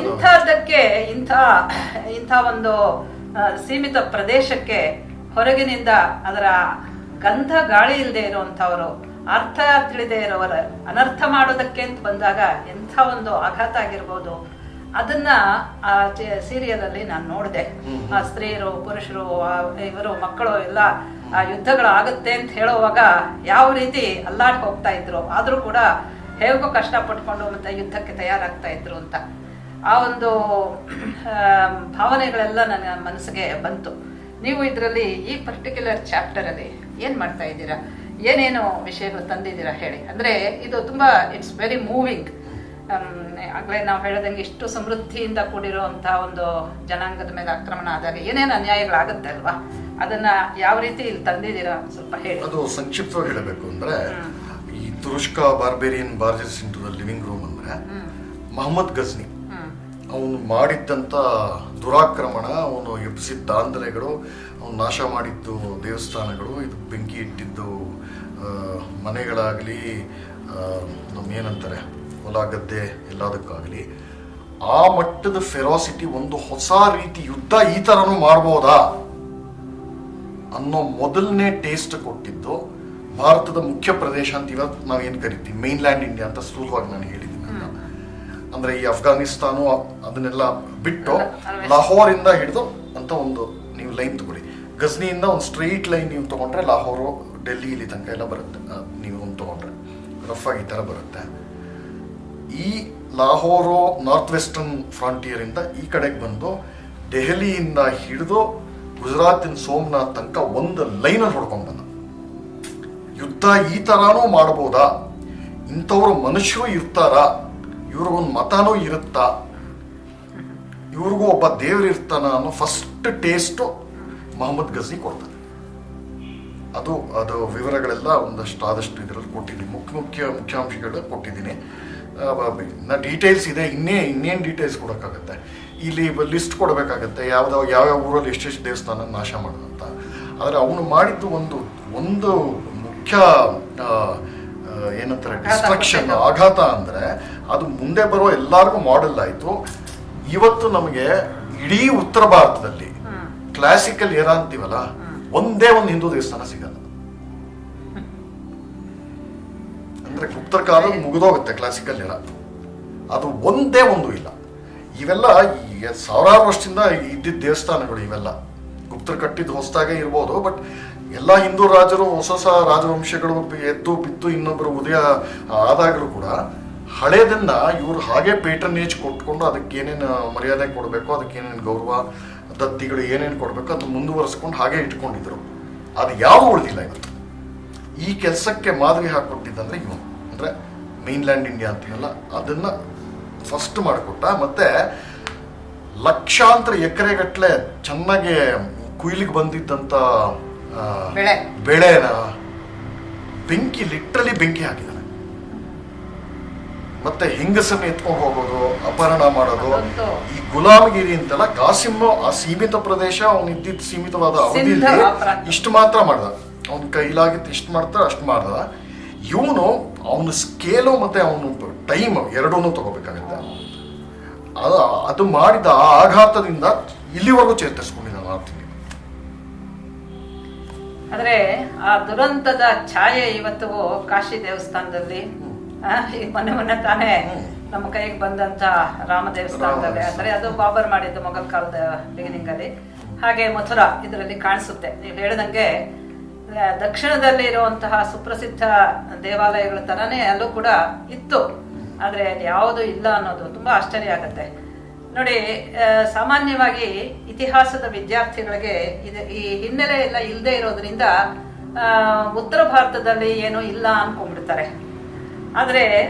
ಇಂಥದ್ದಕ್ಕೆ ಇಂಥ ಒಂದು ಸೀಮಿತ ಪ್ರದೇಶಕ್ಕೆ ಹೊರಗಿನಿಂದ ಅದರ ಗಂಧ ಗಾಳಿ ಇಲ್ಲದೆ ಇರುವಂತವರು, ಅರ್ಥ ತಿಳಿದೇ ಇರೋವರ ಅನರ್ಥ ಮಾಡೋದಕ್ಕೆ ಅಂತ ಬಂದಾಗ ಎಂಥ ಒಂದು ಆಘಾತ ಆಗಿರ್ಬೋದು. ಅದನ್ನ ಆ ಸೀರಿಯಲ್ ಅಲ್ಲಿ ನಾನು ನೋಡಿದೆ. ಆ ಸ್ತ್ರೀಯರು, ಪುರುಷರು, ಇವರು ಮಕ್ಕಳು ಎಲ್ಲ ಆ ಯುದ್ಧಗಳಾಗುತ್ತೆ ಅಂತ ಹೇಳುವಾಗ ಯಾವ ರೀತಿ ಅಲ್ಲಾಡ್ ಹೋಗ್ತಾ ಇದ್ರು, ಆದ್ರೂ ಕೂಡ ಹೇಗೋ ಕಷ್ಟ ಪಟ್ಕೊಂಡು ಮತ್ತೆ ಯುದ್ಧಕ್ಕೆ ತಯಾರಾಗ್ತಾ ಇದ್ರು ಅಂತ ಆ ಒಂದು ಭಾವನೆಗಳೆಲ್ಲ ನನ್ನ ಮನಸ್ಸಿಗೆ ಬಂತು. ನೀವು ಇದರಲ್ಲಿ ಈ ಪರ್ಟಿಕ್ಯುಲರ್ ಚಾಪ್ಟರ್ ಅಲ್ಲಿ ಏನ್ ಮಾಡ್ತಾ ಇದ್ದೀರಾ, ಏನೇನು ವಿಷಯಗಳು ತಂದಿದ್ದೀರಾ ಹೇಳಿ. ಅಂದ್ರೆ ಇದು ತುಂಬಾ ಇಟ್ಸ್ ವೆರಿ ಮೂವಿಂಗ್. ಆಗ್ಲೇ ನಾವು ಹೇಳದಂಗೆ ಇಷ್ಟು ಸಮೃದ್ಧಿಯಿಂದ ಕೂಡಿರುವಂತಹ ಒಂದು ಜನಾಂಗದ ಮೇಲೆ ಆಕ್ರಮಣ ಆದಾಗ ಏನೇನು ಅನ್ಯಾಯಗಳಾಗುತ್ತೆ ಅಲ್ವಾ, ಅದನ್ನ ಯಾವ ರೀತಿ ಇಲ್ಲಿ ತಂದಿದ್ದೀರಾ ಸ್ವಲ್ಪ ಹೇಳಿ. ಅದು ಸಂಕ್ಷಿಪ್ತವಾಗಿ ಹೇಳಬೇಕು ಅಂದ್ರೆ, ಈ Turushka barbarian barges into the living room ಅಂದ್ರೆ ಮೊಹಮ್ಮದ್ ಗಜ್ನಿ ಅವನು ಮಾಡಿದ್ದಂತ ದುರಾಕ್ರಮಣ, ಅವನು ಎಬ್ಸಿದ್ದ ದಾಂಧಲೆಗಳು, ಅವನು ನಾಶ ಮಾಡಿದ್ದು ದೇವಸ್ಥಾನಗಳು, ಇದು ಬೆಂಕಿ ಇಟ್ಟಿದ್ದು ಮನೆಗಳಾಗಲಿ, ನಮ್ಗೇನಂತಾರೆ ಹೊಲ ಗದ್ದೆ ಎಲ್ಲದಕ್ಕಾಗಲಿ, ಆ ಮಟ್ಟದ ಫೆರಾಸಿಟಿ, ಒಂದು ಹೊಸ ರೀತಿ ಯುದ್ಧ ಈ ಥರನೂ ಮಾಡ್ಬೋದಾ ಅನ್ನೋ ಮೊದಲನೇ ಟೇಸ್ಟ್ ಕೊಟ್ಟಿದ್ದು ಭಾರತದ ಮುಖ್ಯ ಪ್ರದೇಶ ಅಂತ ಇವತ್ತು ನಾವೇನು ಕರಿತೀವಿ ಮೇನ್ಲ್ಯಾಂಡ್ ಇಂಡಿಯಾ ಅಂತ ಸ್ಥೂಲವಾಗಿ ನಾನು ಹೇಳಿದ್ದೀನಿ. ಅಂದ್ರೆ ಈ ಅಫ್ಘಾನಿಸ್ತಾನ ಅದನ್ನೆಲ್ಲ ಬಿಟ್ಟು ಲಾಹೋರ್ ಇಂದ ಹಿಡಿದು ಅಂತ ಒಂದು ನೀವು ಲೈನ್ ತಗೊಳ್ಳಿ. ಗಜ್ನಿಯಿಂದ ಒಂದು ಸ್ಟ್ರೈಟ್ ಲೈನ್ ನೀವು ತಗೊಂಡ್ರೆ ಲಾಹೋರು, ಡೆಲ್ಲಿ, ಇಲ್ಲಿ ತನಕ ಎಲ್ಲ ಬರುತ್ತೆ. ನೀವು ಒಂದು ತಗೊಂಡ್ರೆ ರಫ್ ಆಗಿ ಈ ಥರ ಬರುತ್ತೆ. ಈ ಲಾಹೋರು ನಾರ್ತ್ ವೆಸ್ಟರ್ನ್ ಫ್ರಾಂಟಿಯರ್ ಇಂದ ಈ ಕಡೆಗೆ ಬಂದು ದೆಹಲಿಯಿಂದ ಹಿಡಿದು ಗುಜರಾತಿನ ಸೋಮನಾಥ್ ತನಕ ಒಂದು ಲೈನಲ್ಲಿ ಹೊಡ್ಕೊಂಡು ಬಂದ. ಯುದ್ಧ ಈ ಥರನೂ ಮಾಡ್ಬೋದಾ, ಇಂಥವ್ರು ಮನುಷ್ಯರು ಇರ್ತಾರಾ, ಇವ್ರಿಗೊಂದು ಮತನೂ ಇರುತ್ತಾ, ಇವ್ರಿಗೂ ಒಬ್ಬ ದೇವ್ರು ಇರ್ತಾನ ಅನ್ನೋ ಫಸ್ಟ್ ಟೇಸ್ಟು ಮೊಹಮ್ಮದ್ ಗಜ್ನಿ ಕೊಡ್ತಾನೆ. ಅದು ವಿವರಗಳೆಲ್ಲ ಆದಷ್ಟು ಇದರಲ್ಲಿ ಕೊಟ್ಟಿದ್ದೀನಿ, ಮುಖ್ಯಾಂಶಗಳು ಕೊಟ್ಟಿದ್ದೀನಿ. ಡೀಟೇಲ್ಸ್ ಇದೆ, ಇನ್ನೇನು ಡೀಟೇಲ್ಸ್ ಕೊಡೋಕ್ಕಾಗತ್ತೆ, ಇಲ್ಲಿ ಲಿಸ್ಟ್ ಕೊಡಬೇಕಾಗತ್ತೆ ಯಾವ್ಯಾವ ಊರಲ್ಲಿ ಎಷ್ಟೆಷ್ಟು ದೇವಸ್ಥಾನ ನಾಶ ಮಾಡೋದಂತ. ಆದರೆ ಅವನು ಮಾಡಿದ್ದು ಒಂದು ಮುಖ್ಯ ಏನಂತಾರೆ ಡಿಸ್ಟ್ರಕ್ಷನ್, ಆಘಾತ ಅಂದರೆ ಅದು ಮುಂದೆ ಬರೋ ಎಲ್ಲರಿಗೂ ಮಾಡೆಲ್ ಆಯಿತು. ಇವತ್ತು ನಮಗೆ ಇಡೀ ಉತ್ತರ ಭಾರತದಲ್ಲಿ ಕ್ಲಾಸಿಕಲ್ ಏರಾ ಅಂತೀವಲ್ಲ, ಒಂದೇ ಒಂದು ಹಿಂದೂ ದೇವಸ್ಥಾನ ಸಿಗಲ್ಲ. ಅಂದ್ರೆ ಗುಪ್ತರ ಕಾಲ ಮುಗಿದೋಗುತ್ತೆ ಕ್ಲಾಸಿಕಲ್ ಏರಾ, ಅದು ಒಂದೇ ಒಂದು ಇಲ್ಲ. ಇವೆಲ್ಲ ಈಗ ಸಾವಿರಾರು ವರ್ಷದಿಂದ ಇದ್ದಿದ್ದ ದೇವಸ್ಥಾನಗಳು ಇವೆಲ್ಲ. ಗುಪ್ತರು ಕಟ್ಟಿದ್ದು ಹೊಸದಾಗೆ ಇರ್ಬೋದು, ಬಟ್ ಎಲ್ಲ ಹಿಂದೂ ರಾಜರು ಹೊಸ ರಾಜವಂಶಗಳು ಎದ್ದು ಬಿದ್ದು ಇನ್ನೊಬ್ಬರು ಉದಯ ಆದಾಗಲೂ ಕೂಡ ಹಳೇದನ್ನ ಇವರು ಹಾಗೆ ಪೇಟರ್ನೇಜ್ ಕೊಟ್ಕೊಂಡು ಅದಕ್ಕೆ ಏನೇನು ಮರ್ಯಾದೆ ಕೊಡಬೇಕು, ಅದಕ್ಕೆ ಏನೇನು ಗೌರವ ದತ್ತಿಗಳು ಏನೇನು ಕೊಡಬೇಕು ಅದು ಮುಂದುವರಿಸ್ಕೊಂಡು ಹಾಗೆ ಇಟ್ಕೊಂಡಿದ್ರು. ಅದು ಯಾವುದು ಉಳಿದಿಲ್ಲ ಇವತ್ತು. ಈ ಕೆಲಸಕ್ಕೆ ಮಾದರಿ ಹಾಕೊಟ್ಟಿದ್ದಂದ್ರೆ ಇವನು, ಅಂದರೆ ಮೇನ್ಲ್ಯಾಂಡ್ ಇಂಡಿಯಾ ಅಂತೀನಲ್ಲ ಅದನ್ನ ಫಸ್ಟ್ ಮಾಡಿಕೊಟ್ಟ. ಮತ್ತೆ ಲಕ್ಷಾಂತರ ಎಕರೆಗಟ್ಟಲೆ ಚೆನ್ನಾಗಿ ಕುಯ್ಲಿಗೆ ಬಂದಿದ್ದಂಥ ಬೆಳೆನ ಲಿಟ್ರಲಿ ಬೆಂಕಿ ಹಾಕಿದ್ದಾನೆ. ಮತ್ತೆ ಹೆಂಗಸನ್ನ ಎತ್ಕೊಂಡು ಹೋಗೋದು, ಅಪಹರಣ ಮಾಡೋದು, ಈ ಗುಲಾಮಗಿರಿ ಅಂತಲ್ಲ. ಕಾಸಿಮ್ ಆ ಸೀಮಿತ ಪ್ರದೇಶ ಅವನು ಇದ್ದಿದ್ದ ಸೀಮಿತವಾದ ಅವಧಿಯಲ್ಲಿ ಇಷ್ಟು ಮಾತ್ರ ಮಾಡ್ದ, ಅವನ ಕೈಲಾಗಿತ್ತು ಇಷ್ಟು ಮಾಡ್ತಾರೆ ಅಷ್ಟು ಮಾಡ್ದ. ಇವನು ಅವನ ಸ್ಕೇಲು ಮತ್ತೆ ಅವನು ಟೈಮ್ ಎರಡೂ ತಗೋಬೇಕಾಗತ್ತೆ. ಅದು ಮಾಡಿದ ಆ ಆಘಾತದಿಂದ ಇಲ್ಲಿವರೆಗೂ ಚೇತರಿಸ್ಕೊಂಡಿದ್ದಾನೆ ಮಾಡ್ತೀನಿ. ಆದ್ರೆ ಆ ದುರಂತದ ಛಾಯೆ ಇವತ್ತು ಕಾಶಿ ದೇವಸ್ಥಾನದಲ್ಲಿ, ಮೊನ್ನೆ ತಾನೇ ನಮ್ಮ ಕೈಗೆ ಬಂದಂತ ರಾಮ ದೇವಸ್ಥಾನದಲ್ಲಿ, ಅಂದ್ರೆ ಅದು ಬಾಬರ್ ಮಾಡಿದ್ದು ಮೊಘಲ್ ಕಾಲದ ಬಿಗಿನಿಂಗ್ ಅಲ್ಲಿ. ಹಾಗೆ ಮಥುರಾ ಇದರಲ್ಲಿ ಕಾಣಿಸುತ್ತೆ. ನೀವು ಹೇಳಿದಂಗೆ ದಕ್ಷಿಣದಲ್ಲಿ ಇರುವಂತಹ ಸುಪ್ರಸಿದ್ಧ ದೇವಾಲಯಗಳ ತರನೇ ಅಲ್ಲೂ ಕೂಡ ಇತ್ತು, ಆದ್ರೆ ಯಾವುದು ಇಲ್ಲ ಅನ್ನೋದು ತುಂಬಾ ಆಶ್ಚರ್ಯ ಆಗತ್ತೆ. ನೋಡಿ, ಸಾಮಾನ್ಯವಾಗಿ ಇತಿಹಾಸದ ವಿದ್ಯಾರ್ಥಿಗಳಿಗೆ ಈ ಹಿನ್ನೆಲೆ ಎಲ್ಲ ಇಲ್ಲದೆ ಇರೋದ್ರಿಂದ ಉತ್ತರ ಭಾರತದಲ್ಲಿ ಏನೂ ಇಲ್ಲ ಅನ್ಕೊಂಡ್ಬಿಡ್ತಾರೆ. ಆದ್ರೆ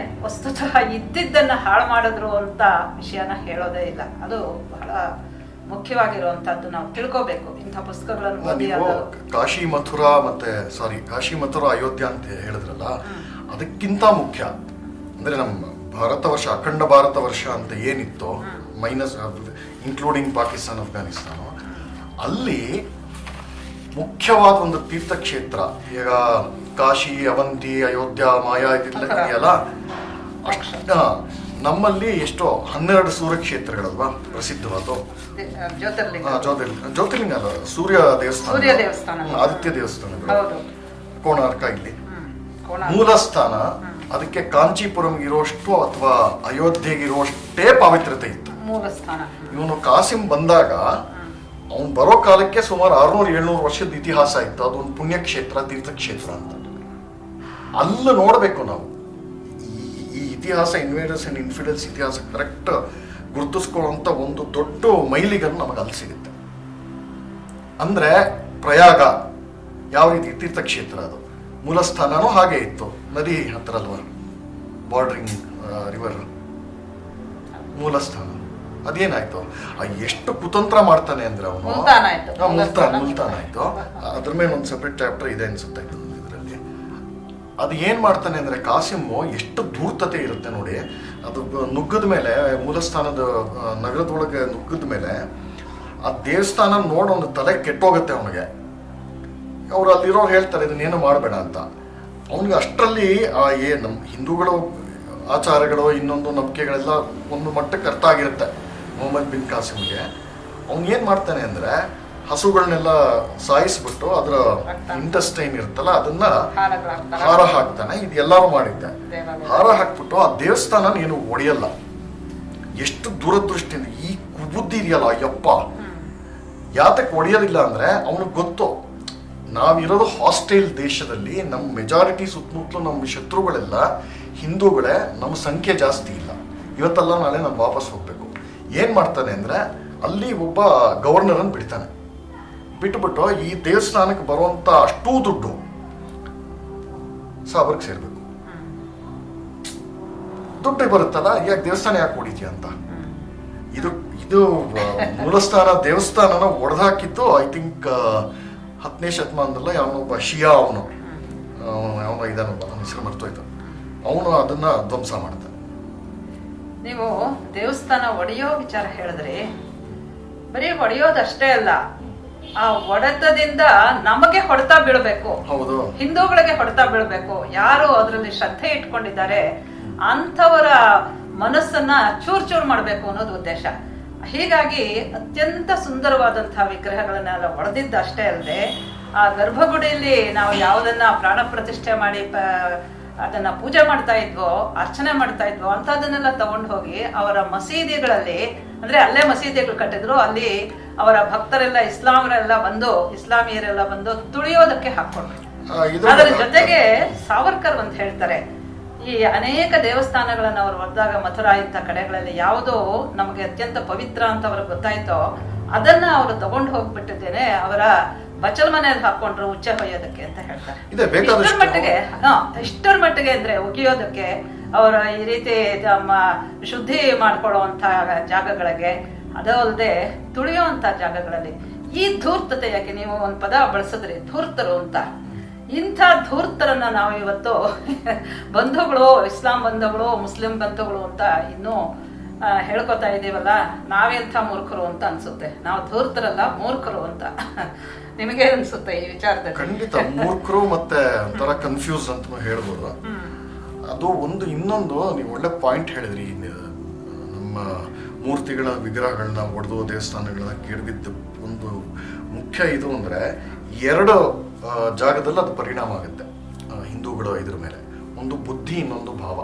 ವಸ್ತುತಃ ಇದ್ದಿದ್ದನ್ನ ಹಾಳು ಮಾಡಿದ್ರು ಅಂತ ವಿಷಯನ ಹೇಳೋದೇ ಇಲ್ಲ. ಅದು ಬಹಳ ಮುಖ್ಯವಾಗಿರುವಂತಹದ್ದು, ನಾವು ತಿಳ್ಕೋಬೇಕು ಇಂಥ ಪುಸ್ತಕಗಳನ್ನು ಓದಿ. ಕಾಶಿ ಮಥುರಾ ಅಯೋಧ್ಯ ಅಂತ ಹೇಳಿದ್ರಲ್ಲ, ಅದಕ್ಕಿಂತ ಮುಖ್ಯ ಅಂದ್ರೆ ನಮ್ಮ ಭಾರತ ವರ್ಷ, ಅಖಂಡ ಭಾರತ ವರ್ಷ ಅಂತ ಏನಿತ್ತು, ಮೈನಸ್ ಇನ್ಕ್ಲೂಡಿಂಗ್ ಪಾಕಿಸ್ತಾನ, ಅಫ್ಘಾನಿಸ್ತಾನ, ಅಲ್ಲಿ ಮುಖ್ಯವಾದ ಒಂದು ತೀರ್ಥಕ್ಷೇತ್ರ. ಈಗ ಕಾಶಿ, ಅವಂತಿ, ಅಯೋಧ್ಯ, ಮಾಯಾ ಇದೆಯಲ್ಲ, ನಮ್ಮಲ್ಲಿ ಎಷ್ಟೋ 12 ಸೂರ್ಯಕ್ಷೇತ್ರಗಳಲ್ವಾ ಪ್ರಸಿದ್ಧವಾದ. ಜ್ಯೋತಿರ್ಲಿಂಗ ಅಲ್ಲ, ಸೂರ್ಯ ದೇವಸ್ಥಾನ, ಆದಿತ್ಯ ದೇವಸ್ಥಾನಗಳು, ಕೋಣಾರ್ಕ ಇಲ್ಲಿ ಮೂಲ ಸ್ಥಾನ. ಅದಕ್ಕೆ ಕಾಂಚೀಪುರಂಗೆ ಇರೋಷ್ಟು ಅಥವಾ ಅಯೋಧ್ಯೆಗೆ ಇರುವಷ್ಟೇ ಪಾವಿತ್ರ್ಯತೆ ಇತ್ತು. ಇವನು ಕಾಸಿಂ ಬಂದಾಗ ಅವನು ಬರೋ ಕಾಲಕ್ಕೆ ಸುಮಾರು 600-700 ವರ್ಷದ ಇತಿಹಾಸ ಇತ್ತು. ಅದೊಂದು ಪುಣ್ಯಕ್ಷೇತ್ರ, ತೀರ್ಥಕ್ಷೇತ್ರ ಅಂತ. ಅಲ್ಲಿ ನೋಡಬೇಕು ನಾವು ಈ ಇತಿಹಾಸ, ಇನ್ವೇಡರ್ಸ್ ಅಂಡ್ ಇನ್ಫಿಡೆಲ್ಸ್ ಇತಿಹಾಸ ಕರೆಕ್ಟ್ ಗುರುತಿಸ್ಕೊಳ್ಳುವಂಥ ಒಂದು ದೊಡ್ಡ ಮೈಲಿಗನ್ನು ನಮಗೆ ಅಲ್ಲಿ ಸಿಗುತ್ತೆ. ಅಂದ್ರೆ ಪ್ರಯಾಗ ಯಾವ ರೀತಿ ತೀರ್ಥಕ್ಷೇತ್ರ, ಅದು ಮೂಲ ಸ್ಥಾನನೂ ಹಾಗೆ ಇತ್ತು, ನದಿ ಹತ್ರ ಅಲ್ವಾ, ಬಾರ್ಡರಿಂಗ್ ರಿವರ್ ಮೂಲ ಸ್ಥಾನ. ಅದೇನಾಯ್ತು, ಎಷ್ಟು ಕುತಂತ್ರ ಮಾಡ್ತಾನೆ ಅಂದ್ರೆ ಅವನು ಮುಲ್ತಾನ್ ಆಯ್ತು. ಅದ್ರ ಮೇಲೆ ಒಂದು ಸೆಪರೇಟ್ ಚಾಪ್ಟರ್ ಇದೆ ಅನ್ಸುತ್ತೆ ಇದರಲ್ಲಿ. ಅದು ಏನ್ ಮಾಡ್ತಾನೆ ಅಂದ್ರೆ ಕಾಸಿಮ್ಮು ಎಷ್ಟು ಧೂರ್ತತೆ ಇರುತ್ತೆ ನೋಡಿ. ಅದು ನುಗ್ಗದ ಮೇಲೆ, ಮೂಲಸ್ಥಾನದ ನಗರದೊಳಗೆ ನುಗ್ಗದ ಮೇಲೆ ಆ ದೇವಸ್ಥಾನ ನೋಡ್ ಒಂದು ತಲೆ ಕೆಟ್ಟೋಗುತ್ತೆ ಅವನಿಗೆ. ಅವ್ರು ಅಲ್ಲಿರೋರು ಹೇಳ್ತಾರೆ ಇದನ್ನೇನು ಮಾಡಬೇಡ ಅಂತ. ಅವನಿಗೆ ಅಷ್ಟರಲ್ಲಿ ನಮ್ಮ ಹಿಂದೂಗಳು ಆಚಾರಗಳು, ಇನ್ನೊಂದು ನಂಬಿಕೆಗಳೆಲ್ಲ ಒಂದು ಮಟ್ಟಕ್ಕೆ ಅರ್ಥ ಆಗಿರುತ್ತೆ ಮೊಹಮ್ಮದ್ ಬಿನ್ ಕಾಸಿಮ್ಗೆ. ಅವ್ನು ಏನು ಮಾಡ್ತಾನೆ ಅಂದರೆ ಹಸುಗಳನ್ನೆಲ್ಲ ಸಾಯಿಸ್ಬಿಟ್ಟು ಅದರ ಇಂಟೆಸ್ಟೈನ್ ಇರುತ್ತಲ್ಲ ಅದನ್ನ ಹಾರ ಹಾಕ್ತಾನೆ. ಇದು ಎಲ್ಲರೂ ಮಾಡಿದ್ದೆ. ಹಾರ ಹಾಕ್ಬಿಟ್ಟು ಆ ದೇವಸ್ಥಾನ ಏನು ಒಡೆಯಲ್ಲ. ಎಷ್ಟು ದೂರದೃಷ್ಟಿಯಿಂದ ಈ ಕುಬುದ್ಧಿ ಇದೆಯಲ್ಲ, ಯಪ್ಪ ಯಾತಕ್ಕೆ ಒಡೆಯೋದಿಲ್ಲ ಅಂದರೆ ಅವನಿಗೆ ಗೊತ್ತು ನಾವಿರೋದು ಹಾಸ್ಟೈಲ್ ದೇಶದಲ್ಲಿ, ನಮ್ಮ ಮೆಜಾರಿಟಿ ಸುತ್ತಮುತ್ತಲು ನಮ್ಮ ಶತ್ರುಗಳೆಲ್ಲ ಹಿಂದೂಗಳೇ, ನಮ್ಮ ಸಂಖ್ಯೆ ಜಾಸ್ತಿ ಇಲ್ಲ, ಇವತ್ತಲ್ಲ ನಾಳೆ ನಾನು ವಾಪಸ್ ಹೋಗ್ಬೇಕು. ಏನ್ ಮಾಡ್ತಾನೆ ಅಂದ್ರೆ ಅಲ್ಲಿ ಒಬ್ಬ ಗವರ್ನರ್ ಅನ್ನು ಬಿಡ್ತಾನೆ. ಬಿಟ್ಬಿಟ್ಟು ಈ ದೇವಸ್ಥಾನಕ್ಕೆ ಬರುವಂತ ಅಷ್ಟೂ ದುಡ್ಡು ಸಾಬರ್ಗೆ ಸೇರ್ಬೇಕು. ದುಡ್ಡು ಬರುತ್ತಲ್ಲ, ಯಾಕೆ ದೇವಸ್ಥಾನ ಯಾಕೆ ಹೊಡಿತೀಯ ಅಂತ. ಇದು ಇದು ಮೂಲಸ್ಥಾನ ದೇವಸ್ಥಾನನ ಒಡೆದಾಕಿದ್ದು ಐ ಥಿಂಕ್ 10ನೇ ಶತಮಾನದಲ್ಲ. ಯಾವನೊಬ್ಬ ಶಿಯಾ ಅವನು ಇದಾನೊಬ್ಬ, ನನ್ನ ಹೆಸರು ಮರ್ತೋಯ್ತು, ಅವನು ಅದನ್ನ ಧ್ವಂಸ ಮಾಡ್ತಾನೆ. ನೀವು ದೇವಸ್ಥಾನ ಒಡೆಯೋ ವಿಚಾರ ಹೇಳಿದ್ರಿ. ಬರೀ ಒಡೆಯೋದಷ್ಟೇ ಅಲ್ಲ, ಆ ಹೊಡೆತದಿಂದ ನಮಗೆ ಹೊಡೆತ ಬೀಳ್ಬೇಕು. ಹೌದು, ಹಿಂದೂಗಳಿಗೆ ಹೊಡೆತ ಬೀಳ್ಬೇಕು. ಯಾರು ಅದರಲ್ಲಿ ಶ್ರದ್ಧೆ ಇಟ್ಕೊಂಡಿದ್ದಾರೆ ಅಂಥವರ ಮನಸ್ಸನ್ನ ಚೂರ್ ಚೂರ್ ಮಾಡ್ಬೇಕು ಅನ್ನೋದು ಉದ್ದೇಶ. ಹೀಗಾಗಿ ಅತ್ಯಂತ ಸುಂದರವಾದಂತಹ ವಿಗ್ರಹಗಳನ್ನೆಲ್ಲ ಒಡೆದಿದ್ದಷ್ಟೇ ಅಲ್ಲದೆ, ಆ ಗರ್ಭಗುಡಿಯಲ್ಲಿ ನಾವು ಯಾವುದನ್ನ ಪ್ರಾಣ ಪ್ರತಿಷ್ಠೆ ಮಾಡಿ ಅದನ್ನ ಪೂಜೆ ಮಾಡ್ತಾ ಇದ್ವೋ, ಅರ್ಚನೆ ಮಾಡ್ತಾ ಇದ್ವೋ ಅಂತದನ್ನೆಲ್ಲ ತಗೊಂಡು ಹೋಗಿ ಅವರ ಮಸೀದಿಗಳಲ್ಲಿ, ಅಂದ್ರೆ ಅಲ್ಲೇ ಮಸೀದಿಗಳು ಕಟ್ಟಿದ್ರು, ಅಲ್ಲಿ ಅವರ ಭಕ್ತರೆಲ್ಲ ಇಸ್ಲಾಮಿಯರೆಲ್ಲ ಬಂದು ತುಳಿಯೋದಕ್ಕೆ ಹಾಕೊಂಡ್ರು. ಅದರ ಜೊತೆಗೆ ಸಾವರ್ಕರ್ ಅಂತ ಹೇಳ್ತಾರೆ, ಈ ಅನೇಕ ದೇವಸ್ಥಾನಗಳನ್ನ ಅವರು ಹೊಡೆದಾಗ ಮಥುರಾ ಇಂಥ ಕಡೆಗಳಲ್ಲಿ ಯಾವುದು ನಮಗೆ ಅತ್ಯಂತ ಪವಿತ್ರ ಅಂತ ಅವ್ರಿಗೆ ಗೊತ್ತಾಯ್ತೋ ಅದನ್ನ ಅವರು ತಗೊಂಡು ಹೋಗ್ಬಿಟ್ಟಿದ್ದೇನೆ, ಅವರ ಬಚ್ಚಲ ಮನೆಯಲ್ಲಿ ಹಾಕೊಂಡ್ರು ಉಚ್ಚೆ ಹೊಯ್ಯೋದಕ್ಕೆ ಅಂತ ಹೇಳ್ತಾರೆ. ಇಷ್ಟರ ಮಟ್ಟಿಗೆ ಅಂದ್ರೆ ಒಗಿಯೋದಕ್ಕೆ ಅವರ ಈ ರೀತಿ ತಮ್ಮ ಶುದ್ಧಿ ಮಾಡ್ಕೊಳ್ಳುವಂತ ಜಾಗಗಳಿಗೆ, ಅದು ಅಲ್ಲದೆ ತುಳಿಯುವಂತ ಜಾಗಗಳಲ್ಲಿ ಈ ಧೂರ್ತತೆ, ಯಾಕೆ ನೀವು ಒಂದು ಪದ ಬಳಸಿದ್ರಿ ಧೂರ್ತರು ಅಂತ, ಇಂಥ ಧೂರ್ತರನ್ನ ನಾವು ಇವತ್ತು ಬಂಧುಗಳು, ಇಸ್ಲಾಂ ಬಂಧುಗಳು, ಮುಸ್ಲಿಂ ಬಂಧುಗಳು ಅಂತ ಇನ್ನೂ ಹೇಳ್ಕೊತಾ ಇದೀವಲ್ಲ, ನಾವೆಂಥ ಮೂರ್ಖರು ಅಂತ ಅನ್ಸುತ್ತೆ. ನಾವು ಧೂರ್ತರಲ್ಲ, ಮೂರ್ಖರು ಅಂತ ನಿಮಗೆ ಅನ್ಸುತ್ತೆ ಈ ವಿಚಾರದಲ್ಲಿ? ಖಂಡಿತ ಮೂರ್ಖರು ಮತ್ತೆ ಒಂಥರ ಕನ್ಫ್ಯೂಸ್ ಅಂತ ಹೇಳ್ಬೋದು. ಅದು ಒಂದು. ಇನ್ನೊಂದು, ನೀವು ಒಳ್ಳೆ ಪಾಯಿಂಟ್ ಹೇಳಿದ್ರಿ, ನಮ್ಮ ಮೂರ್ತಿಗಳ ವಿಗ್ರಹಗಳನ್ನ ಒಡೆದು ದೇವಸ್ಥಾನಗಳನ್ನ ಕೆಡವಿದ್ದು ಒಂದು ಮುಖ್ಯ ಇದು ಅಂದ್ರೆ, ಎರಡು ಜಾಗದಲ್ಲಿ ಅದು ಪರಿಣಾಮ ಆಗುತ್ತೆ ಹಿಂದೂಗಳು ಇದ್ರ ಮೇಲೆ. ಒಂದು ಬುದ್ಧಿ, ಇನ್ನೊಂದು ಭಾವ.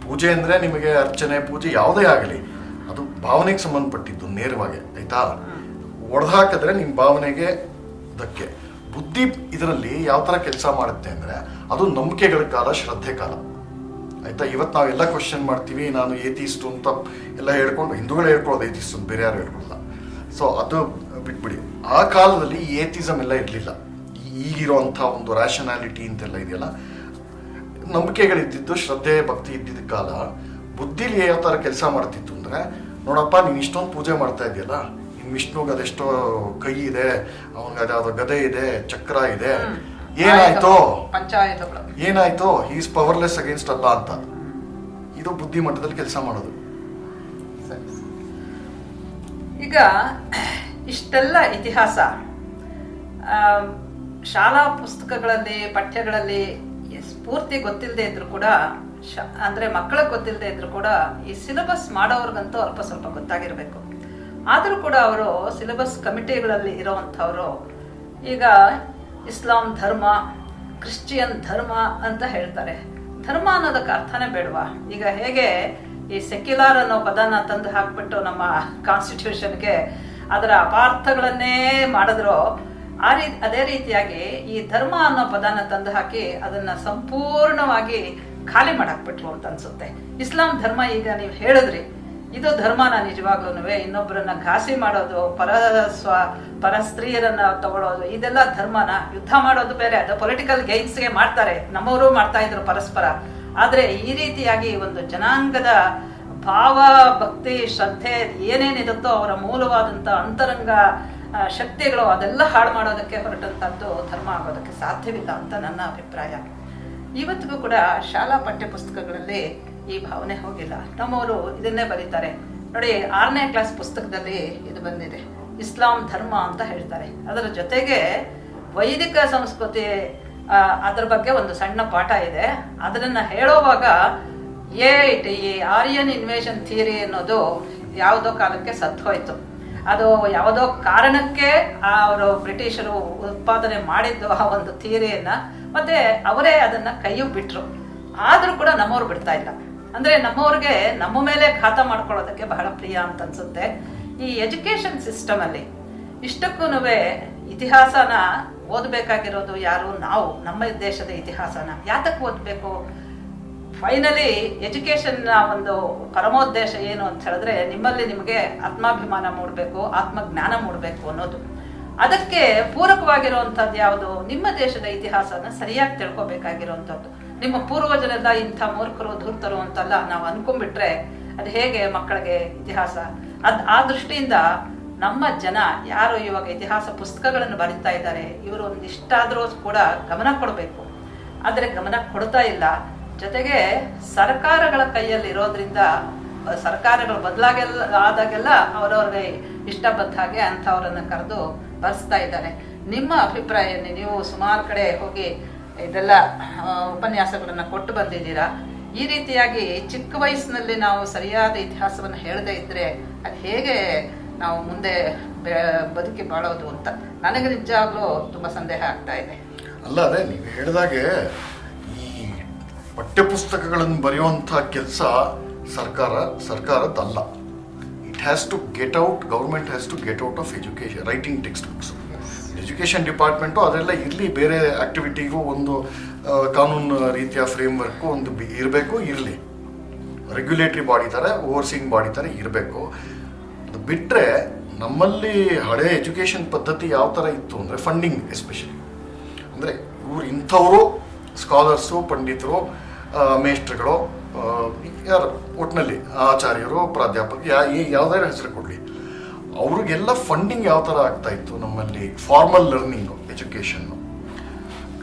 ಪೂಜೆ ಅಂದ್ರೆ ನಿಮಗೆ ಅರ್ಚನೆ, ಪೂಜೆ ಯಾವುದೇ ಆಗಲಿ ಅದು ಭಾವನೆಗೆ ಸಂಬಂಧಪಟ್ಟಿದ್ದು ನೇರವಾಗಿ, ಆಯ್ತಾ? ಒಡೆದಾಕಿದ್ರೆ ನಿಮ್ಮ ಭಾವನೆಗೆ ಧಕ್ಕೆ. ಬುದ್ಧಿ ಇದರಲ್ಲಿ ಯಾವ ತರ ಕೆಲಸ ಮಾಡುತ್ತೆ ಅಂದ್ರೆ, ಅದು ನಂಬಿಕೆಗಳ ಕಾಲ, ಶ್ರದ್ಧೆ ಕಾಲ, ಆಯ್ತಾ? ಇವತ್ತು ನಾವೆಲ್ಲ ಕ್ವಶನ್ ಮಾಡ್ತೀವಿ, ನಾನು ಏತಿಸ್ಟು ಅಂತ ಎಲ್ಲ ಹೇಳ್ಕೊಂಡು, ಹಿಂದೂಗಳು ಹೇಳ್ಕೊಳ್ಳೋದು ಏತಿಸ್ಟು ಅಂತ, ಬೇರೆ ಯಾರು ಹೇಳ್ಕೊಳ್ಳಲ್ಲ. ಸೊ ಅದು ಬಿಟ್ಬಿಡಿ. ಆ ಕಾಲದಲ್ಲಿ ಏತಿಸಮ್ ಎಲ್ಲ ಇರಲಿಲ್ಲ, ಈಗಿರುವಂಥ ಒಂದು ರ್ಯಾಷನಾಲಿಟಿ ಅಂತೆಲ್ಲ ಇದೆಯಲ್ಲ, ನಂಬಿಕೆಗಳಿದ್ದಿದ್ದು, ಶ್ರದ್ಧೆ ಭಕ್ತಿ ಇದ್ದಿದ್ದ ಕಾಲ. ಬುದ್ಧಿಲಿ ಯಾವ ಥರ ಕೆಲಸ ಮಾಡ್ತಿತ್ತು ಅಂದರೆ, ನೋಡಪ್ಪ ನೀನು ಇಷ್ಟೊಂದು ಪೂಜೆ ಮಾಡ್ತಾ ಇದೆಯಲ್ಲ, ನಿನ್ನ ವಿಷ್ಣುಗೆ ಅದೆಷ್ಟೋ ಕೈ ಇದೆ, ಅವನಿಗೆ ಅದಾದ ಗದೆ ಇದೆ, ಚಕ್ರ ಇದೆ, ಏನಾಯ್ತು ಈಸ್ ಪವರ್ಲೆಸ್ ಅಗೇನ್ಸ್ಟ್ ಅಲ್ಲ ಅಂತ. ಇದು ಬುದ್ಧಿ ಮಟ್ಟದಲ್ಲಿ ಕೆಲಸ ಮಾಡೋದು. ಈಗ ಇಷ್ಟೆಲ್ಲ ಇತಿಹಾಸ ಶಾಲಾ ಪುಸ್ತಕಗಳಲ್ಲಿ, ಪಠ್ಯಗಳಲ್ಲಿ ಪೂರ್ತಿ ಗೊತ್ತಿಲ್ಲದೆ ಇದ್ರು ಕೂಡ, ಅಂದ್ರೆ ಮಕ್ಕಳಿಗೆ ಗೊತ್ತಿಲ್ಲದೆ ಇದ್ರು ಕೂಡ, ಈ ಸಿಲೆಬಸ್ ಮಾಡೋರ್ಗಂತೂ ಅಲ್ಪ ಸ್ವಲ್ಪ ಗೊತ್ತಾಗಿರ್ಬೇಕು. ಆದ್ರೂ ಕೂಡ ಅವರು ಸಿಲೆಬಸ್ ಕಮಿಟಿಗಳಲ್ಲಿ ಇರೋವಂಥವ್ರು ಈಗ ಇಸ್ಲಾಂ ಧರ್ಮ, ಕ್ರಿಶ್ಚಿಯನ್ ಧರ್ಮ ಅಂತ ಹೇಳ್ತಾರೆ. ಧರ್ಮ ಅನ್ನೋದಕ್ಕೆ ಅರ್ಥನೇ ಬೇಡವಾ? ಈಗ ಹೇಗೆ ಈ ಸೆಕ್ಯುಲರ್ ಅನ್ನೋ ಪದನ ತಂದು ಹಾಕ್ಬಿಟ್ಟು ನಮ್ಮ ಕಾನ್ಸ್ಟಿಟ್ಯೂಷನ್ಗೆ ಅದರ ಅಪಾರ್ಥಗಳನ್ನೇ ಮಾಡಿದ್ರು, ಅದೇ ರೀತಿಯಾಗಿ ಈ ಧರ್ಮ ಅನ್ನೋ ಪದನ ತಂದು ಹಾಕಿ ಅದನ್ನ ಸಂಪೂರ್ಣವಾಗಿ ಖಾಲಿ ಮಾಡಾಕ್ಬಿಟ್ರು ಅಂತ ಅನ್ಸುತ್ತೆ. ಇಸ್ಲಾಂ ಧರ್ಮ, ಈಗ ನೀವು ಹೇಳಿದ್ರಿ, ಇದು ಧರ್ಮನ ನಿಜವಾಗ್ಲೂ ಇನ್ನೊಬ್ಬರನ್ನ ಘಾಸಿ ಮಾಡೋದು, ಪರ ಸ್ತ್ರೀಯರನ್ನ ತಗೊಳ್ಳೋದು, ಇದೆಲ್ಲ ಧರ್ಮನ? ಯುದ್ಧ ಮಾಡೋದು ಬೇರೆ, ಅದು ಪೊಲಿಟಿಕಲ್ ಗೇಮ್ಸ್ಗೆ ಮಾಡ್ತಾರೆ, ನಮ್ಮವರು ಮಾಡ್ತಾ ಇದ್ರು ಪರಸ್ಪರ. ಆದ್ರೆ ಈ ರೀತಿಯಾಗಿ ಒಂದು ಜನಾಂಗದ ಭಾವ, ಭಕ್ತಿ, ಶ್ರದ್ಧೆ ಏನೇನಿರುತ್ತೋ ಅವರ ಮೂಲವಾದಂಥ ಅಂತರಂಗ ಶಕ್ತಿಗಳು, ಅದೆಲ್ಲ ಹಾಳು ಮಾಡೋದಕ್ಕೆ ಹೊರಟಂಥದ್ದು ಧರ್ಮ ಆಗೋದಕ್ಕೆ ಸಾಧ್ಯವಿಲ್ಲ ಅಂತ ನನ್ನ ಅಭಿಪ್ರಾಯ. ಇವತ್ತಿಗೂ ಕೂಡ ಶಾಲಾ ಪಠ್ಯ ಪುಸ್ತಕಗಳಲ್ಲಿ ಈ ಭಾವನೆ ಹೋಗಿಲ್ಲ. ನಮ್ಮವರು ಇದನ್ನೇ ಬರೀತಾರೆ ನೋಡಿ, 6ನೇ ಕ್ಲಾಸ್ ಪುಸ್ತಕದಲ್ಲಿ ಇದು ಬಂದಿದೆ, ಇಸ್ಲಾಂ ಧರ್ಮ ಅಂತ ಹೇಳ್ತಾರೆ. ಅದರ ಜೊತೆಗೆ ವೈದಿಕ ಸಂಸ್ಕೃತಿ, ಅದ್ರ ಬಗ್ಗೆ ಒಂದು ಸಣ್ಣ ಪಾಠ ಇದೆ. ಅದನ್ನ ಹೇಳೋವಾಗ ಈ ಆರ್ಯನ್ ಇನ್ವೇಷನ್ ಥಿಯರಿ ಅನ್ನೋದು ಯಾವುದೋ ಕಾಲಕ್ಕೆ ಸತ್ತೋಯ್ತು. ಅದು ಯಾವುದೋ ಕಾರಣಕ್ಕೆ ಅವರು ಬ್ರಿಟಿಷರು ಉತ್ಪಾದನೆ ಮಾಡಿದ್ದು ಆ ಒಂದು ಥಿಯರಿಯನ್ನ, ಮತ್ತೆ ಅವರೇ ಅದನ್ನ ಕೈಯು ಬಿಟ್ರು. ಆದ್ರೂ ಕೂಡ ನಮ್ಮವ್ರು ಬಿಡ್ತಾ ಇಲ್ಲ. ಅಂದ್ರೆ ನಮ್ಮವ್ರಿಗೆ ನಮ್ಮ ಮೇಲೆ ಘಾತ ಮಾಡ್ಕೊಳ್ಳೋದಕ್ಕೆ ಬಹಳ ಪ್ರಿಯ ಅಂತ ಅನ್ಸುತ್ತೆ. ಈ ಎಜುಕೇಶನ್ ಸಿಸ್ಟಮ್ ಅಲ್ಲಿ ಇಷ್ಟಕ್ಕೂ ಇತಿಹಾಸನ ಓದಬೇಕಾಗಿರೋದು ಯಾರು? ನಾವು. ನಮ್ಮ ದೇಶದ ಇತಿಹಾಸನ ಯಾತಕ್ಕೆ ಓದಬೇಕು? ಫೈನಲಿ ಎಜುಕೇಶನ್ನ ಒಂದು ಪರಮೋದ್ದೇಶ ಏನು ಅಂತ ಹೇಳಿದ್ರೆ, ನಿಮ್ಮಲ್ಲಿ ನಿಮಗೆ ಆತ್ಮಾಭಿಮಾನ ಮೂಡಬೇಕು, ಆತ್ಮಜ್ಞಾನ ಮೂಡಬೇಕು ಅನ್ನೋದು. ಅದಕ್ಕೆ ಪೂರಕವಾಗಿರುವಂಥದ್ದು ಯಾವುದು? ನಿಮ್ಮ ದೇಶದ ಇತಿಹಾಸನ ಸರಿಯಾಗಿ ತಿಳ್ಕೊಬೇಕಾಗಿರುವಂಥದ್ದು. ನಿಮ್ಮ ಪೂರ್ವಜರೆಲ್ಲ ಇಂಥ ಮೂರ್ಖರು ಧೂರ್ತರು ಅಂತೆಲ್ಲ ನಾವು ಅನ್ಕೊಂಡ್ಬಿಟ್ರೆ ಅದು ಹೇಗೆ ಮಕ್ಕಳಿಗೆ ಇತಿಹಾಸ? ಆ ದೃಷ್ಟಿಯಿಂದ ನಮ್ಮ ಜನ ಯಾರು ಇವಾಗ ಇತಿಹಾಸ ಪುಸ್ತಕಗಳನ್ನು ಬರೀತಾ ಇದ್ದಾರೆ, ಇವರು ಒಂದಿಷ್ಟಾದರೂ ಕೂಡ ಗಮನ ಕೊಡಬೇಕು. ಆದರೆ ಗಮನ ಕೊಡ್ತಾ ಇಲ್ಲ. ಜೊತೆಗೆ ಸರ್ಕಾರಗಳ ಕೈಯಲ್ಲಿ ಇರೋದ್ರಿಂದ ಸರ್ಕಾರಗಳು ಆದಾಗೆಲ್ಲ ಅವರವ್ರಿಗೆ ಇಷ್ಟ ಬಂದ ಹಾಗೆ ಅಂಥವ್ರನ್ನ ಕರೆದು ಬರೆಸ್ತಾ ಇದ್ದಾರೆ. ನಿಮ್ಮ ಅಭಿಪ್ರಾಯ ಏನು? ನೀವು ಸುಮಾರು ಕಡೆ ಹೋಗಿ ಇದೆಲ್ಲ ಉಪನ್ಯಾಸಗಳನ್ನು ಕೊಟ್ಟು ಬಂದಿದ್ದೀರಾ. ಈ ರೀತಿಯಾಗಿ ಚಿಕ್ಕ ವಯಸ್ಸಿನಲ್ಲಿ ನಾವು ಸರಿಯಾದ ಇತಿಹಾಸವನ್ನು ಹೇಳದೇ ಇದ್ರೆ ಅದು ಹೇಗೆ ನಾವು ಮುಂದೆ ಬದುಕಿ ಬಾಳೋದು ಅಂತ ನನಗೆ ನಿಜವಾಗ್ಲೂ ತುಂಬ ಸಂದೇಹ ಆಗ್ತಾ ಇದೆ. ಅಲ್ಲ, ಅದೇ ನೀವು ಹೇಳಿದಾಗೆ ಈ ಪಠ್ಯಪುಸ್ತಕಗಳನ್ನು ಬರೆಯುವಂಥ ಕೆಲಸ ಸರ್ಕಾರದ್ದಲ್ಲ. It has to get out, government has to get out of education, writing textbooks. Education department ಅದೆಲ್ಲ ಇರಲಿ, ಬೇರೆ ಆಕ್ಟಿವಿಟಿಗೂ ಒಂದು ಕಾನೂನು ರೀತಿಯ ಫ್ರೇಮ್ವರ್ಕು ಒಂದು ಇರಲಿ. ರೆಗ್ಯುಲೇಟರಿ ಬಾಡಿ ಥರ, ಓವರ್ಸೀಯಿಂಗ್ ಬಾಡಿ ಥರ ಇರಬೇಕು. ಅದು ಬಿಟ್ಟರೆ ನಮ್ಮಲ್ಲಿ ಹಳೆ ಎಜುಕೇಷನ್ ಪದ್ಧತಿ ಯಾವ ಥರ ಇತ್ತು ಅಂದರೆ ಫಂಡಿಂಗ್, ಎಸ್ಪೆಷಲಿ ಅಂದರೆ ಇಂಥವರು ಸ್ಕಾಲರ್ಸು, ಪಂಡಿತರು, ಮೇಷ್ಟ್ರುಗಳು, ಯಾರು ಒಟ್ಟಿನಲ್ಲಿ ಆಚಾರ್ಯರು, ಪ್ರಾಧ್ಯಾಪಕರು, ಯಾವುದಾದ್ರು ಹೆಸರು ಕೊಡಲಿ, ಅವ್ರಿಗೆಲ್ಲ ಫಂಡಿಂಗ್ ಯಾವ ಥರ ಆಗ್ತಾ ಇತ್ತು ನಮ್ಮಲ್ಲಿ? ಫಾರ್ಮಲ್ ಲರ್ನಿಂಗು, ಎಜುಕೇಷನ್ನು,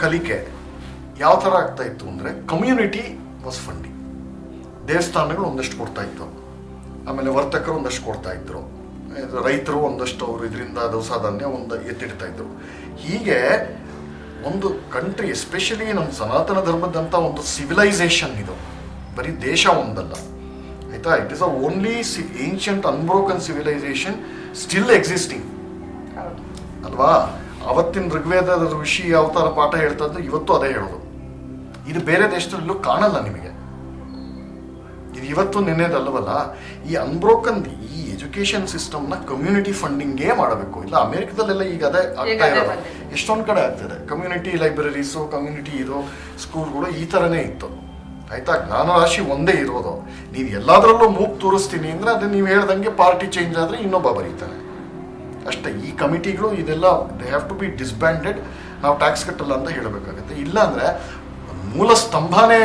ಕಲಿಕೆ ಯಾವ ಥರ ಆಗ್ತಾ ಇತ್ತು ಅಂದರೆ ಕಮ್ಯುನಿಟಿ ವಾಸ್ ಫಂಡಿಂಗ್. ದೇವಸ್ಥಾನಗಳು ಒಂದಷ್ಟು ಕೊಡ್ತಾ ಇತ್ತು, ಆಮೇಲೆ ವರ್ತಕರು ಒಂದಷ್ಟು ಕೊಡ್ತಾ ಇದ್ರು, ರೈತರು ಒಂದಷ್ಟು ಅವರು ಇದರಿಂದ ದವಸ ಧಾನ್ಯ ಒಂದು ಎತ್ತಿಡ್ತಾ ಇದ್ರು. ಹೀಗೆ ಒಂದು ಕಂಟ್ರಿ, ಎಸ್ಪೆಷಲಿ ನಮ್ಮ ಸನಾತನ ಧರ್ಮದಂಥ ಒಂದು ಸಿವಿಲೈಸೇಷನ್ ಇದು, ಬರೀ ದೇಶ ಒಂದಲ್ಲ ಆಯ್ತಾ. It is a only ancient unbroken civilisation still existing ಅಲ್ವಾ. ಅವತ್ತಿನ ಋಗ್ವೇದದ ಋಷಿ ಯಾವ ಥರ ಪಾಠ ಹೇಳ್ತಾ ಇದ್ದು ಇವತ್ತು ಅದೇ ಹೇಳೋದು. ಇದು ಬೇರೆ ದೇಶದಲ್ಲೂ ಕಾಣಲ್ಲ ನಿಮಗೆ. ಇದು ಇವತ್ತು ನೆನ್ನೆದಲ್ಲವಲ್ಲ. ಈ ಅನ್ಬ್ರೋಕನ್ ಈ ಎಜುಕೇಶನ್ ಸಿಸ್ಟಮ್ನ ಕಮ್ಯುನಿಟಿ ಫಂಡಿಂಗೇ ಮಾಡಬೇಕು. ಇಲ್ಲ ಅಮೆರಿಕದಲ್ಲೆಲ್ಲ ಈಗ ಅದೇ ಆಗ್ತಾ ಇರೋದು, ಎಷ್ಟೊಂದು ಕಡೆ ಆಗ್ತದೆ. ಕಮ್ಯುನಿಟಿ ಲೈಬ್ರರೀಸು, ಕಮ್ಯುನಿಟಿ ಇದು ಸ್ಕೂಲ್ಗಳು ಈ ಥರನೇ ಇತ್ತು ಆಯ್ತಾ. ಜ್ಞಾನರಾಶಿ ಒಂದೇ ಇರೋದು. ನೀವು ಎಲ್ಲದರಲ್ಲೂ ಮೂಗು ತೋರಿಸ್ತೀನಿ ಅಂದರೆ ಅದು ನೀವು ಹೇಳ್ದಂಗೆ ಪಾರ್ಟಿ ಚೇಂಜ್ ಆದರೆ ಇನ್ನೊಬ್ಬ ಬರೀತಾನೆ ಅಷ್ಟೇ. ಈ ಕಮಿಟಿಗಳು ಇದೆಲ್ಲ ದೇ ಹ್ಯಾವ್ ಟು ಬಿ ಡಿಸ್ಬ್ಯಾಂಡೆಡ್. ನಾವು ಟ್ಯಾಕ್ಸ್ ಕಟ್ಟಲ್ಲ ಅಂತ ಹೇಳಬೇಕಾಗುತ್ತೆ. ಇಲ್ಲ ಅಂದರೆ ಮೂಲ ಸ್ತಂಭನೇ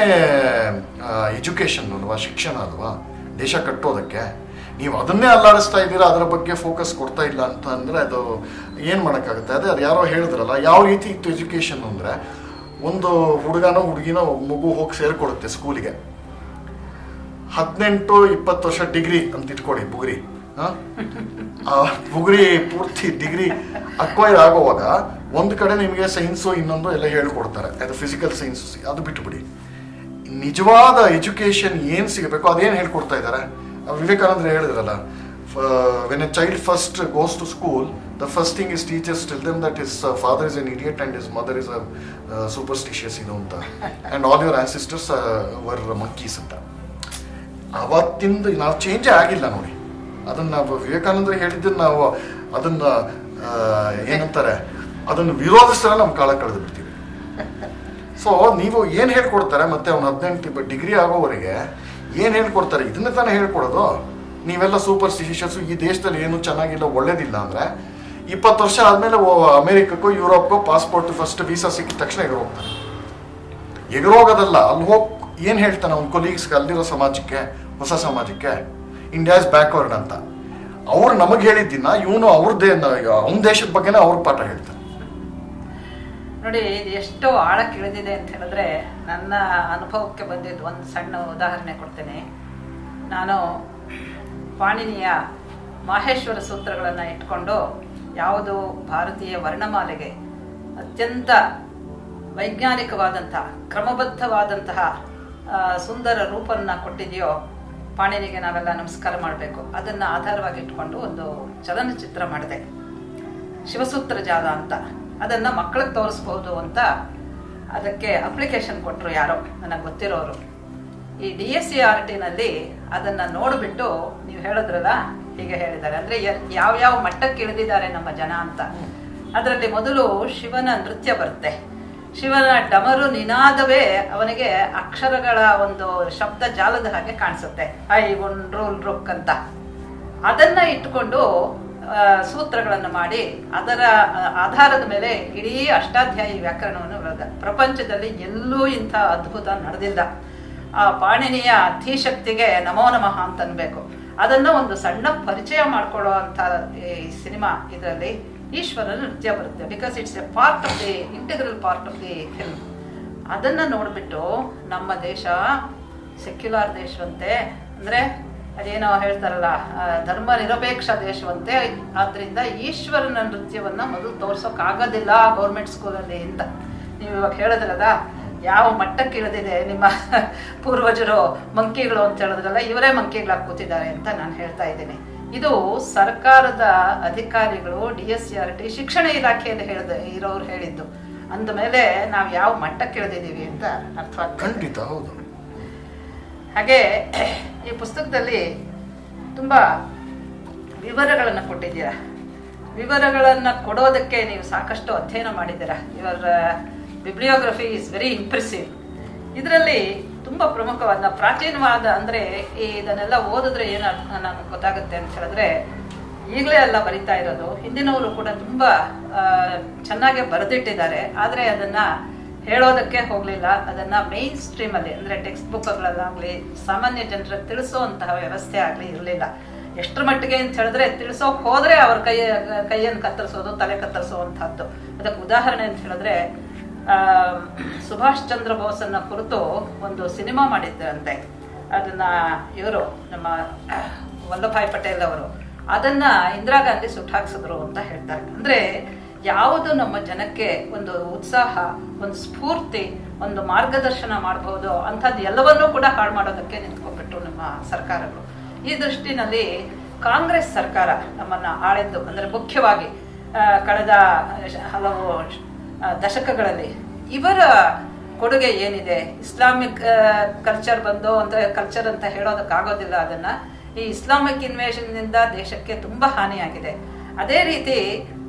ಎಜುಕೇಷನ್ ಅಲ್ವಾ, ಶಿಕ್ಷಣ ಅಲ್ವಾ, ದೇಶ ಕಟ್ಟೋದಕ್ಕೆ. ನೀವು ಅದನ್ನೇ ಅಲ್ಲಾಡಿಸ್ತಾ ಇದ್ದೀರಾ, ಅದರ ಬಗ್ಗೆ ಫೋಕಸ್ ಕೊಡ್ತಾ ಇಲ್ಲ ಅಂತ ಅಂದರೆ ಅದು ಏನು ಮಾಡೋಕ್ಕಾಗುತ್ತೆ? ಅದೇ ಅದು ಯಾರೋ ಹೇಳಿದ್ರಲ್ಲ, ಯಾವ ರೀತಿ ಇತ್ತು ಎಜುಕೇಷನ್ ಅಂದರೆ, ಒಂದು ಹುಡುಗನೋ ಹುಡುಗಿನೋ ಮಗು ಹೋಗಿ ಸೇರಿಕೊಡುತ್ತೆ ಸ್ಕೂಲಿಗೆ, 18-20 ವರ್ಷ ಡಿಗ್ರಿ ಅಂತ ಇಟ್ಕೊಡಿ, ಬುಗುರಿ ಬುಗುರಿ ಪೂರ್ತಿ ಡಿಗ್ರಿ ಅಕ್ವೈರ್ ಆಗೋವಾಗ ಒಂದು ಕಡೆ ನಿಮಗೆ ಸೈನ್ಸು ಇನ್ನೊಂದು ಎಲ್ಲ ಹೇಳ್ಕೊಡ್ತಾರೆ, ಅದು ಫಿಸಿಕಲ್ ಸೈನ್ಸ್. ಅದು ಬಿಟ್ಟುಬಿಡಿ, ನಿಜವಾದ ಎಜುಕೇಷನ್ ಏನು ಸಿಗಬೇಕು ಅದೇನು ಹೇಳ್ಕೊಡ್ತಾ ಇದ್ದಾರೆ? ವಿವೇಕಾನಂದರು ಹೇಳಿದ್ರಲ್ಲ, when a child first goes to school, the first thing is teachers tell them that his father is an idiot and his mother is a superstitious ಅಂತ, and all your ancestors were monkeys ಅಂತ. ಅವತ್ತಿಂದ ನಾವು ಚೇಂಜೇ ಆಗಿಲ್ಲ ನೋಡಿ. ಅದನ್ನು ನಾವು ವಿವೇಕಾನಂದರು ಹೇಳಿದ್ದನ್ನು ನಾವು ಅದನ್ನು ಏನಂತಾರೆ, ಅದನ್ನು ವಿರೋಧಿಸ್ತಾರೆ ನಮ್ಮ ಕಾಲ ಕಳೆದು ಬಿಡ್ತೀವಿ. ಸೊ ನೀವು ಏನು ಹೇಳ್ಕೊಡ್ತಾರೆ, ಮತ್ತೆ ಅವ್ನು 18 ಡಿಗ್ರಿ ಆಗೋವರೆಗೆ ಏನು ಹೇಳ್ಕೊಡ್ತಾರೆ? ಇದನ್ನ ತಾನೇ ಹೇಳ್ಕೊಡೋದು. ನೀವೆಲ್ಲ ಸೂಪರ್ ಸ್ಟಿಷಿಯಸ್ಸು, ಈ ದೇಶದಲ್ಲಿ ಏನು ಚೆನ್ನಾಗಿಲ್ಲ, ಒಳ್ಳೇದಿಲ್ಲ ಅಂದರೆ 20 ವರ್ಷ ಆದಮೇಲೆ ಅಮೇರಿಕಕ್ಕೋ ಯುರೋಪ್ಗೋ ಪಾಸ್ಪೋರ್ಟ್ ಫಸ್ಟ್ ವೀಸಾ ಸಿಕ್ಕಿದ ತಕ್ಷಣ ಎಗರೋಗ್ತಾನೆ. ಎಗರೋಗೋದಲ್ಲ, ಅಲ್ಲಿ ಹೋಗಿ ಏನು ಹೇಳ್ತಾನೆ ಅವ್ನ ಕೊಲೀಗ್ಸ್ಗೆ, ಅಲ್ಲಿರೋ ಸಮಾಜಕ್ಕೆ, ಹೊಸ ಸಮಾಜಕ್ಕೆ, ಇಂಡಿಯಾ ಇಸ್ ಬ್ಯಾಕ್ವರ್ಡ್ ಅಂತ. ಅವ್ರು ನಮಗೆ ಹೇಳಿದ್ದಿನ ಇವನು ಅವ್ನ ದೇಶದ ಬಗ್ಗೆನೇ ಅವ್ರ ಪಾಠ ಹೇಳ್ತಾನೆ. ನೋಡಿ, ಇದು ಎಷ್ಟೋ ಆಳಕ್ಕೆ ಇಳಿದಿದೆ ಅಂತ ಹೇಳಿದ್ರೆ, ನನ್ನ ಅನುಭವಕ್ಕೆ ಬಂದಿದ್ದು ಒಂದು ಸಣ್ಣ ಉದಾಹರಣೆ ಕೊಡ್ತೇನೆ. ನಾನು ಪಾಣಿನಿಯ ಮಾಹೇಶ್ವರ ಸೂತ್ರಗಳನ್ನು ಇಟ್ಕೊಂಡು ಯಾವುದು ಭಾರತೀಯ ವರ್ಣಮಾಲೆಗೆ ಅತ್ಯಂತ ವೈಜ್ಞಾನಿಕವಾದಂತಹ, ಕ್ರಮಬದ್ಧವಾದಂತಹ ಸುಂದರ ರೂಪವನ್ನು ಕೊಟ್ಟಿದೆಯೋ, ಪಾಣಿನಿಗೆ ನಾವೆಲ್ಲ ನಮಸ್ಕಾರ ಮಾಡಬೇಕು. ಅದನ್ನು ಆಧಾರವಾಗಿ ಇಟ್ಕೊಂಡು ಒಂದು ಚಲನಚಿತ್ರ ಮಾಡಿದೆ, ಶಿವಸೂತ್ರ ಜಾಲ ಅಂತ. ಅದನ್ನು ಮಕ್ಕಳಿಗೆ ತೋರಿಸ್ಬೋದು ಅಂತ ಅದಕ್ಕೆ ಅಪ್ಲಿಕೇಶನ್ ಕೊಟ್ಟರು ಯಾರೋ ನನಗೆ ಗೊತ್ತಿರೋರು. ಈ DSCRT-ನಲ್ಲಿ ಅದನ್ನು ನೋಡಿಬಿಟ್ಟು ನೀವು ಹೇಳಿದ್ರಲ್ಲ, ಹೀಗೆ ಹೇಳಿದ್ದಾರೆ ಅಂದರೆ ಯಾವ್ಯಾವ ಮಟ್ಟಕ್ಕೆ ಇಳಿದಿದ್ದಾರೆ ನಮ್ಮ ಜನ ಅಂತ. ಅದರಲ್ಲಿ ಮೊದಲು ಶಿವನ ನೃತ್ಯ ಬರುತ್ತೆ. ಶಿವನ ಡಮರು ನಿನಾದವೇ ಅವನಿಗೆ ಅಕ್ಷರಗಳ ಒಂದು ಶಬ್ದ ಜಾಲದ ಹಾಗೆ ಕಾಣಿಸುತ್ತೆ, ಐ ಒನ್ ರೂಲ್ ರುಕ್ ಅಂತ. ಅದನ್ನ ಇಟ್ಕೊಂಡು ಸೂತ್ರಗಳನ್ನು ಮಾಡಿ ಅದರ ಆಧಾರದ ಮೇಲೆ ಇಡೀ ಅಷ್ಟಾಧ್ಯಾಯಿ ವ್ಯಾಕರಣವನ್ನು ಬರೆದ. ಪ್ರಪಂಚದಲ್ಲಿ ಎಲ್ಲೂ ಇಂಥ ಅದ್ಭುತ ನಡೆದಿಲ್ಲ. ಆ ಪಾಣಿನಿಯ ಧೀಶಕ್ತಿಗೆ ನಮೋ ನಮಃ ಅಂತ ಅನ್ಬೇಕು. ಅದನ್ನು ಒಂದು ಸಣ್ಣ ಪರಿಚಯ ಮಾಡಿಕೊಳ್ಳೋ ಅಂಥ ಈ ಸಿನಿಮಾ ಇದರಲ್ಲಿ ಈಶ್ವರನ ನೃತ್ಯ ಬರುತ್ತೆ. Because it's A part of the integral part of the film. ಅದನ್ನು ನೋಡಿಬಿಟ್ಟು ನಮ್ಮ ದೇಶ ಸೆಕ್ಯುಲರ್ ದೇಶವಂತೆ, ಅಂದರೆ ಅದೇನೋ ಹೇಳ್ತಾರಲ್ಲ ಧರ್ಮ ನಿರಪೇಕ್ಷ ದೇಶವಂತೆ, ಆದ್ದರಿಂದ ಈಶ್ವರನ ನೃತ್ಯವನ್ನು ಮೊದಲು ತೋರ್ಸೋಕ್ಕಾಗೋದಿಲ್ಲ ಗೌರ್ಮೆಂಟ್ ಸ್ಕೂಲಲ್ಲಿ ಅಂತ ನೀವು ಇವಾಗ ಹೇಳಿದ್ರಲ್ಲ. ಯಾವ ಮಟ್ಟಕ್ಕೆ ಇಳಿದಿದೆ ನಿಮ್ಮ ಪೂರ್ವಜರು ಮಂಕಿಗಳು ಅಂತ ಹೇಳಿದ್ರಲ್ಲ, ಇವರೇ ಮಂಕಿಗಳಾಗಿ ಕೂತಿದ್ದಾರೆ ಅಂತ ನಾನು ಹೇಳ್ತಾ ಇದ್ದೀನಿ. ಇದು ಸರ್ಕಾರದ ಅಧಿಕಾರಿಗಳು DSCRT ಶಿಕ್ಷಣ ಇಲಾಖೆಯಲ್ಲಿ ಇರೋರು ಹೇಳಿದ್ದು. ಅಂದಮೇಲೆ ನಾವು ಯಾವ ಮಟ್ಟಕ್ಕೆ ಇಳಿದಿದ್ದೀವಿ ಅಂತ ಅರ್ಥವಾಗ್ತದೆ. ಖಂಡಿತ ಹೌದು. ಹಾಗೆ ಈ ಪುಸ್ತಕದಲ್ಲಿ ತುಂಬ ವಿವರಗಳನ್ನು ಕೊಟ್ಟಿದ್ದೀರಾ. ವಿವರಗಳನ್ನು ಕೊಡೋದಕ್ಕೆ ನೀವು ಸಾಕಷ್ಟು ಅಧ್ಯಯನ ಮಾಡಿದ್ದೀರಾ. Your ಬಿಬ್ಲಿಯೋಗ್ರಫಿ is very impressive. ಇದರಲ್ಲಿ ತುಂಬ ಪ್ರಮುಖವಾದ ಪ್ರಾಚೀನವಾದ, ಅಂದರೆ ಇದನ್ನೆಲ್ಲ ಓದಿದ್ರೆ ಏನು ನಮ್ಗೆ ಗೊತ್ತಾಗುತ್ತೆ ಅಂತ ಹೇಳಿದ್ರೆ, ಈಗಲೇ ಎಲ್ಲ ಬರಿತಾ ಇರೋದು, ಹಿಂದಿನವರು ಕೂಡ ತುಂಬ ಚೆನ್ನಾಗೇ ಬರೆದಿಟ್ಟಿದ್ದಾರೆ. ಆದರೆ ಅದನ್ನು ಹೇಳೋದಕ್ಕೆ ಹೋಗಲಿಲ್ಲ. ಅದನ್ನು ಮೇನ್ ಸ್ಟ್ರೀಮಲ್ಲಿ, ಅಂದರೆ ಟೆಕ್ಸ್ಟ್ ಬುಕ್ಗಳಲ್ಲಾಗಲಿ ಸಾಮಾನ್ಯ ಜನರಿಗೆ ತಿಳಿಸೋವಂತಹ ವ್ಯವಸ್ಥೆ ಆಗಲಿ ಇರಲಿಲ್ಲ. ಎಷ್ಟರ ಮಟ್ಟಿಗೆ ಅಂತ ಹೇಳಿದ್ರೆ, ತಿಳಿಸೋಕೆ ಹೋದರೆ ಅವ್ರ ಕೈಯನ್ನು ಕತ್ತರಿಸೋದು, ತಲೆ ಕತ್ತರಿಸೋವಂಥದ್ದು. ಅದಕ್ಕೆ ಉದಾಹರಣೆ ಅಂತ ಹೇಳಿದ್ರೆ, ಸುಭಾಷ್ ಚಂದ್ರ ಬೋಸನ್ನ ಕುರಿತು ಒಂದು ಸಿನಿಮಾ ಮಾಡಿದ್ದರಂತೆ. ಅದನ್ನ ಇವರು ನಮ್ಮ ವಲ್ಲಭಾಯ್ ಪಟೇಲ್ ಅವರು ಅದನ್ನ ಇಂದಿರಾ ಗಾಂಧಿ ಸುಟ್ಟಾಕ್ಸಿದ್ರು ಅಂತ ಹೇಳ್ತಾರೆ. ಅಂದ್ರೆ ಯಾವುದು ನಮ್ಮ ಜನಕ್ಕೆ ಒಂದು ಉತ್ಸಾಹ, ಒಂದು ಸ್ಫೂರ್ತಿ, ಒಂದು ಮಾರ್ಗದರ್ಶನ ಮಾಡಬಹುದು ಅಂಥದ್ದು ಎಲ್ಲವನ್ನೂ ಕೂಡ ಹಾಳು ಮಾಡೋದಕ್ಕೆ ನಿಂತ್ಕೊಂಡ್ಬಿಟ್ರು ನಮ್ಮ ಸರ್ಕಾರಗಳು. ಈ ದೃಷ್ಟಿನಲ್ಲಿ ಕಾಂಗ್ರೆಸ್ ಸರ್ಕಾರ ನಮ್ಮನ್ನ ಆಳಿದ್ದು, ಅಂದರೆ ಮುಖ್ಯವಾಗಿ ಕಳೆದ ಹಲವು ದಶಕಗಳಲ್ಲಿ ಇವರ ಕೊಡುಗೆ ಏನಿದೆ. ಇಸ್ಲಾಮಿಕ್ ಕಲ್ಚರ್ ಬಂದು ಅಂದರೆ ಕಲ್ಚರ್ ಅಂತ ಹೇಳೋದಕ್ಕಾಗೋದಿಲ್ಲ ಅದನ್ನು. ಈ ಇಸ್ಲಾಮಿಕ್ ಇನ್ವೇಷನ್ನಿಂದ ದೇಶಕ್ಕೆ ತುಂಬ ಹಾನಿಯಾಗಿದೆ. ಅದೇ ರೀತಿ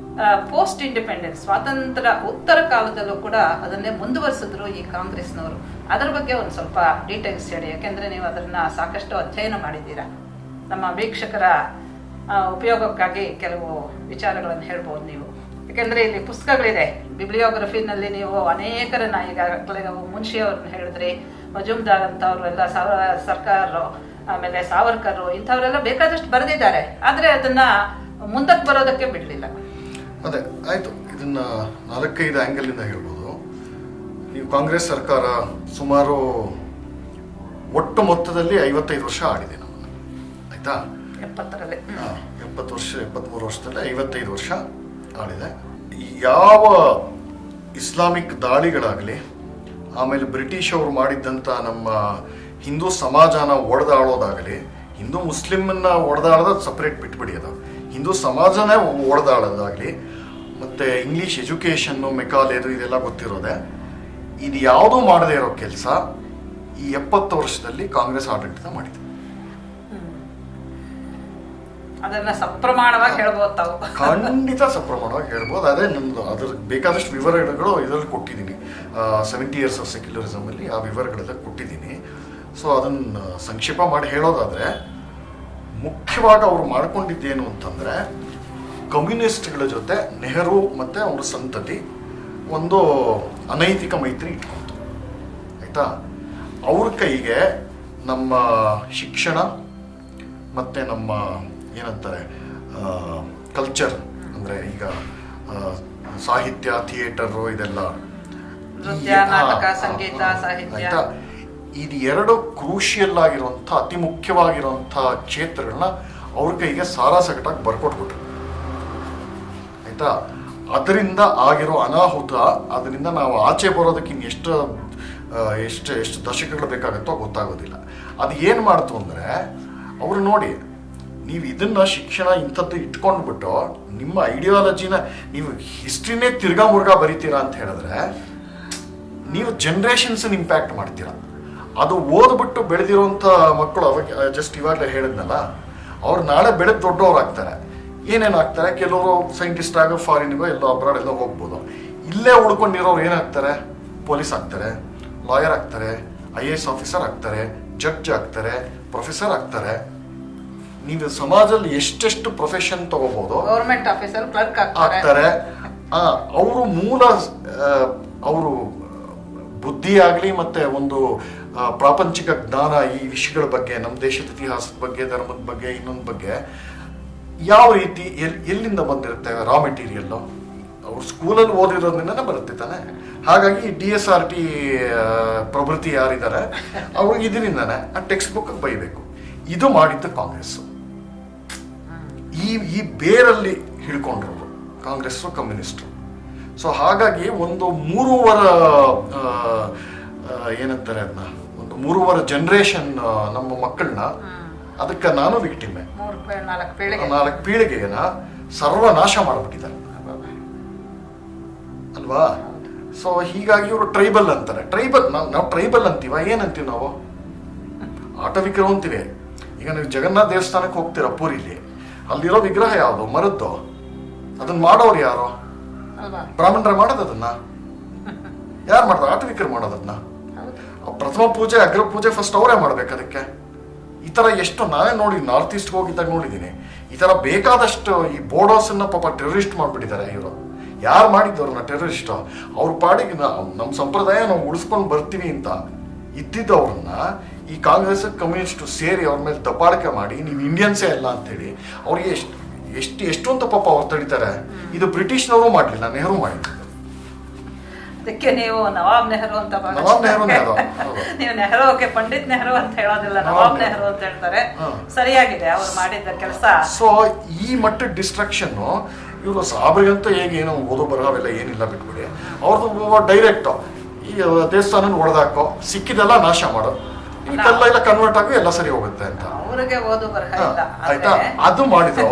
ಪೋಸ್ಟ್ ಇಂಡಿಪೆಂಡೆನ್ಸ್ ಸ್ವಾತಂತ್ರ್ಯ ಉತ್ತರ ಕಾಲದಲ್ಲೂ ಕೂಡ ಅದನ್ನೇ ಮುಂದುವರಿಸಿದ್ರು ಈ ಕಾಂಗ್ರೆಸ್ನವರು. ಅದರ ಬಗ್ಗೆ ಒಂದು ಸ್ವಲ್ಪ ಡೀಟೇಲ್ಸ್ ಹೇಳಿ, ಯಾಕೆಂದರೆ ನೀವು ಅದನ್ನು ಸಾಕಷ್ಟು ಅಧ್ಯಯನ ಮಾಡಿದ್ದೀರಾ. ನಮ್ಮ ವೀಕ್ಷಕರ ಉಪಯೋಗಕ್ಕಾಗಿ ಕೆಲವು ವಿಚಾರಗಳನ್ನು ಹೇಳ್ಬೋದು ನೀವು. ಯಾಕೆಂದರೆ ಇಲ್ಲಿ ಪುಸ್ತಕಗಳಿದೆ ಬಿಬ್ಲಿಯೋಗ್ರಫಿನಲ್ಲಿ. ನೀವು ಅನೇಕರನ್ನ ಈಗಾಗಲೇ ಮುನ್ಷಿಯವ್ರನ್ನ ಹೇಳಿದ್ರಿ, ಮಜುಮ್ದಾರ್ ಅಂತವ್ರೆಲ್ಲ, ಸರ್ಕಾರರು, ಆಮೇಲೆ ಸಾವರ್ಕರ್, ಇಂಥವರೆಲ್ಲ ಬೇಕಾದಷ್ಟು ಬರೆದಿದ್ದಾರೆ. ಆದರೆ ಅದನ್ನ ಮುಂದಕ್ಕೆ ಬರೋದಕ್ಕೆ ಬಿಡಲಿಲ್ಲ. ಅದೇ ಆಯ್ತು. ಇದನ್ನ 4-5 ಆ್ಯಂಗಲಿಂದ ಹೇಳ್ಬೋದು. ನೀವು ಕಾಂಗ್ರೆಸ್ ಸರ್ಕಾರ ಸುಮಾರು ಒಟ್ಟು ಮೊತ್ತದಲ್ಲಿ 55 ವರ್ಷ ಆಡಿದೆ ನಮ್ಮನ್ನು, ಆಯ್ತಾ? 70ರಲ್ಲಿ 70 ವರ್ಷ, 73 ವರ್ಷದಲ್ಲಿ 55 ವರ್ಷ ಆಡಿದೆ. ಯಾವ ಇಸ್ಲಾಮಿಕ್ ದಾಳಿಗಳಾಗಲಿ, ಆಮೇಲೆ ಬ್ರಿಟಿಷ್ ಅವರು ಮಾಡಿದ್ದಂಥ ನಮ್ಮ ಹಿಂದೂ ಸಮಾಜನ ಒಡೆದಾಳೋದಾಗಲಿ, ಹಿಂದೂ ಮುಸ್ಲಿಮನ್ನ ಒಡೆದಾಳೋದು ಸಪ್ರೇಟ್ ಬಿಟ್ಬಿಡಿ, ಅದು ಹಿಂದೂ ಸಮಾಜನೇ ಒಡೆದಾಳೋದಾಗಲಿ, ಮತ್ತು ಇಂಗ್ಲೀಷ್ ಎಜುಕೇಷನ್ನು, ಮೆಕಾಲೇದು ಇದೆಲ್ಲ ಗೊತ್ತಿರೋದೆ. ಇದು ಯಾವುದೂ ಮಾಡದೇ ಇರೋ ಕೆಲಸ ಈ 70 ವರ್ಷದಲ್ಲಿ ಕಾಂಗ್ರೆಸ್ ಆಡಳಿತ ಮಾಡಿದೆ. ಅದನ್ನ ಸಪ್ರಮಾಣವಾಗಿ ಹೇಳ್ಬೋದು ತಾವು. ಖಂಡಿತ ಸಪ್ರಮಾಣವಾಗಿ ಹೇಳ್ಬೋದು. ಅದೇ ನಮ್ದು ಅದ್ರ ಬೇಕಾದಷ್ಟು ವಿವರಗಳು ಇದರಲ್ಲಿ ಕೊಟ್ಟಿದ್ದೀನಿ. 70 ಇಯರ್ಸ್ ಆಫ್ ಸೆಕ್ಯುಲರಿಸಮ್ ಅಲ್ಲಿ ಆ ವಿವರಗಳೆಲ್ಲ ಕೊಟ್ಟಿದ್ದೀನಿ. ಸೊ ಅದನ್ನು ಸಂಕ್ಷೇಪ ಮಾಡಿ ಹೇಳೋದಾದ್ರೆ, ಮುಖ್ಯವಾಗಿ ಅವರು ಮಾಡ್ಕೊಂಡಿದ್ದೇನು ಅಂತಂದ್ರೆ, ಕಮ್ಯುನಿಸ್ಟ್ಗಳ ಜೊತೆ ನೆಹರು ಮತ್ತೆ ಅವ್ರ ಸಂತತಿ ಒಂದು ಅನೈತಿಕ ಮೈತ್ರಿ ಇಟ್ಕೊಂತು, ಆಯ್ತಾ? ಅವ್ರ ಕೈಗೆ ನಮ್ಮ ಶಿಕ್ಷಣ ಮತ್ತೆ ನಮ್ಮ ಏನಂತಾರೆ ಕಲ್ಚರ್, ಅಂದರೆ ಈಗ ಸಾಹಿತ್ಯ, ಥಿಯೇಟರು, ಇದೆಲ್ಲ ನೃತ್ಯ, ನಾಟಕ, ಸಂಗೀತ, ಸಾಹಿತ್ಯ, ಆಯ್ತಾ? ಇದು ಎರಡು ಕ್ರೂಷಿಯಲ್ ಆಗಿರುವಂಥ, ಅತಿ ಮುಖ್ಯವಾಗಿರುವಂಥ ಕ್ಷೇತ್ರಗಳನ್ನ ಅವ್ರ ಕೈಗೆ ಸಾರಾಸಗಟಾಗಿ ಬರ್ಕೊಟ್ಬಿಟ್ರು, ಆಯ್ತಾ? ಅದರಿಂದ ಆಗಿರೋ ಅನಾಹುತ, ಅದರಿಂದ ನಾವು ಆಚೆ ಬರೋದಕ್ಕೆ ಇನ್ನೆಷ್ಟು ಎಷ್ಟು ದಶಕಗಳು ಬೇಕಾಗುತ್ತೋ ಗೊತ್ತಾಗೋದಿಲ್ಲ. ಅದು ಏನು ಮಾಡ್ತು ಅಂದರೆ, ಅವರು ನೋಡಿ, ನೀವು ಇದನ್ನ ಶಿಕ್ಷಣ ಇಂಥದ್ದು ಇಟ್ಕೊಂಡ್ಬಿಟ್ಟು ನಿಮ್ಮ ಐಡಿಯಾಲಜಿನ ನೀವು ಹಿಸ್ಟ್ರಿನೇ ತಿರ್ಗಾ ಮುರ್ಗಾ ಬರಿತೀರಾ ಅಂತ ಹೇಳಿದ್ರೆ, ನೀವು ಜನ್ರೇಷನ್ಸನ್ನ ಇಂಪ್ಯಾಕ್ಟ್ ಮಾಡ್ತೀರಾ. ಅದು ಓದ್ಬಿಟ್ಟು ಬೆಳೆದಿರೋಂಥ ಮಕ್ಕಳು, ಅವಾಗ ಜಸ್ಟ್ ಇವಾಗಲೇ ಹೇಳಿದ್ನಲ್ಲ, ಅವ್ರು ನಾಳೆ ಬೆಳೆದು ದೊಡ್ಡವ್ರು ಆಗ್ತಾರೆ. ಏನೇನಾಗ್ತಾರೆ, ಕೆಲವರು ಸೈಂಟಿಸ್ಟ್ ಆಗೋ ಫಾರಿನ್ಗೋ ಎಲ್ಲೋ ಅಬ್ರಾಡ್ ಎಲ್ಲೋ ಹೋಗ್ಬೋದು. ಇಲ್ಲೇ ಉಳ್ಕೊಂಡಿರೋರು ಏನಾಗ್ತಾರೆ, ಪೊಲೀಸ್ ಆಗ್ತಾರೆ, ಲಾಯರ್ ಆಗ್ತಾರೆ, IAS ಆಫೀಸರ್ ಆಗ್ತಾರೆ, ಜಡ್ಜ್ ಆಗ್ತಾರೆ, ಪ್ರೊಫೆಸರ್ ಆಗ್ತಾರೆ. ನೀವು ಸಮಾಜದಲ್ಲಿ ಎಷ್ಟೆಷ್ಟು ಪ್ರೊಫೆಷನ್ ತಗೋಬಹುದು ಗೌರ್ಮೆಂಟ್ ಆಫೀಸಲ್ಲಿ ಕ್ಲರ್ಕ್ ಆಗ್ತಾರೆ. ಅವರು ಮೂಲ ಅವರು ಬುದ್ಧಿ ಆಗಲಿ ಮತ್ತೆ ಒಂದು ಪ್ರಾಪಂಚಿಕ ಜ್ಞಾನ ಈ ವಿಷಯಗಳ ಬಗ್ಗೆ, ನಮ್ಮ ದೇಶದ ಇತಿಹಾಸದ ಬಗ್ಗೆ, ಧರ್ಮದ ಬಗ್ಗೆ, ಇನ್ನೊಂದು ಬಗ್ಗೆ ಯಾವ ರೀತಿ ಎಲ್ಲಿಂದ ಬಂದಿರುತ್ತೆ ರಾ ಮೆಟೀರಿಯಲ್, ಅವ್ರು ಸ್ಕೂಲಲ್ಲಿ ಓದಿರೋದ್ರಿಂದನೇ ಬರುತ್ತೆ ತಾನೆ. ಹಾಗಾಗಿ DSRT ಪ್ರಭೃತಿ ಯಾರಿದ್ದಾರೆ ಅವ್ರಿಗೆ ಇದರಿಂದಾನೆ ಆ ಟೆಕ್ಸ್ಟ್ ಬುಕ್ ಬೈಬೇಕು. ಇದು ಮಾಡಿದ್ದು ಕಾಂಗ್ರೆಸ್. ಈ ಬೇರಲ್ಲಿ ಹಿಡ್ಕೊಂಡ್ರು ಕಾಂಗ್ರೆಸ್ ಕಮ್ಯುನಿಸ್ಟರು. ಸೊ ಹಾಗಾಗಿ ಒಂದು ಏನಂತಾರೆ ಅದನ್ನ, ಒಂದು 3 ಜನರೇಷನ್ ನಮ್ಮ ಮಕ್ಕಳನ್ನ, ಅದಕ್ಕೆ ನಾನು ವಿಕ್ಟಿಮೆ. 4 ಪೀಳಿಗೆಯನ್ನ ಸರ್ವನಾಶ ಮಾಡಿಬಿಟ್ಟಿದ್ದಾರೆ ಅಲ್ವಾ. ಸೊ ಹೀಗಾಗಿ ಇವರು ಟ್ರೈಬಲ್ ಅಂತಾರೆ. ನಾವು ಟ್ರೈಬಲ್ ಅಂತೀವ, ಏನಂತೀವಿ ನಾವು? ಆಟವಿಕರು ಅಂತೀವಿ. ಈಗ ನೀವು ಜಗನ್ನಾಥ ದೇವಸ್ಥಾನಕ್ಕೆ ಹೋಗ್ತೀರಾ ಪೂರಿಲಿ, ಅಲ್ಲಿರೋ ವಿಗ್ರಹ ಯಾವುದು? ಮರದ್ದು. ಅದನ್ನ ಮಾಡೋರು ಯಾರು? ಬ್ರಾಹ್ಮಣರ ಮಾಡೋದು ಅದನ್ನ? ಯಾರು ಮಾಡ್ತಾರೆ? ಆಟವಿಕರು ಮಾಡೋದನ್ನ. ಪ್ರಥಮ ಪೂಜೆ, ಅಗ್ರ ಪೂಜೆ ಫಸ್ಟ್ ಅವರೇ ಮಾಡ್ಬೇಕು ಅದಕ್ಕೆ. ಈ ತರ ಎಷ್ಟು ನಾನೇ ನೋಡಿ, ನಾರ್ತ್ ಈಸ್ಟ್ ಹೋಗಿದ್ದಾಗ ನೋಡಿದ್ದೀನಿ. ಈ ತರ ಬೇಕಾದಷ್ಟು ಈ ಬೋಡೋಸನ್ನ ಪಾಪ ಟೆರರಿಸ್ಟ್ ಮಾಡ್ಬಿಟ್ಟಿದ್ದಾರೆ ಇವರು. ಯಾರು ಮಾಡಿದ್ದವ್ರನ್ನ ಟೆರರಿಸ್ಟ್? ಅವ್ರ ಪಾಡಿಗೆ ನಮ್ಮ ಸಂಪ್ರದಾಯ ನಾವು ಉಳಿಸ್ಕೊಂಡು ಬರ್ತೀವಿ ಅಂತ ಇದ್ದಿದ್ದವ್ರನ್ನ ಈ ಕಾಂಗ್ರೆಸ್ ಕಮ್ಯುನಿಸ್ಟ್ ಸೇರಿ ಅವ್ರ ಮೇಲೆ ದಬ್ಬಾಳಿಕೆ ಮಾಡಿ ನೀವು ಇಂಡಿಯನ್ಸೇ ಅಲ್ಲ ಅಂತೇಳಿ ಅವ್ರಿಗೆ ಎಷ್ಟು ಅಂತ ಪಾಪ ಅವ್ರು ತಡಿತಾರೆ. ಇದು ಬ್ರಿಟಿಷ್ನವರು ಮಾಡಲಿಲ್ಲ, ನೆಹರು ಮಾಡಿದ್ರು. ಅದಕ್ಕೆ ನೀವು ನವಾಬ್ ನೆಹರು ಅಂತ ನೀವು ನೆಹರುಗೆ ಪಂಡಿತ್ ನೆಹರು ಅಂತ ಹೇಳೋದಿಲ್ಲ, ನವಾಬ್ ನೆಹರು ಅಂತ ಹೇಳ್ತಾರೆ. ಸರಿಯಾಗಿದೆ ಅವ್ರು ಮಾಡಿದ ಕೆಲಸ. ಸೊ ಈ ಮಟ್ಟದ ಡಿಸ್ಟ್ರಕ್ಷನ್ ಇವರು ಸಾಬ್ರಿಗಂತೂ ಹೇಗೆ ಏನೋ ಓದೋ ಬರಹವೆಲ್ಲ ಏನಿಲ್ಲ, ಬಿಟ್ಬಿಡಿ. ಅವ್ರದ್ದು ಡೈರೆಕ್ಟ್ ಈ ದೇವಸ್ಥಾನ ಹೊಡೆದಾಕೋ, ಸಿಕ್ಕಿದೆಲ್ಲ ನಾಶ ಮಾಡೋ, ಎಲ್ಲ ಕನ್ವರ್ಟ್ ಆಗಿ ಎಲ್ಲ ಸರಿ ಹೋಗುತ್ತೆ ಅಂತ ಅವ್ರಿಗೆ ಓದು ಬರಹ ಇಲ್ಲ. ಆಯ್ತಾ, ಅದು ಮಾಡಿದ್ರು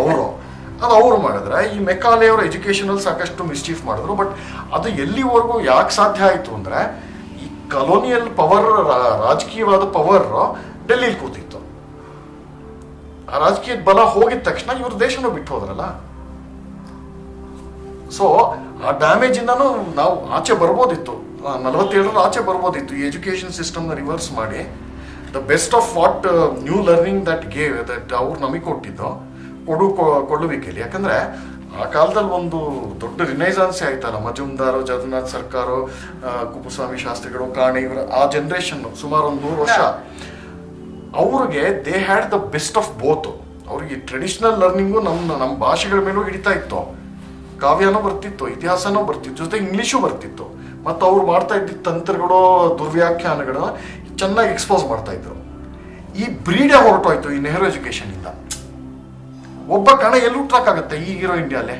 ಅವ್ರು ಮಾಡಿದ್ರೆ. ಈ ಮೆಕಾಲೆ ಅವರು ಎಜುಕೇಶನಲ್ಲಿ ಸಾಕಷ್ಟು ಮಿಸ್ಚೀಫ್ ಮಾಡಿದ್ರು. ಬಟ್ ಅದು ಎಲ್ಲಿವರೆಗೂ ಯಾಕೆ ಸಾಧ್ಯ ಆಯಿತು ಅಂದ್ರೆ, ಈ ಕಲೋನಿಯಲ್ ಪವರ್, ರಾಜಕೀಯವಾದ ಪವರ್ ಡೆಲ್ಲಿಲಿ ಕೂತಿತ್ತು. ಆ ರಾಜಕೀಯದ ಬಲ ಹೋಗಿದ ತಕ್ಷಣ ಇವ್ರ ದೇಶನೂ ಬಿಟ್ಟು ಹೋದ್ರಲ್ಲ. ಸೊ ಆ ಡ್ಯಾಮೇಜ್ ಇಂದನೂ ನಾವು ಆಚೆ ಬರ್ಬೋದಿತ್ತು. 47 ಆಚೆ ಬರ್ಬೋದಿತ್ತು. ಈ ಎಜುಕೇಶನ್ ಸಿಸ್ಟಮ್ನ ರಿವರ್ಸ್ ಮಾಡಿ the best of what new learning that gave that ಅವ್ರು ನಮಗೆ ಕೊಟ್ಟಿದ್ದು ಕೊಳ್ಳುವಿಕೆಯಲ್ಲಿ. ಯಾಕಂದ್ರೆ ಆ ಕಾಲದಲ್ಲಿ ಒಂದು ದೊಡ್ಡ ರಿನೈಸಾನ್ಸೇ ಆಯ್ತಲ್ಲ. ಮಜುಮ್ದಾರ್, ಜಗನ್ನಾಥ್ ಸರ್ಕಾರ, ಕುಪ್ಪಸ್ವಾಮಿ ಶಾಸ್ತ್ರಿಗಳು, ಕಾಣೆ, ಇವರ ಆ ಜನರೇಷನ್ ಸುಮಾರು ಒಂದು 100 ವರ್ಷ ಅವ್ರಿಗೆ they had the best of both. ಅವ್ರಿಗೆ ಟ್ರೆಡಿಷನಲ್ ಲರ್ನಿಂಗು ನಮ್ಮ ಭಾಷೆಗಳ ಮೇಲೂ ಹಿಡಿತಾ ಇತ್ತು, ಕಾವ್ಯನೂ ಬರ್ತಿತ್ತು, ಇತಿಹಾಸನೂ ಬರ್ತಿತ್ತು, ಜೊತೆ ಇಂಗ್ಲೀಷು ಬರ್ತಿತ್ತು. ಮತ್ತು ಅವ್ರು ಮಾಡ್ತಾ ಇದ್ದಿದ್ದ ತಂತ್ರಗಳು, ದುರ್ವ್ಯಾಖ್ಯಾನಗಳು ಚೆನ್ನಾಗಿ ಎಕ್ಸ್ಪೋಸ್ ಮಾಡ್ತಾ ಇದ್ರು. ಈ ಬ್ರೀಡೇ ಹೊರಟೋಯ್ತು ಈ ನೆಹರು ಎಜುಕೇಶನ್ ಇಂದ. ಒಬ್ಬ ಕಣ ಎಲ್ಲಿ ಹುಟ್ಟಾಗತ್ತೆ ಈಗಿರೋ ಇಂಡಿಯಾಲೆ?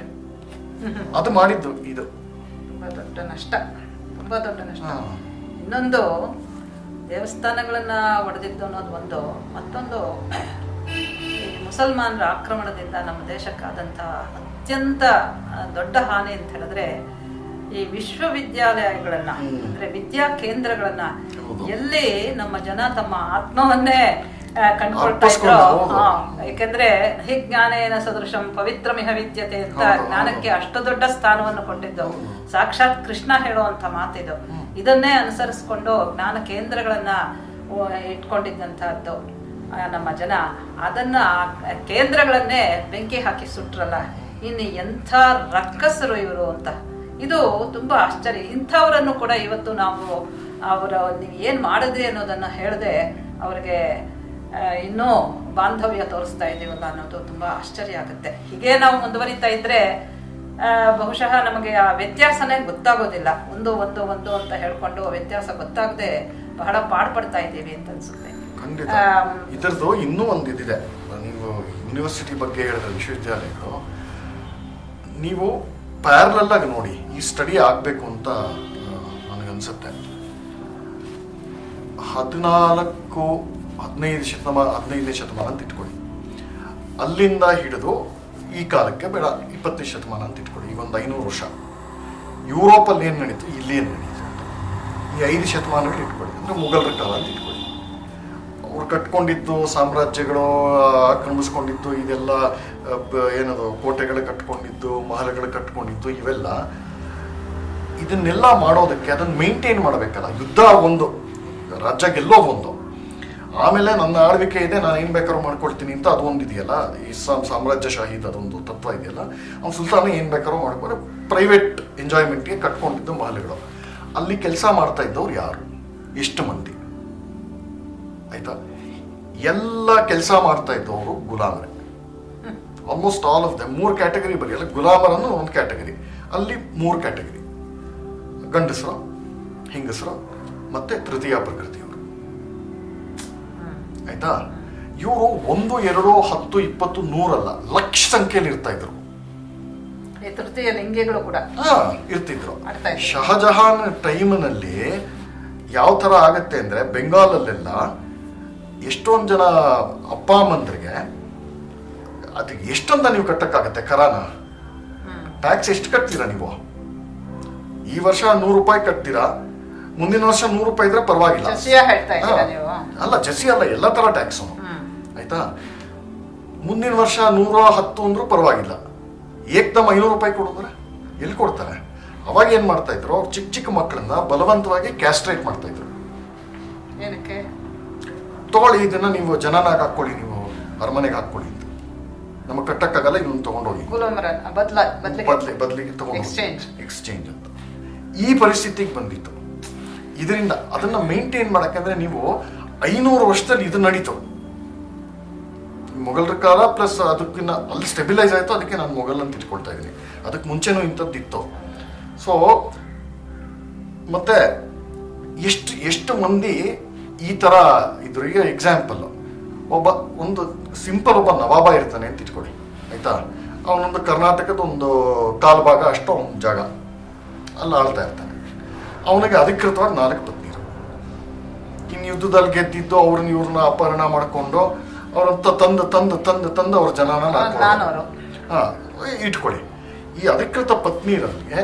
ಅದು ಮಾಡಿದ್ದು ಇದು ತುಂಬಾ ದೊಡ್ಡ ನಷ್ಟ. ಇನ್ನೊಂದು, ದೇವಸ್ಥಾನಗಳನ್ನ ಒಡೆದಿದ್ದು ಅನ್ನೋದು ಒಂದು. ಮತ್ತೊಂದು, ಈ ಮುಸಲ್ಮಾನರ ಆಕ್ರಮಣದಿಂದ ನಮ್ಮ ದೇಶಕ್ಕಾದಂಥ ಅತ್ಯಂತ ದೊಡ್ಡ ಹಾನಿ ಅಂತ ಹೇಳಿದ್ರೆ, ಈ ವಿಶ್ವವಿದ್ಯಾಲಯಗಳನ್ನ ಅಂದ್ರೆ ವಿದ್ಯಾ ಕೇಂದ್ರಗಳನ್ನ ಎಲ್ಲಿ ನಮ್ಮ ಜನ ತಮ್ಮ ಆತ್ಮವನ್ನೇ ಕಂಡುಕೊಳ್ತಾ ಇದ್ರು. ಯಾಕೆಂದ್ರೆ ಹಿ ಜ್ಞಾನೇನ ಸದೃಶಂ ಪವಿತ್ರಮಿಹ ವಿದ್ಯತೆ ಅಂತ ಜ್ಞಾನಕ್ಕೆ ಅಷ್ಟು ದೊಡ್ಡ ಸ್ಥಾನವನ್ನು ಕೊಟ್ಟಿದ್ದು ಸಾಕ್ಷಾತ್ ಕೃಷ್ಣ ಹೇಳುವಂತ ಮಾತಿದು. ಇದನ್ನೇ ಅನುಸರಿಸ್ಕೊಂಡು ಜ್ಞಾನ ಕೇಂದ್ರಗಳನ್ನ ಇಟ್ಕೊಂಡಿದ್ದಂತಹದ್ದು ನಮ್ಮ ಜನ. ಅದನ್ನ ಕೇಂದ್ರಗಳನ್ನೇ ಬೆಂಕಿ ಹಾಕಿ ಸುಟ್ರಲ್ಲ, ಇನ್ನು ಎಂಥ ರಕ್ಕಸರು ಇವರು ಅಂತ. ಇದು ತುಂಬಾ ಆಶ್ಚರ್ಯ. ಇಂಥವರನ್ನು ಕೂಡ ಇವತ್ತು ನಾವು ನೀವು ಏನ್ ಮಾಡಿದ್ರಿ ಅನ್ನೋದನ್ನ ಹೇಳದೆ ಅವ್ರಿಗೆ ಇನ್ನೂ ಬಾಂಧವ್ಯ ತೋರಿಸ್ತಾ ಇದ್ದೀವಲ್ಲ ಅನ್ನೋದು ತುಂಬಾ ಆಶ್ಚರ್ಯ ಆಗುತ್ತೆ. ಹೀಗೆ ನಾವು ಮುಂದುವರಿತಾ ಇದ್ರೆ ಬಹುಶಃ ನಮಗೆ ಆ ವ್ಯತ್ಯಾಸನೇ ಗೊತ್ತಾಗೋದಿಲ್ಲ. ಒಂದು ಅಂತ ಹೇಳ್ಕೊಂಡು ವ್ಯತ್ಯಾಸ ಗೊತ್ತಾಗದೆ ಬಹಳ ಪಾಡ್ಪಡ್ತಾ ಇದ್ದೀವಿ ಅಂತ ಅನ್ಸುತ್ತೆ. ಖಂಡಿತ. ಇದರದ್ದು ಇನ್ನೂ ಒಂದು ಇದಿದೆ. ನೀವು ಯೂನಿವರ್ಸಿಟಿ ಬಗ್ಗೆ ಹೇಳಿದ್ರೆ, ವಿಶ್ವವಿದ್ಯಾಲಯಗಳು, ನೀವು ಪ್ಯಾರಲಲ್ ಆಗಿ ನೋಡಿ, ಈ ಸ್ಟಡಿ ಆಗಬೇಕು ಅಂತ ನನಗನ್ಸುತ್ತೆ. 15ನೇ ಶತಮಾನ ಅಂತ ಇಟ್ಕೊಳ್ಳಿ. ಅಲ್ಲಿಂದ ಹಿಡಿದು ಈ ಕಾಲಕ್ಕೆ ಬೇಡ 20ನೇ ಶತಮಾನ ಅಂತ ಇಟ್ಕೊಳ್ಳಿ. ಈಗ ಒಂದು 500 ವರ್ಷ ಯುರೋಪಲ್ಲಿ ಏನು ನಡೀತು, ಇಲ್ಲಿ ಏನು ನಡೀತು, ಈ 5 ಶತಮಾನಗಳು ಇಟ್ಕೊಳ್ಳಿ. ಅಂದರೆ ಮುಘಲರ ಕಾಲ ಅಂತ ಇಟ್ಕೊಳ್ಳಿ. ಅವ್ರು ಕಟ್ಕೊಂಡಿದ್ದು ಸಾಮ್ರಾಜ್ಯಗಳು, ಆಕ್ರಮಿಸ್ಕೊಂಡಿದ್ದು, ಇದೆಲ್ಲ ಏನದು ಕೋಟೆಗಳು ಕಟ್ಕೊಂಡಿದ್ದು, ಮಹಲ್ಗಳು ಕಟ್ಕೊಂಡಿದ್ದು, ಇವೆಲ್ಲ ಇದನ್ನೆಲ್ಲ ಮಾಡೋದಕ್ಕೆ ಅದನ್ನು ಮೇಂಟೈನ್ ಮಾಡಬೇಕಲ್ಲ. ಯುದ್ಧ ಒಂದು, ರಾಜ್ಯ ಗೆಲ್ಲೋದು ಒಂದು, ಆಮೇಲೆ ನನ್ನ ಆಳ್ವಿಕೆ ಇದೆ, ನಾನು ಏನ್ ಬೇಕಾದ್ರೂ ಮಾಡ್ಕೊಳ್ತೀನಿ ಅಂತ ಅದೊಂದು ಇದೆಯಲ್ಲ, ಇಸ್ಲಾಂ ಸಾಮ್ರಾಜ್ಯಶಾಹಿ ಅದೊಂದು ತತ್ವ ಇದೆಯಲ್ಲ, ಅವ್ನು ಸುಲ್ತಾನ ಏನ್ ಬೇಕಾದ್ರೂ ಮಾಡ್ಕೊಂಡು ಪ್ರೈವೇಟ್ ಎಂಜಾಯ್ಮೆಂಟ್ಗೆ ಕಟ್ಕೊಂಡಿದ್ದು ಮಹಲ್ಗಳು. ಅಲ್ಲಿ ಕೆಲಸ ಮಾಡ್ತಾ ಇದ್ದವ್ರು ಯಾರು, ಎಷ್ಟು ಮಂದಿ ಆಯ್ತಾ? ಎಲ್ಲ ಕೆಲಸ ಮಾಡ್ತಾ ಇದ್ದವರು ಗುಲಾಮರೇ, almost all of them. 3 category ಬರೆಯಲ್ಲ, ಗುಲಾಮರನ್ನು ಒಂದು ಕ್ಯಾಟಗರಿ, ಅಲ್ಲಿ 3 ಕ್ಯಾಟಗರಿ: ಗಂಡಸರು, ಹೆಂಗಸರು, ಮತ್ತೆ ತೃತೀಯ ಪ್ರಕೃತಿಯವರು. ಆಯ್ತಾ? ಇವರು 1, 2, 10, 20, 100 ಅಲ್ಲ, ಲಕ್ಷ ಸಂಖ್ಯೆಯಲ್ಲಿ ಇರ್ತಾ ಇದ್ರು. ತೃತೀಯ ಲಿಂಗಿಗಳು ಕೂಡ ಇರ್ತಿದ್ರು. ಶಹಜಹಾನ್ ಟೈಮ್ನಲ್ಲಿ ಯಾವ ತರ ಆಗತ್ತೆ ಅಂದ್ರೆ, ಬೆಂಗಾಲಲ್ಲೆಲ್ಲ ಎಷ್ಟೊಂದು ಜನ ಅಪ್ಪ ಅಮ್ಮಂದ್ರಿಗೆ ಅದಕ್ಕೆ ಎಷ್ಟಂತ ನೀವು ಕಟ್ಟಕ್ಕಾಗತ್ತೆ ಕರಾನ? ಟ್ಯಾಕ್ಸ್ ಎಷ್ಟು ಕಟ್ತೀರಾ ನೀವು? ಈ ವರ್ಷ 100 ರೂಪಾಯಿ ಕಟ್ತೀರಾ, ಮುಂದಿನ ವರ್ಷ 100 ರೂಪಾಯಿ ಇದ್ರೆ ಪರವಾಗಿಲ್ಲ. ಅಲ್ಲ, ಜಸಿ ಅಲ್ಲ, ಎಲ್ಲ ತರ ಟ್ಯಾಕ್ಸ್. ಆಯ್ತಾ? ಮುಂದಿನ ವರ್ಷ 110 ಅಂದ್ರೂ ಪರವಾಗಿಲ್ಲ. ಏಕ್ದಮ್ 500 ರೂಪಾಯಿ ಕೊಡಿದ್ರೆ ಎಲ್ಲಿ ಕೊಡ್ತಾರೆ? ಅವಾಗ ಏನ್ ಮಾಡ್ತಾ ಇದ್ರು, ಅವ್ರು ಚಿಕ್ಕ ಚಿಕ್ಕ ಮಕ್ಕಳನ್ನ ಬಲವಂತವಾಗಿ ಕ್ಯಾಸ್ಟ್ರೇಟ್ ಮಾಡ್ತಾ ಇದ್ರು. ಏನಕ್ಕೆ? ತಗೊಳ್ಳಿ, ಇದನ್ನ ನೀವು ಜನನಾಗ ಹಾಕೊಳ್ಳಿ, ನೀವು ಅರಮನೆಗೆ ಹಾಕೊಳ್ಳಿ ಅಂತ. ನಮಗೆ ಕಟ್ಟಕ್ಕಾಗಲ್ಲ, ಇವನು ತಗೊಂಡೋಗಿ ಬದಲಿಗೆ ತಗೊಂಡು ಎಕ್ಸ್ಚೇಂಜ್ ಅಂತ. ಈ ಪರಿಸ್ಥಿತಿಗೆ ಬಂದಿತ್ತು. ಇದರಿಂದ ಅದನ್ನ ಮೇಂಟೈನ್ ಮಾಡಕ್ಕಂದ್ರೆ ನೀವು 500 ವರ್ಷದಲ್ಲಿ ಇದು ನಡೀತು. ಮೊಘಲರ ಕಾಲ ಪ್ಲಸ್ ಅದಕ್ಕಿನ್ನ ಅಲ್ಲಿ ಸ್ಟೆಬಿಲೈಸ್ ಆಯ್ತು, ಅದಕ್ಕೆ ನಾನು ಮೊಘಲ್ ಅಂತ ಇಟ್ಕೊಳ್ತಾ ಇದ್ದೀನಿ. ಅದಕ್ಕೆ ಮುಂಚೆನೂ ಇಂಥದ್ದಿತ್ತು. ಸೊ ಮತ್ತೆ ಎಷ್ಟು ಮಂದಿ ಈ ತರ ಇದ್ರು. ಈಗ ಎಕ್ಸಾಂಪಲ್, ಒಂದು ಸಿಂಪಲ್ ಒಬ್ಬ ನವಾಬ ಇರ್ತಾನೆ ಅಂತ ಇಟ್ಕೊಳ್ಳಿ. ಆಯ್ತಾ? ಅವನೊಂದು ಕರ್ನಾಟಕದ ಒಂದು ಕಾಲು ಭಾಗ ಅಷ್ಟು ಒಂದು ಜಾಗ ಅಲ್ಲಿ ಆಳ್ತಾ ಇರ್ತಾನೆ. ಅವನಿಗೆ ಅಧಿಕೃತವಾಗಿ 4 ಪತ್ನಿರು. ಇನ್ನು ಯುದ್ಧದಲ್ಲಿ ಗೆದ್ದಿದ್ದು ಅವ್ರನ್ನ ಇವ್ರನ್ನ ಅಪಹರಣ ಮಾಡ್ಕೊಂಡು ಅವ್ರಂತ ತಂದು ಅವ್ರ ಜನನ ಇಟ್ಕೊಳ್ಳಿ. ಈ ಅಧಿಕೃತ ಪತ್ನಿರಲ್ಲಿ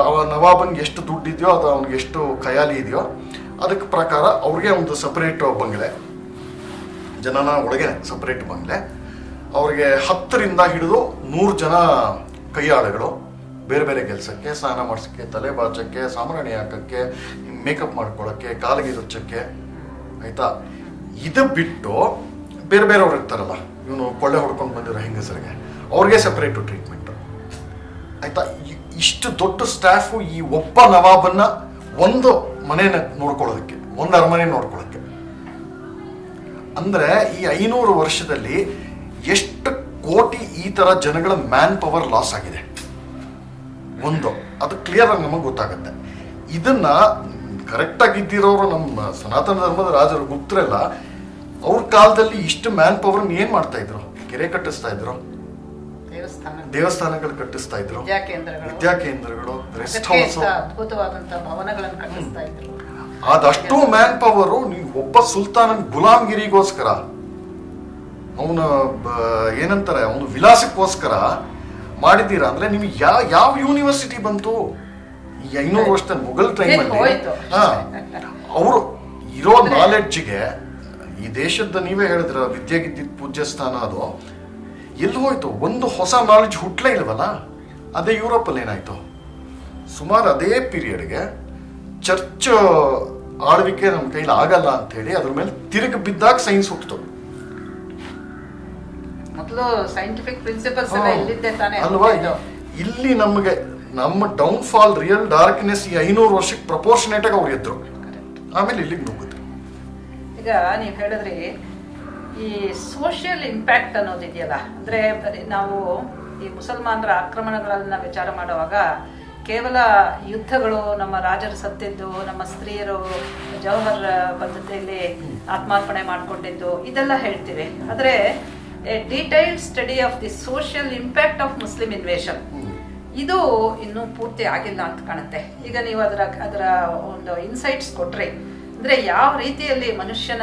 ಅವ ನವಾಬನ್ಗೆ ಎಷ್ಟು ದುಡ್ಡಿದೆಯೋ, ಅದು ಅವ್ನಿಗೆ ಎಷ್ಟು ಖಯಾಲಿ ಇದೆಯೋ ಅದಕ್ಕೆ ಪ್ರಕಾರ ಅವ್ರಿಗೆ ಒಂದು ಸಪರೇಟ್ ಬಂಗ್ಲೆ, ಜನನ ಒಳಗೆ ಸಪರೇಟ್ ಬಂಗ್ಲೆ, ಅವ್ರಿಗೆ 10ರಿಂದ ಹಿಡಿದು 100 ಜನ ಕೈಯಾಳುಗಳು, ಬೇರೆ ಬೇರೆ ಕೆಲಸಕ್ಕೆ, ಸ್ನಾನ ಮಾಡ್ಸಕ್ಕೆ, ತಲೆ ಬಾಚಕ್ಕೆ, ಸಾಂಬ್ರಾಣಿ ಹಾಕಕ್ಕೆ, ಮೇಕಪ್ ಮಾಡ್ಕೊಳಕ್ಕೆ, ಕಾಲಿಗೆ ರುಚ್ಚಕ್ಕೆ. ಆಯ್ತಾ? ಇದು ಬಿಟ್ಟು ಬೇರೆ ಬೇರೆಯವ್ರು ಇರ್ತಾರಲ್ಲ, ಇವನು ಕೊಳ್ಳೆ ಹೊಡ್ಕೊಂಡು ಬಂದಿರೋ ಹೆಂಗಸರಿಗೆ ಅವ್ರಿಗೆ ಸಪರೇಟು ಟ್ರೀಟ್ಮೆಂಟ್. ಆಯ್ತಾ? ಇಷ್ಟು ದೊಡ್ಡ ಸ್ಟಾಫು ಈ ಒಬ್ಬ ನವಾಬನ್ನ ಒಂದು ಮನೆನ ನೋಡ್ಕೊಳ್ಳೋದಕ್ಕೆ, ಒಂದು ಅರಮನೆ ನೋಡ್ಕೊಳ್ಳೋಕ್ಕೆ. ಅಂದ್ರೆ ಈ 500 ವರ್ಷದಲ್ಲಿ ಎಷ್ಟು ಕೋಟಿ ಈ ತರ ಜನಗಳ ಮ್ಯಾನ್ ಪವರ್ ಲಾಸ್ ಆಗಿದೆ. ಅದು ಕ್ಲಿಯರ್ ಆಗಿ ನಮಗೆ ಗೊತ್ತಾಗುತ್ತೆ. ಇದನ್ನ ಕರೆಕ್ಟ್ ಆಗಿದ್ದಿರೋರು ನಮ್ಮ ಸನಾತನ ಧರ್ಮದ ರಾಜರು ಗುಪ್ತರೆಲ್ಲ ಅವ್ರ ಕಾಲದಲ್ಲಿ ಇಷ್ಟು ಮ್ಯಾನ್ ಪವರ್ ಏನ್ ಮಾಡ್ತಾ ಇದ್ರು? ಕೆರೆ ಕಟ್ಟಿಸ್ತಾ ಇದ್ರು, ದೇವಸ್ಥಾನಗಳು ಕಟ್ಟಿಸ್ತಾ ಇದ್ರು, ವಿದ್ಯಾಕೇಂದ್ರಗಳು, ರೆಸ್ಟ್ ಹೌಸ್, ಅದ್ಭುತವಾದಂತಹ ಭವನಗಳನ್ನು ಕಟ್ಟಿಸ್ತಾ ಇದ್ರು. ಅದಷ್ಟು ಮ್ಯಾನ್ ಪವರು ನೀವು ಒಬ್ಬ ಸುಲ್ತಾನನ್ ಗುಲಾಮ್ಗಿರಿಗೋಸ್ಕರ, ಅವನ ಏನಂತಾರೆ, ಅವನು ವಿಲಾಸಕ್ಕೋಸ್ಕರ ಮಾಡಿದ್ದೀರಾ ಅಂದ್ರೆ ನಿಮ್ಗೆ ಯಾವ ಯೂನಿವರ್ಸಿಟಿ ಬಂತು? ಈ 500 ವರ್ಷದ ಮೊಘಲ್ ಟೈಮಲ್ಲಿ ಅವರು ಇರೋ ನಾಲೆಡ್ಜ್ಗೆ, ಈ ದೇಶದ ನೀವೇ ಹೇಳಿದ್ರ ವಿದ್ಯೆಗಿದ್ದಿದ್ದ ಪೂಜ್ಯ ಸ್ಥಾನ, ಅದು ಎಲ್ಲಿ ಹೋಯ್ತು? ಒಂದು ಹೊಸ ನಾಲೆಡ್ಜ್ ಹುಟ್ಲೇ ಇಲ್ವಲ್ಲ. ಅದೇ ಯುರೋಪಲ್ಲಿ ಏನಾಯ್ತು? ಸುಮಾರು ಅದೇ ಪೀರಿಯಡ್ಗೆ ಚರ್ಚ್ ಆಳ್ವಿಕೆ ನಮ್ಮ ಕೈಲಿ ಆಗಲ್ಲ ಅಂತ ಹೇಳಿ ಅದ್ರ ಮೇಲೆ ತಿರುಗಿ ಬಿದ್ದಾಗ ಸೈನ್ಸ್ ಹುಟ್ಟಿತು. ಮೊದಲು ಸೈಂಟಿಫಿಕ್ ಪ್ರಿನ್ಸಿಪಲ್ಸ್ ಅಲ್ವಾ? ಇಲ್ಲಿ ನಮಗೆ ನಮ್ಮ ಡೌನ್ ಫಾಲ್, ರಿಯಲ್ ಡಾರ್ಕ್ನೆಸ್ ಈ 500 ವರ್ಷಕ್ಕೆ ಪ್ರಪೋರ್ಷನೇಟ್ ಆಗಿ ಅವ್ರು ಎದ್ರು. ಆಮೇಲೆ ಇಲ್ಲಿಗೆ ನುಗ್ಗುತ್ತೆ. ಈಗ ನೀವು ಹೇಳಿದ್ರಿ ಈ ಸೋಷಿಯಲ್ ಇಂಪ್ಯಾಕ್ಟ್ ಅನ್ನೋದಿದೆಯಲ್ಲ, ಅಂದ್ರೆ ನಾವು ಈ ಮುಸಲ್ಮಾನರ ಆಕ್ರಮಣಗಳನ್ನ ವಿಚಾರ ಮಾಡುವಾಗ ಕೇವಲ ಯುದ್ಧಗಳು, ನಮ್ಮ ರಾಜರು ಸತ್ತಿದ್ದು, ನಮ್ಮ ಸ್ತ್ರೀಯರು ಜವಹರ್ ಪದ್ಧತಿಯಲ್ಲಿ ಆತ್ಮಾರ್ಪಣೆ ಮಾಡ್ಕೊಂಡಿದ್ದು, ಇದೆಲ್ಲ ಹೇಳ್ತೀವಿ. ಆದರೆ A detailed study of the social impact of Muslim invasion, ಇದು ಇನ್ನೂ ಪೂರ್ತಿ ಆಗಿಲ್ಲ ಅಂತ ಕಾಣುತ್ತೆ. ಈಗ ನೀವು ಅದರ ಒಂದು ಇನ್ಸೈಟ್ಸ್ ಕೊಟ್ರಿ, ಅಂದ್ರೆ ಯಾವ ರೀತಿಯಲ್ಲಿ ಮನುಷ್ಯನ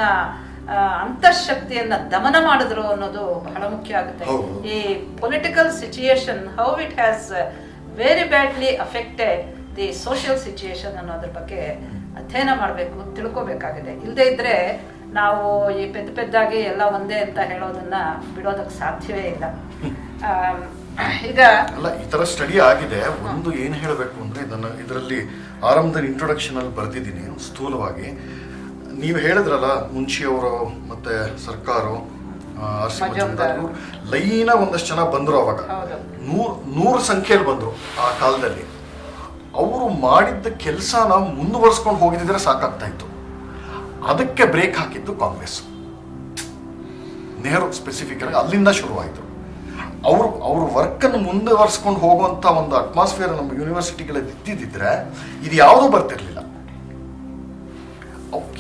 ಅಂತಃಶಕ್ತಿಯನ್ನ ದಮನ ಮಾಡಿದ್ರು ಅನ್ನೋದು ಬಹಳ ಮುಖ್ಯ ಆಗುತ್ತೆ. ಈ political situation, how it has very badly affected the social situation ಅನ್ನೋದ್ರ ಬಗ್ಗೆ ಅಧ್ಯಯನ ಮಾಡಬೇಕು, ತಿಳ್ಕೋಬೇಕಾಗಿದೆ. ಇಲ್ಲದೆ ಇದ್ರೆ ನಾವು ಈ ಪೆದ್ದಾಗಿ ಎಲ್ಲ ಒಂದೇ ಅಂತ ಹೇಳೋದನ್ನ ಬಿಡೋದಕ್ಕೆ ಸಾಧ್ಯವೇ ಇಲ್ಲ. ಈಗ ಅಲ್ಲ, ಈ ತರ ಸ್ಟಡಿ ಆಗಿದೆ. ಒಂದು ಏನ್ ಹೇಳಬೇಕು ಅಂದ್ರೆ, ಇದರಲ್ಲಿ ಆರಂಭದ ಇಂಟ್ರೊಡಕ್ಷನ್ ಅಲ್ಲಿ ಬರ್ದಿದ್ದೀನಿ ಸ್ಥೂಲವಾಗಿ. ನೀವು ಹೇಳಿದ್ರಲ್ಲ ಮುನ್ಷಿಯವರು ಮತ್ತೆ ಸರ್ಕಾರ ಮಜುಮ್ದಾರ್. ಲೈನ ಒಂದಷ್ಟು ಜನ ಬಂದರು ಅವಾಗ. ಹೌದು. ನೂರು ಸಂಖ್ಯೆಯಲ್ಲಿ ಬಂದರು ಆ ಕಾಲದಲ್ಲಿ. ಅವರು ಮಾಡಿದ್ದ ಕೆಲಸನ ಮುಂದುವರ್ಸ್ಕೊಂಡು ಹೋಗಿದ್ರೆ ಸಾಕಾಗ್ತಾ ಇತ್ತು. ಅದಕ್ಕೆ ಬ್ರೇಕ್ ಹಾಕಿದ್ದು ಕಾಂಗ್ರೆಸ್. ನೆಹರು ಸ್ಪೆಸಿಫಿಕ್ ಆಗಿ ಅಲ್ಲಿಂದ ಶುರುವಾಯಿತು. ಅವರು ವರ್ಕನ್ನು ಮುಂದುವರ್ಸ್ಕೊಂಡು ಹೋಗುವಂಥ ಒಂದು ಅಟ್ಮಾಸ್ಫಿಯರ್ ನಮ್ಮ ಯೂನಿವರ್ಸಿಟಿಗಳಲ್ಲಿ ಇದ್ದಿದ್ದಿದ್ರೆ ಇದು ಯಾವುದೂ ಬರ್ತಿರ್ಲಿಲ್ಲ.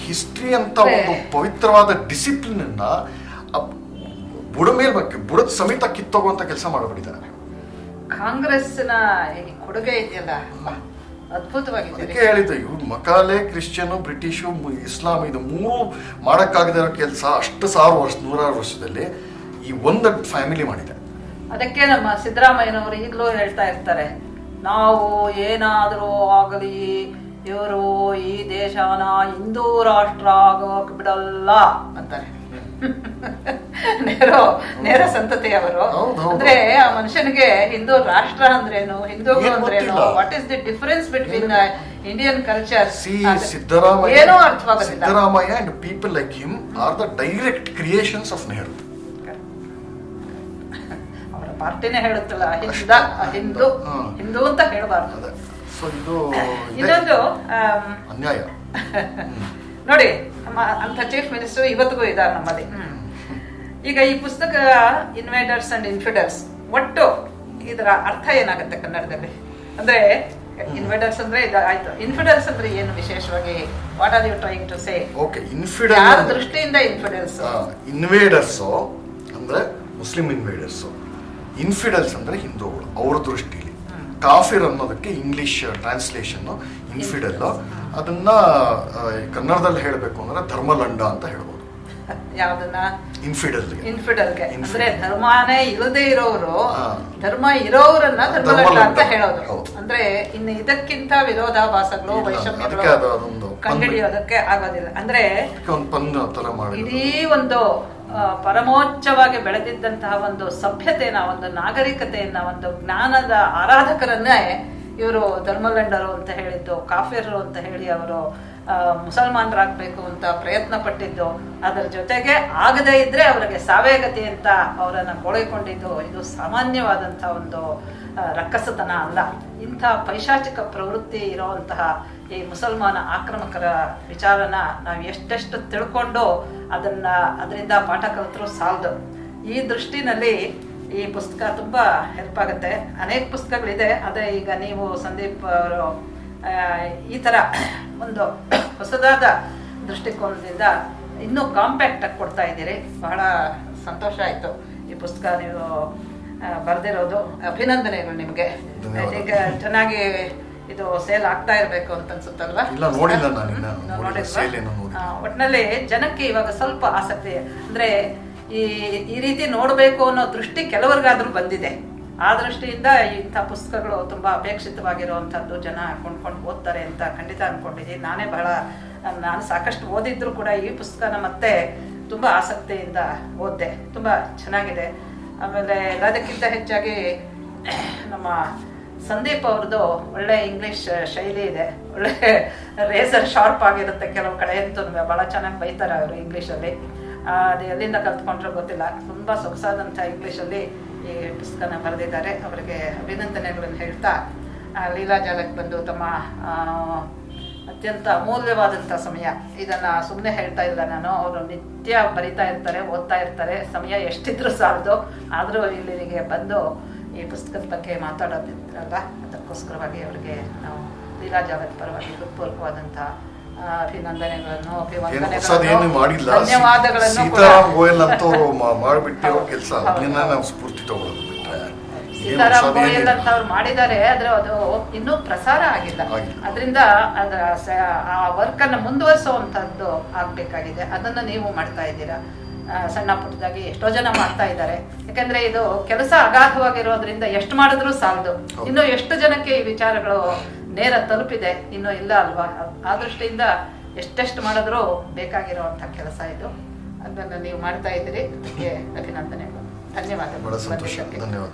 ಹಿಸ್ಟ್ರಿ ಅಂತ ಒಂದು ಪವಿತ್ರವಾದ ಡಿಸಿಪ್ಲಿನನ್ನ ಬುಡದ ಸಮೇತ ಕಿತ್ತೋಗುವಂತ ಕೆಲಸ ಮಾಡಿಬಿಟ್ಟಿದ್ದಾರೆ. ಕಾಂಗ್ರೆಸ್ನ ಈ ಕೊಡುಗೆ ಇದೆಯಲ್ಲ ಅದ್ಭುತವಾಗಿದೆ. ಅದಕ್ಕೆ ಹೇಳಿದ್ದು ಇವ್ರು ಮಕಾಲೆ, ಕ್ರಿಶ್ಚಿಯನ್, ಬ್ರಿಟಿಷು, ಇಸ್ಲಾಂ ಇದು ಮೂರು ಮಾಡೋಕ್ಕಾಗದೇ ಇರೋ ಕೆಲಸ ಅಷ್ಟು ನೂರಾರು ವರ್ಷದಲ್ಲಿ ಈ ಒಂದು ಫ್ಯಾಮಿಲಿ ಮಾಡಿದೆ. ಅದಕ್ಕೆ ನಮ್ಮ ಸಿದ್ದರಾಮಯ್ಯನವರು ಈಗಲೂ ಹೇಳ್ತಾ ಇರ್ತಾರೆ, ನಾವು ಏನಾದರೂ ಆಗಲಿ ಇವರು ಈ ದೇಶನ ಹಿಂದೂ ರಾಷ್ಟ್ರ ಆಗೋಕ್ ಬಿಡಲ್ಲ ಅಂತಾರೆ. ನೇರ ಸಂತತಿಯವರು. ಅಂದ್ರೆ ಆ ಮನುಷ್ಯನಿಗೆ ಹಿಂದೂ ರಾಷ್ಟ್ರ ಅಂದ್ರೇನು, ಹಿಂದೂಗಳು ಅಂದ್ರೇನು, what is the difference between Indian culture ಏನೋ ಅರ್ಥವಾಗುತ್ತಿಲ್ಲ. Siddaramaiah and people like him are the direct creations of Nehru. ಅವರ ಪಾರ್ಟಿನೇ ಹೇಳುತ್ತಲ್ಲ ಹಿಂದೂ ಅಂತ ಹೇಳಬಾರ್ದು. ಇನ್ನೊಂದು ಅನ್ಯಾಯ ನೋಡಿ, ಅಂತ ಚೀಫ್ ಮಿನಿಸ್ಟರ್ ಇವತ್ತಿಗೂ ಇದ್ದಾರೆ ನಮ್ಮಲ್ಲಿ. ಈಗ ಈ ಪುಸ್ತಕ ಇನ್ವೇಡರ್ಸ್ ಅಂಡ್ ಇನ್ಫಿಡರ್ಸ್, ಒಟ್ಟು ಇದರ ಅರ್ಥ ಏನಾಗುತ್ತೆ ಕನ್ನಡದಲ್ಲಿ? ಅಂದ್ರೆ ಇನ್ವೇಡರ್ಸ್ ಅಂದ್ರೆ ಆಯ್ತು, ಇನ್ಫಿಡರ್ಸ್ ಅಂದ್ರೆ ಏನು ವಿಶೇಷವಾಗಿ? What are you trying to say? Okay, infidel ಯಾರ ದೃಷ್ಟಿಯಿಂದ ಇನ್ಫಿಡರ್ಸ್? ಇನ್ವೇಡರ್ಸ್ ಅಂದ್ರೆ ಮುಸ್ಲಿಂ ಇನ್ವೇಡರ್ಸ್, ಇನ್ಫಿಡಲ್ಸ್ ಅಂದ್ರೆ ಹಿಂದೂಗಳು ಅವ್ರ ದೃಷ್ಟಿಲಿ. ಕಾಫಿರ್ ಅನ್ನೋದಕ್ಕೆ ಇಂಗ್ಲಿಷ್ ಟ್ರಾನ್ಸ್ಲೇಷನ್ ಇನ್ಫಿಡಲ್. ಅದನ್ನ ಕನ್ನಡದಲ್ಲಿ ಹೇಳಬೇಕು ಅಂದ್ರೆ ಧರ್ಮಲಂಡ ಅಂತ ಹೇಳ್ಬೋದು. ಯಾವ್ದನ್ನ? ಇನ್ಫಿಡಲ್ಗೆ. ಅಂದ್ರೆ ಧರ್ಮನೇ ಇಲ್ಲದೆ ಇರೋರು ಧರ್ಮ ಇರೋರನ್ನ ಧರ್ಮಲಂಡ ಅಂತ ಹೇಳೋದು. ಅಂದ್ರೆ ಇನ್ನು ಇದಕ್ಕಿಂತ ವಿರೋಧಾಭಾಸಗಳು, ವೈಷಮ್ಯಗಳು ಕಂಡುಹಿಡಿಯೋದಕ್ಕೆ ಆಗೋದಿಲ್ಲ. ಅಂದ್ರೆ ಇಡೀ ಒಂದು ಪರಮೋಚ್ಚವಾಗಿ ಬೆಳೆದಿದ್ದಂತಹ ಒಂದು ಸಭ್ಯತೆಯನ್ನ, ಒಂದು ನಾಗರಿಕತೆಯನ್ನ, ಒಂದು ಜ್ಞಾನದ ಆರಾಧಕರನ್ನೇ ಇವರು ಧರ್ಮಲಂಡರು ಅಂತ ಹೇಳಿದ್ದು, ಕಾಫಿರರು ಅಂತ ಹೇಳಿ ಅವರು ಮುಸಲ್ಮಾನರಾಗಬೇಕು ಅಂತ ಪ್ರಯತ್ನ ಪಟ್ಟಿದ್ದು, ಅದರ ಜೊತೆಗೆ ಆಗದೇ ಇದ್ರೆ ಅವರಿಗೆ ಸಾವೇ ಗತಿ ಅಂತ ಅವರನ್ನು ಗೋಳಿಕೊಂಡಿದ್ದು, ಇದು ಸಾಮಾನ್ಯವಾದಂತಹ ಒಂದು ರಕ್ಕಸತನ ಅಲ್ಲ. ಇಂಥ ಪೈಶಾಚಿಕ ಪ್ರವೃತ್ತಿ ಇರುವಂತಹ ಈ ಮುಸಲ್ಮಾನ ಆಕ್ರಮಕರ ವಿಚಾರನ ನಾವು ಎಷ್ಟೆಷ್ಟು ತಿಳ್ಕೊಂಡು ಅದರಿಂದ ಪಾಠ ಕಲಿತರೂ ಸಾಲದು. ಈ ದೃಷ್ಟಿನಲ್ಲಿ ಈ ಪುಸ್ತಕ ತುಂಬಾ ಹೆಲ್ಪ್ ಆಗುತ್ತೆ. ಅನೇಕ ಪುಸ್ತಕಗಳಿದೆ, ಅದೇ ಈಗ ನೀವು ಸಂದೀಪ್ ಅವರು ಈ ತರ ಒಂದು ಹೊಸದಾದ ದೃಷ್ಟಿಕೋನದಿಂದ ಇನ್ನೂ ಕಾಂಪ್ಯಾಕ್ಟ್ ಆಗಿ ಕೊಡ್ತಾ ಇದ್ದೀರಿ. ಬಹಳ ಸಂತೋಷ ಆಯ್ತು ಈ ಪುಸ್ತಕ ನೀವು ಬರೆದಿರೋದು. ಅಭಿನಂದನೆಗಳು ನಿಮಗೆ. ಈಗ ಚೆನ್ನಾಗಿ ಇದು ಸೇಲ್ ಆಗ್ತಾ ಇರಬೇಕು ಅಂತ ಅನ್ಸುತ್ತಲ್ವಾ? ಒಟ್ಟಿನಲ್ಲಿ ಜನಕ್ಕೆ ಇವಾಗ ಸ್ವಲ್ಪ ಆಸಕ್ತಿ, ಅಂದ್ರೆ ಈ ರೀತಿ ನೋಡ್ಬೇಕು ಅನ್ನೋ ದೃಷ್ಟಿ ಕೆಲವರಿಗಾದ್ರೂ ಬಂದಿದೆ. ಆ ದೃಷ್ಟಿಯಿಂದ ಇಂಥ ಪುಸ್ತಕಗಳು ತುಂಬಾ ಅಪೇಕ್ಷಿತವಾಗಿರುವಂತಹದ್ದು, ಜನ ಕೊಂಡ್ಕೊಂಡು ಓದ್ತಾರೆ ಅಂತ ಖಂಡಿತ ಅನ್ಕೊಂಡಿದ್ದೀನಿ. ನಾನು ಸಾಕಷ್ಟು ಓದಿದ್ರು ಕೂಡ ಈ ಪುಸ್ತಕನ ಮತ್ತೆ ತುಂಬಾ ಆಸಕ್ತಿಯಿಂದ ಓದಿದೆ. ತುಂಬಾ ಚೆನ್ನಾಗಿದೆ. ಆಮೇಲೆ ಎಲ್ಲದಕ್ಕಿಂತ ಹೆಚ್ಚಾಗಿ ನಮ್ಮ ಸಂದೀಪ್ ಅವ್ರದ್ದು ಒಳ್ಳೆ ಇಂಗ್ಲಿಷ್ ಶೈಲಿ ಇದೆ, ಒಳ್ಳೆ ರೇಸರ್ ಶಾರ್ಪ್ ಆಗಿರುತ್ತೆ. ಕೆಲವು ಕಡೆ ಅಂತೂ ಬಹಳ ಚೆನ್ನಾಗಿ ಬೈತಾರೆ ಅವರು ಇಂಗ್ಲೀಷಲ್ಲಿ. ಅದು ಎಲ್ಲಿಂದ ಕಲ್ತ್ಕೊಂಡ್ರೆ ಗೊತ್ತಿಲ್ಲ. ತುಂಬಾ ಸೊಗಸಾದಂಥ ಇಂಗ್ಲೀಷಲ್ಲಿ ಈ ಪುಸ್ತಕನ ಬರೆದಿದ್ದಾರೆ. ಅವರಿಗೆ ಅಭಿನಂದನೆಗಳನ್ನು ಹೇಳ್ತಾ, ಲೀಲಾಜಾಲಕ್ಕೆ ಬಂದು ತಮ್ಮ ಅತ್ಯಂತ ಅಮೂಲ್ಯವಾದಂಥ ಸಮಯ, ಇದನ್ನ ಸುಮ್ಮನೆ ಹೇಳ್ತಾ ಇಲ್ಲ ನಾನು, ಅವರು ನಿತ್ಯ ಬರಿತಾ ಇರ್ತಾರೆ, ಓದ್ತಾ ಇರ್ತಾರೆ, ಸಮಯ ಎಷ್ಟಿದ್ರು ಸಾಲದು. ಆದರೂ ಇಲ್ಲಿಗೆ ಬಂದು ಈ ಪುಸ್ತಕದ ಬಗ್ಗೆ ಮಾತಾಡೋದಿದ್ರಲ್ಲ, ಅದಕ್ಕೋಸ್ಕರವಾಗಿ ಅವರಿಗೆ ನಾವು ಲೀಲಾಜಾಲದ ಪರವಾಗಿ ಹೃತ್ಪೂರ್ವಕವಾದಂಥ ಅಭಿನಂದನೆಗಳನ್ನು, ಧನ್ಯವಾದಗಳನ್ನು. ಸೀತಾರಾಮ್ ಗೋಯಲ್ ಅಂತವ್ರು ಮಾಡಿಬಿಟ್ಟಿರೋ ಕೆಲಸ, ನಾವು ಸ್ಫೂರ್ತಿ ತಗೊಳ್ಳೋದು ಬಿಟ್ರೆ ಸೀತಾರಾಮ್ ಗೋಯಲ್ ಅಂತ ಅವ್ರು ಮಾಡಿದ್ದಾರೆ, ಆದ್ರೆ ಅದು ಇನ್ನೂ ಪ್ರಸಾರ ಆಗಿಲ್ಲ. ಅದರಿಂದ ಆ ವರ್ಕ್ ಅನ್ನು ಮುಂದುವರಿಸುವಂತದ್ದು ಆಗ್ಬೇಕಾಗಿದೆ. ಅದನ್ನ ನೀವು ಮಾಡ್ತಾ ಇದ್ದೀರಾ. ಸಣ್ಣ ಪುಟ್ಟದಾಗಿ ಎಷ್ಟೋ ಜನ ಮಾಡ್ತಾ ಇದ್ದಾರೆ. ಯಾಕಂದ್ರೆ ಇದು ಕೆಲಸ ಅಗಾಧವಾಗಿರೋದ್ರಿಂದ ಎಷ್ಟು ಮಾಡಿದ್ರು ಸಾಲದು. ಇನ್ನು ಎಷ್ಟು ಜನಕ್ಕೆ ಈ ವಿಚಾರಗಳು ನೇರ ತಲುಪಿದೆ ಇನ್ನೂ ಇಲ್ಲ ಅಲ್ವಾ? ಆ ದೃಷ್ಟಿಯಿಂದ ಎಷ್ಟೆಷ್ಟು ಮಾಡಿದ್ರೂ ಬೇಕಾಗಿರುವಂತಹ ಕೆಲಸ ಇದು. ಅದನ್ನು ನೀವು ಮಾಡ್ತಾ ಇದ್ದೀರಿ, ಅದಕ್ಕೆ ಅಭಿನಂದನೆಗಳು. ಧನ್ಯವಾದಗಳು. ಧನ್ಯವಾದ.